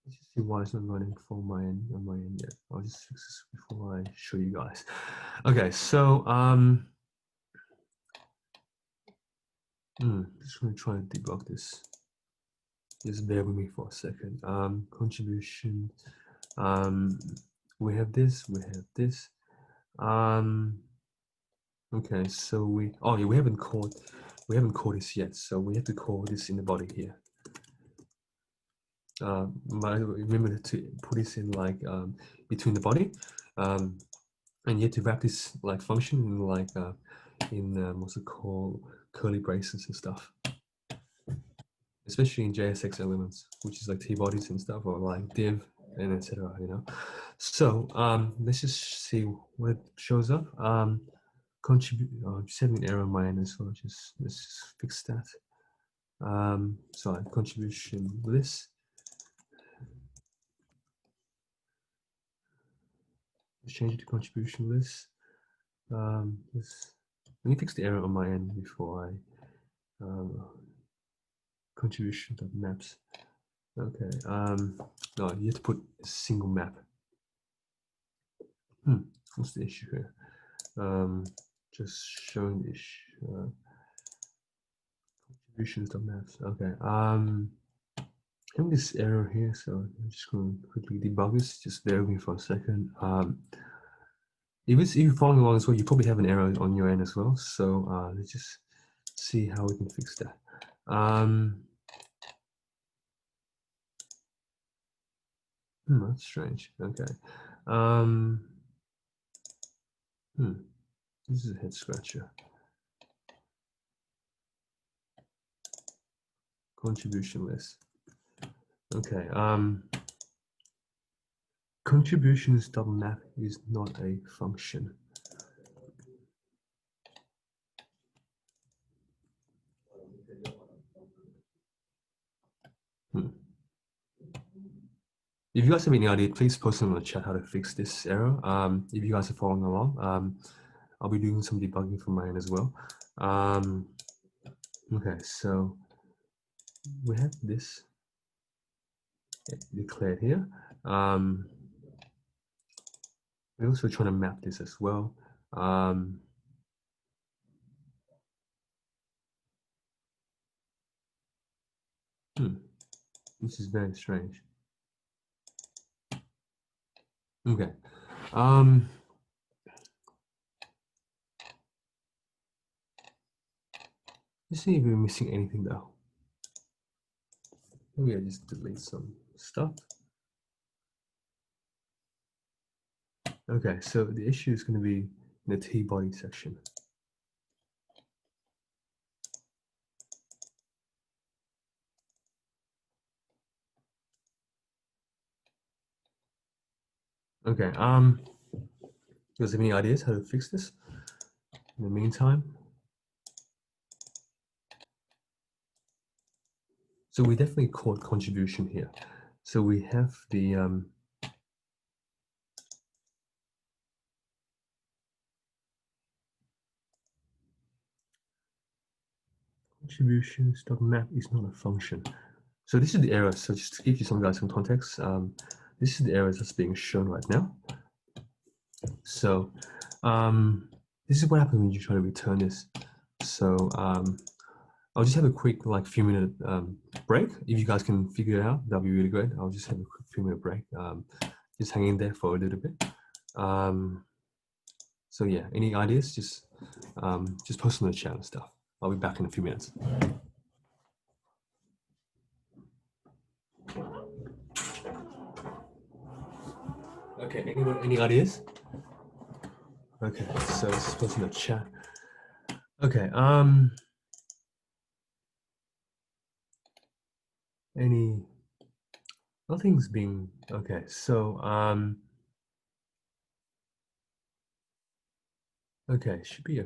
Let's just see why it's not running on my end yet. I'll just fix this before I show you guys. Okay, so just gonna try and debug this. Just bear with me for a second. Contribution. We have this. Okay, so we haven't called this yet, so we have to call this in the body here. Remember to put this in like between the body. and you have to wrap this like function in like what's it called, curly braces and stuff, especially in JSX elements, which is like t-bodies and stuff, or like div and etc. So let's just see what shows up. Contribute. Just having an error on my end as well. Let's just fix that. Sorry, contribution list. Let's change it to contribution list. Let me fix the error on my end before I contribution.maps. Okay. No, you have to put a single map. What's the issue here? Just showing the issue. Contributions.maps. Okay. Having this error here, so I'm just going to quickly debug this. Just bear with me for a second. If you're following along as well, you probably have an error on your end as well. So let's just see how we can fix that. That's strange. Okay. This is a head scratcher. Contribution list. Okay. Contributions.map is not a function. If you guys have any idea, please post in the chat how to fix this error. If you guys are following along, I'll be doing some debugging from my end as well. Okay, so we have this declared here. We're also trying to map this as well. This is very strange. Okay. Let's see if we're missing anything though. Maybe I just delete some stuff. Okay, so the issue is going to be in the T-body section. Okay, you guys have any ideas how to fix this? In the meantime, so we definitely caught contribution here. So we have the contributions.map is not a function. So this is the error. So just to give you some context, this is the error that's being shown right now. So this is what happens when you try to return this. So I'll just have a quick like few minute break. If you guys can figure it out, that'll be really great. I'll just have a quick few minute break. Just hang in there for a little bit. So yeah, any ideas? Just post in the chat and stuff. I'll be back in a few minutes. Okay, anyone, any ideas? Okay, so let's post in the chat. Okay, nothing's being, okay, so, okay, should be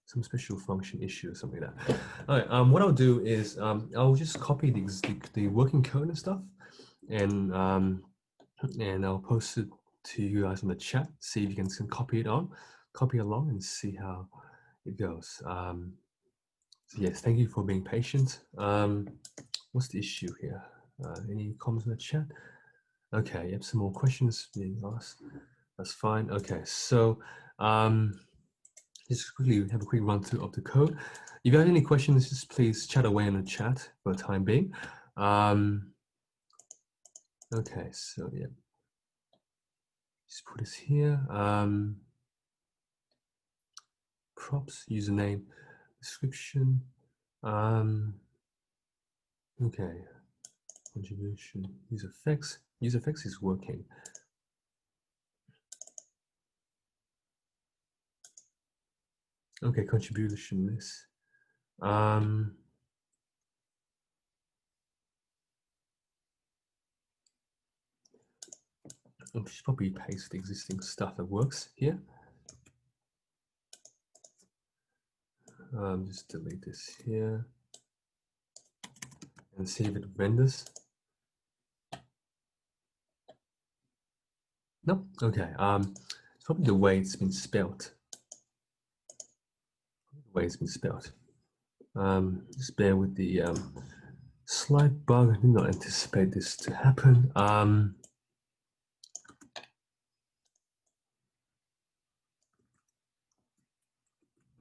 some special function issue or something like that. All right, what I'll do is I'll just copy the working code and stuff, and I'll post it to you guys in the chat. See if you can copy along, and see how it goes. So yes, thank you for being patient. What's the issue here? Any comments in the chat? Okay, you have some more questions being asked. That's fine. Okay, so just quickly have a quick run through of the code. If you have any questions, just please chat away in the chat for the time being. Okay, so yeah, just put this here. Props, username, description. Okay, contribution, use effects. Use effects is working. Okay, contribution list. I'll just probably paste the existing stuff that works here. Just delete this here and see if it renders. No, okay. It's probably the way it's been spelled. Just bear with the slight bug. I did not anticipate this to happen.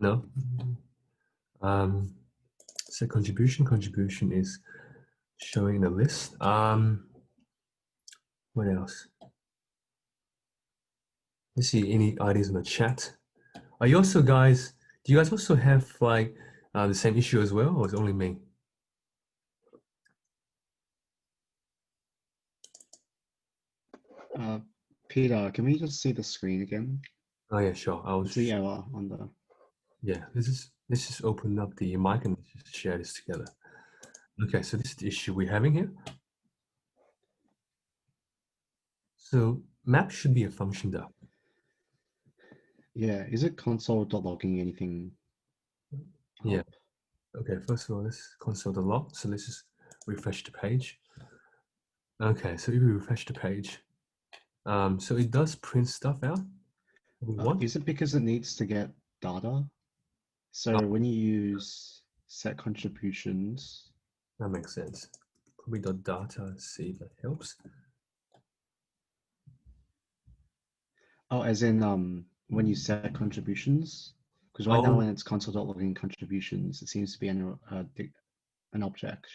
No. So contribution is showing the list. What else? Let's see any ideas in the chat. Are you also guys? Do you guys also have like the same issue as well, or is it only me? Peter, can we just see the screen again? Oh yeah, sure. I'll What's the error on the? Yeah, let's just open up the mic and just share this together. Okay, so this is the issue we're having here. So map should be a function though. Yeah, is it console.logging anything? Yeah. Okay, first of all, let's console.log. So let's just refresh the page. Okay, so if we refresh the page, so it does print stuff out. Is it because it needs to get data? So when you use set contributions, that makes sense. Probably .data, see if that helps. oh, as in when you set contributions, because right now when it's console.logging contributions, it seems to be an object.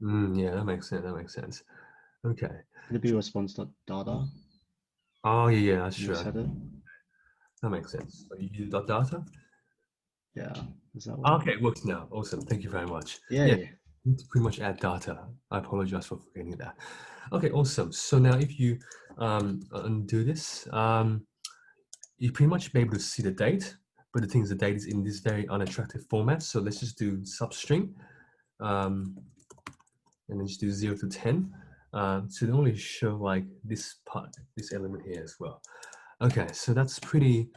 Yeah, that makes sense. That makes sense. Okay. Could it be response.data? Oh yeah, that's true. Set it. That makes sense. So you use .data. Yeah, is that what? Okay, it works now. Awesome. Thank you very much. Yeah. Need to pretty much add data. I apologize for forgetting that. Okay, awesome. So now if you undo this, you pretty much be able to see the date, but the thing is the date is in this very unattractive format. So let's just do substring, and then just do 0 to 10. So they only show like this part, this element here as well. Okay, so that's pretty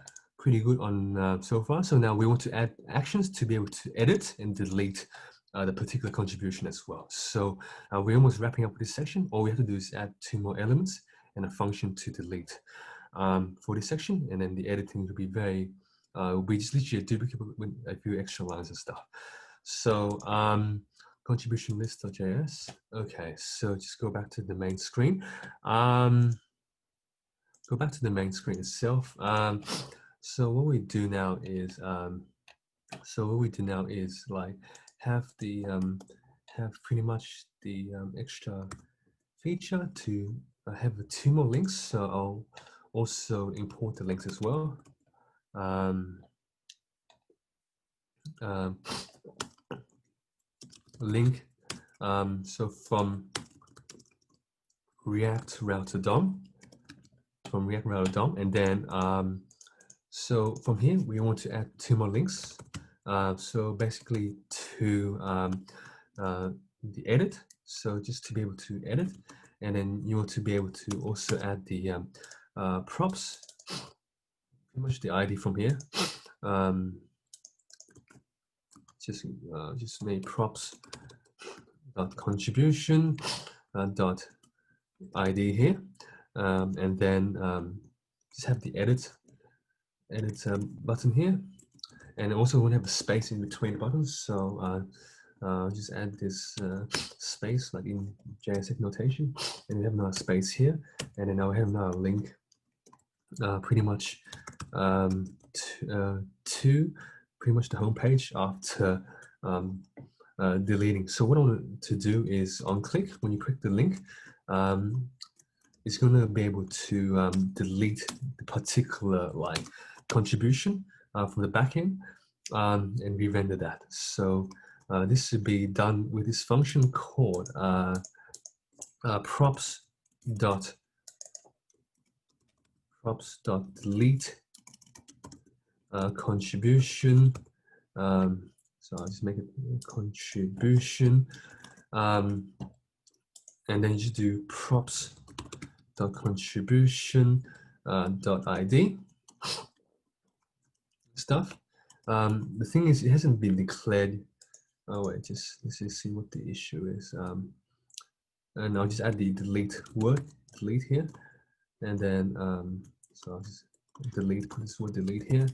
good on so far. So now we want to add actions to be able to edit and delete the particular contribution as well. So we're almost wrapping up with this section. All we have to do is add 2 more elements and a function to delete for this section, and then the editing will be very, will be just literally a duplicate with a few extra lines and stuff. So contribution list.js. Okay, so just go back to the main screen. Go back to the main screen itself. So what we do now is like have the have pretty much the extra feature to have 2 more links. So I'll also import the links as well. Link. So from React Router DOM. And then so from here we want to add 2 more links. So basically to the edit, so just to be able to edit, and then you want to be able to also add the props, pretty much the ID from here. Just make props dot contribution dot ID here, and then just have the edit button here, and also we want to have a space in between the buttons. So just add this space like in JSX notation, and we have another space here, and then now we have another link pretty much to pretty much the home page after deleting. So what I want to do is on click, when you click the link, it's going to be able to delete the particular like contribution from the backend and re-render that. So this should be done with this function called props.delete contribution. So I'll just make it contribution. And then you just do props.contribution .id stuff. The thing is, it hasn't been declared. Oh wait, let's just see what the issue is. And I'll just add the delete word, delete here, and then so I'll just put this word delete here.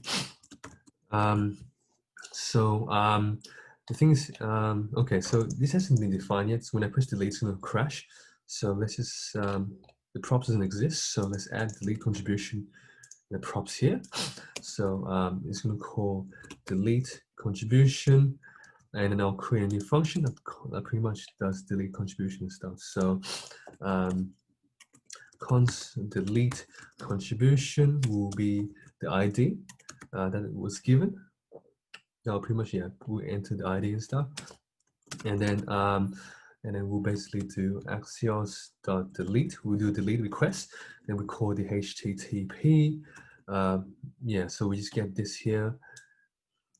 The thing is, okay, so this hasn't been defined yet. So when I press delete, it's going to crash. So let's just, the props doesn't exist. So let's add delete contribution, the props here. So it's going to call delete contribution, and then I'll create a new function that pretty much does delete contribution and stuff. So const delete contribution will be the ID that it was given. Now pretty much, yeah, we'll enter the ID and stuff, and then we'll basically do axios.delete. We'll do delete request, then we call the HTTP. Yeah, so we just get this here,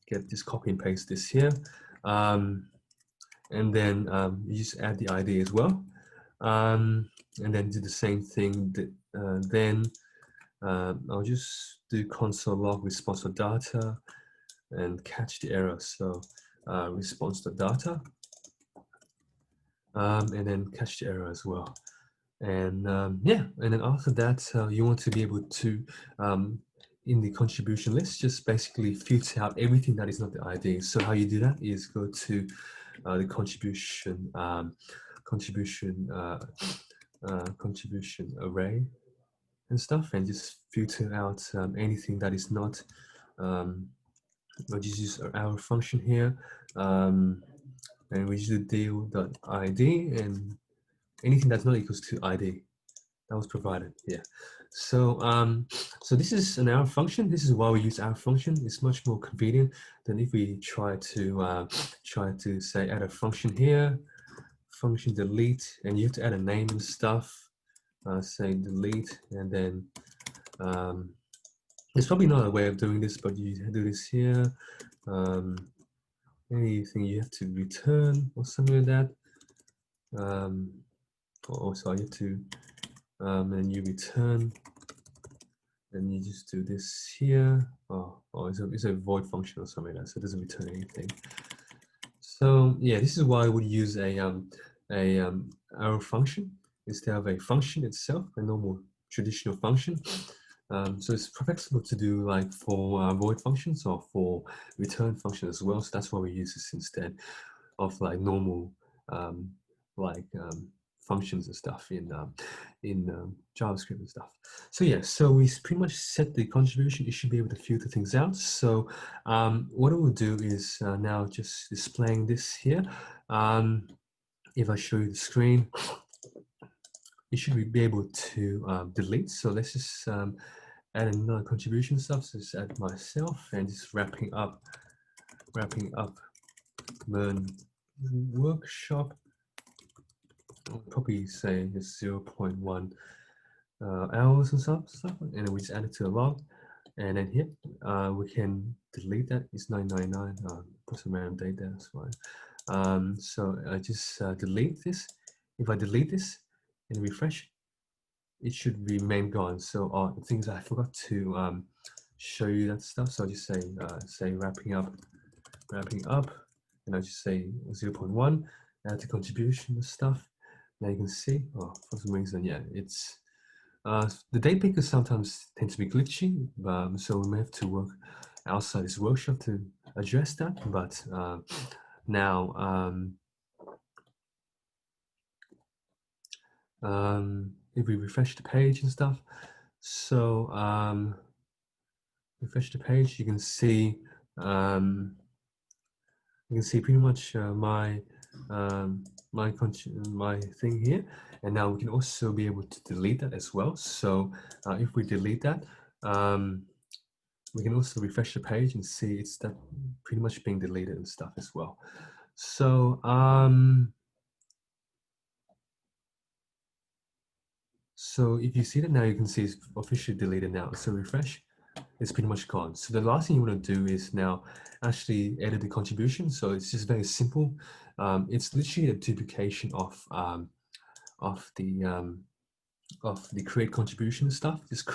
get this, copy and paste this here, and then you just add the ID as well, and then do the same thing. Then I'll just do console log response.data and catch the error. So response.data, and then catch the error as well. And yeah, and then after that, you want to be able to, in the contribution list, just basically filter out everything that is not the ID. So how you do that is go to the contribution array and stuff, and just filter out anything that is not. I'll just use our function here, and we just do deal.id, and anything that's not equals to ID that was provided. Yeah. So so this is an our function. This is why we use our function. It's much more convenient than if we try to say add a function here, function delete, and you have to add a name and stuff. Say delete, and then there's probably not a way of doing this, but you do this here. Anything you have to return or something like that. Also, you have to, and you return, and you just do this here. Oh, it's a void function or something like that, so it doesn't return anything. So yeah, this is why we use a arrow function instead of a function itself, a normal traditional function. So it's flexible to do like for void functions or for return functions as well. So that's why we use this instead of like normal functions and stuff in JavaScript and stuff. So yeah, so we pretty much set the contribution. You should be able to filter things out. So what I will do is now just displaying this here. If I show you the screen, you should be able to delete. So let's just add another contribution stuff. So just add myself and just wrapping up MERN workshop. I'll probably say just 0.1 hours and stuff, and then we just add it to the log, and then here we can delete that. It's 999. Put some random date there, that's fine. So I just delete this. If I delete this and refresh, it should remain gone. So the things I forgot to show you that stuff. So I just say wrapping up, and I just say 0.1, add the contribution and stuff. Now you can see, for some reason, yeah, it's the date pickers sometimes tend to be glitchy, so we may have to work outside this workshop to address that. But now, if we refresh the page and stuff, so refresh the page, you can see pretty much my my thing here, and now we can also be able to delete that as well. So if we delete that, we can also refresh the page and see it's that pretty much being deleted and stuff as well. So so if you see that now, you can see it's officially deleted now. So refresh, it's pretty much gone. So the last thing you want to do is now actually edit the contribution. So it's just very simple. It's literally a duplication of the create contribution stuff. Just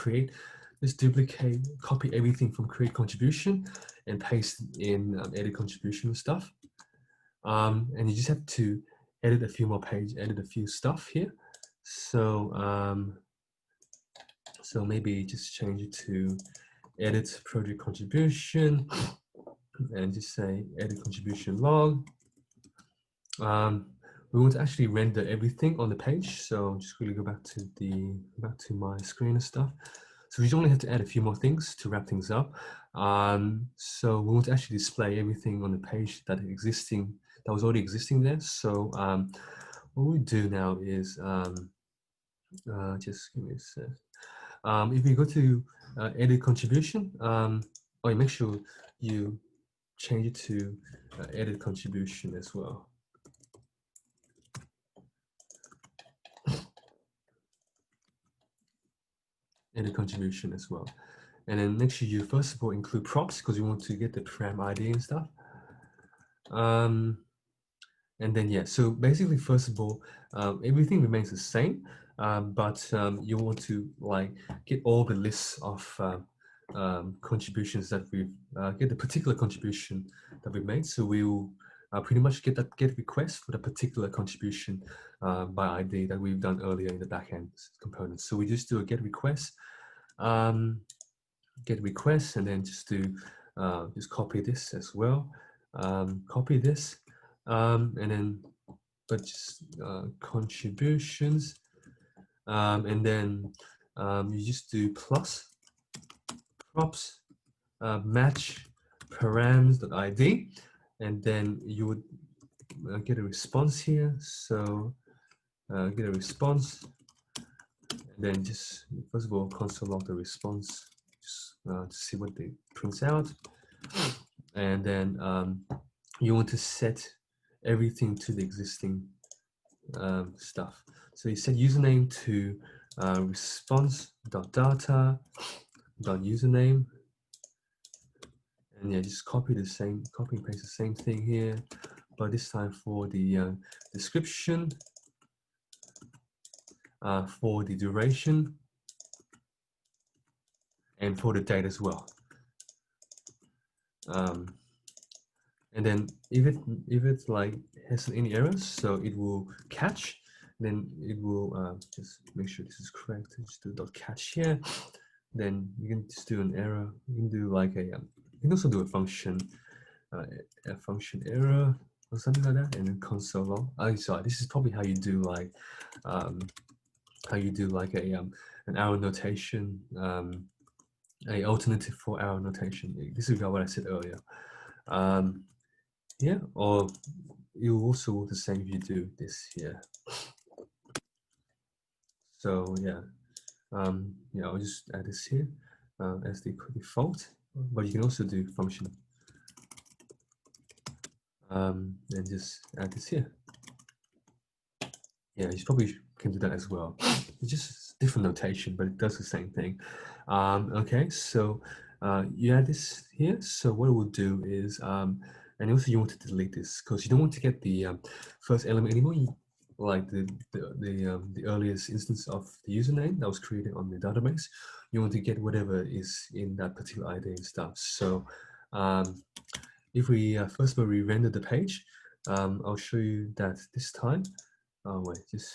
duplicate, copy everything from create contribution and paste in edit contribution stuff. And you just have to edit a few more pages, edit a few stuff here. So so maybe just change it to edit project contribution and just say edit contribution log. We want to actually render everything on the page. So just quickly go back to my screen and stuff. So we only have to add a few more things to wrap things up. So we want to actually display everything on the page that was already existing there. So what we do now is just give me a sec. If you go to edit contribution, make sure you change it to edit contribution as well. Edit contribution as well. And then make sure you first of all include props because you want to get the param ID and stuff. And then yeah, so basically first of all, everything remains the same, but you want to like get all the lists of contributions that we've get the particular contribution that we made. So we will pretty much get request for the particular contribution by ID that we've done earlier in the backend component. So we just do a get request, and then just copy this as well. Copy this, and then just contributions, and then you just do plus props match params.id, and then you would get a response here. So get a response, and then just first of all console log the response just to see what it prints out, and then you want to set everything to the existing stuff. So you set username to response.data.username, and yeah, just copy and paste the same thing here, but this time for the description, for the duration, and for the date as well. And then if it like has any errors, so it will catch. Then it will just make sure this is correct. Just do .catch here. Then you can just do an error. You can do like you can also do a function error or something like that, and then console log. Oh, sorry, this is probably how you do like an arrow notation, a alternative for arrow notation. This is what I said earlier. Yeah, or you also want the same if you do this here. So yeah, I'll just add this here as the default, but you can also do function and just add this here. Yeah, you probably can do that as well. It's just different notation, but it does the same thing. Okay, so you add this here. So what it will do is, and also you want to delete this because you don't want to get the first element anymore. Like the earliest instance of the username that was created on the database. You want to get whatever is in that particular ID and stuff. So if we first of all re-render the page, I'll show you that this time. Oh wait, just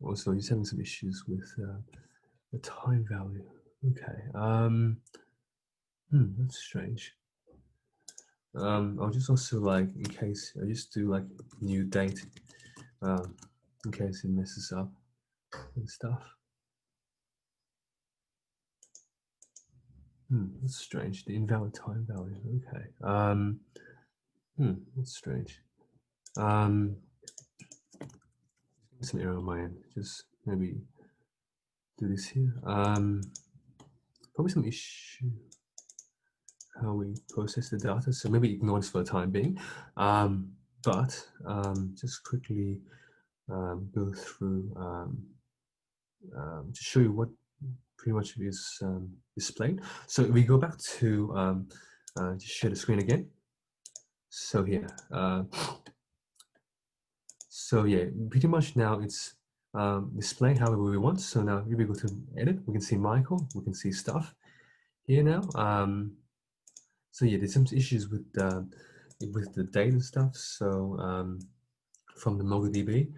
also he's having some issues with the time value. Okay, that's strange. I'll just also like in case I just do like new date, in case it messes up and stuff. That's strange. The invalid time value. Okay. That's strange. It's an error on my end. Just maybe do this here. Probably some issue how we process the data. So maybe ignore this for the time being. But just quickly go through to show you what pretty much is displayed. So we go back to just share the screen again. So here, so yeah, pretty much now it's displaying however we want. So now if we go to edit, we can see Michael, we can see stuff here now. So yeah, there's some issues with the data stuff. So from the MongoDB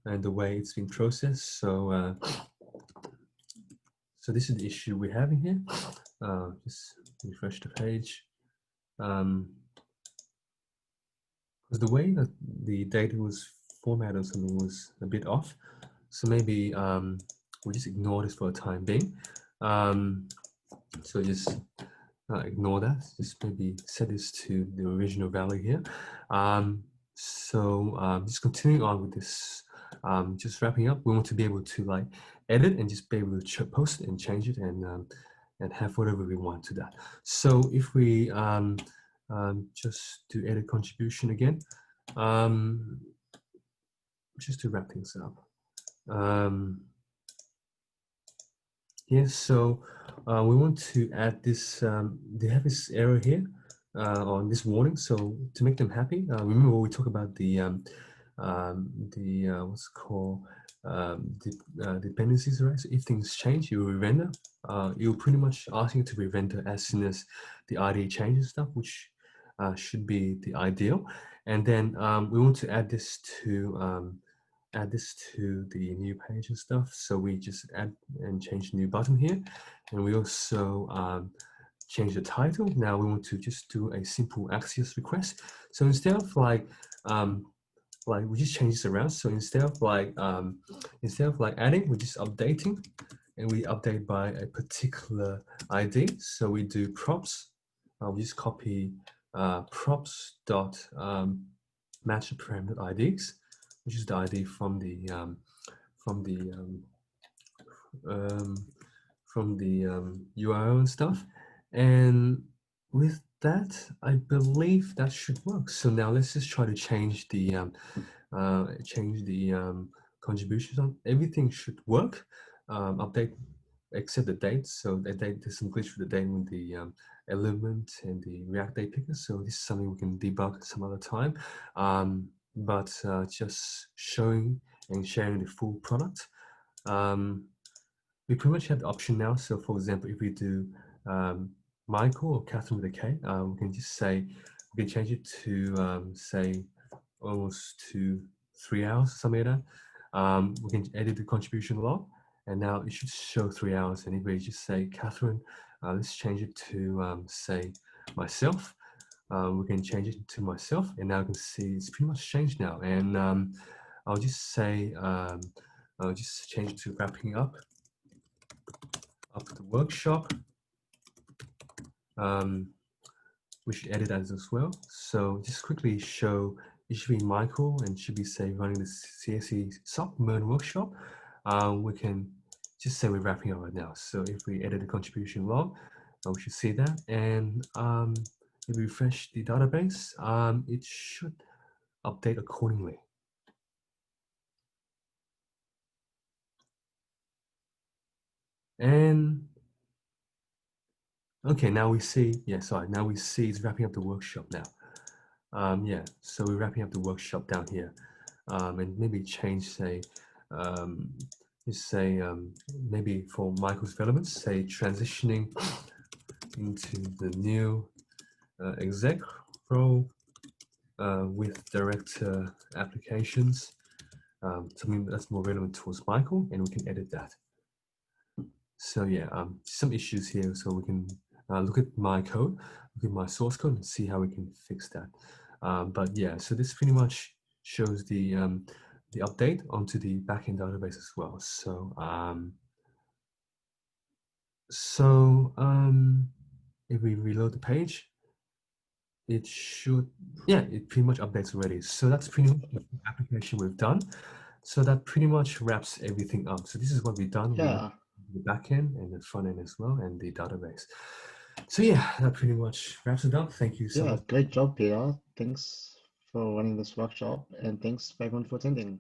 and the way it's being processed. So so this is the issue we're having here. Just refresh the page. Because the way that the data was formatted or something was a bit off. So maybe we'll just ignore this for the time being. So just ignore that. Just maybe set this to the original value here. Just continuing on with this, just wrapping up, we want to be able to like edit and just be able to post it and change it and have whatever we want to that. So if we just do edit contribution again, just to wrap things up. Yes, so we want to add this, they have this error here on this warning. So to make them happy, remember we talked about the what's it called, dependencies, right? So if things change, you will re-render. You'll pretty much ask you to re-render as soon as the IDE changes stuff, which should be the ideal. And then we want to add this to the new page and stuff. So we just add and change the new button here. And we also change the title. Now we want to just do a simple Axios request. So instead of like we just change this around. So instead of like adding, we're just updating, and we update by a particular ID. So we do props. We just copy props dot match the parameter IDs, which is the ID from the URL and stuff. And with that, I believe that should work. So now let's just try to change the contributions on. Everything should work. Update except the date. So the date, there's some glitch with the date with the element and the React date picker. So this is something we can debug some other time. But just showing and sharing the full product. We pretty much have the option now. So for example, if we do Michael or Catherine with a K, we can just say, we can change it to say almost to 3 hours, something like that. We can edit the contribution log, and now it should show 3 hours. And if we just say Catherine, let's change it to say myself. We can change it to myself, and now you can see it's pretty much changed now. And I'll just say, I'll just change it to wrapping up the workshop. We should edit that as well. So just quickly show, it should be Michael and should be say running the CSESoc MERN workshop. We can just say we're wrapping up right now. So if we edit the contribution log, we should see that. And if we refresh the database, it should update accordingly. And okay, now we see, now we see it's wrapping up the workshop now. Yeah, so we're wrapping up the workshop down here. And maybe change, say, just say, maybe for Michael's developments, say transitioning into the new exec role with director applications. Something that's more relevant towards Michael, and we can edit that. So yeah, some issues here. So we can look at my code, look at my source code, and see how we can fix that. But yeah, so this pretty much shows the update onto the backend database as well. So if we reload the page, it should, yeah, it pretty much updates already. So that's pretty much the application we've done. So that pretty much wraps everything up. So this is what we've done. Yeah. The backend and the front end as well, and the database. So yeah, that pretty much wraps it up. Thank you so much. Great job, Peter. Thanks for running this workshop, and thanks everyone for attending.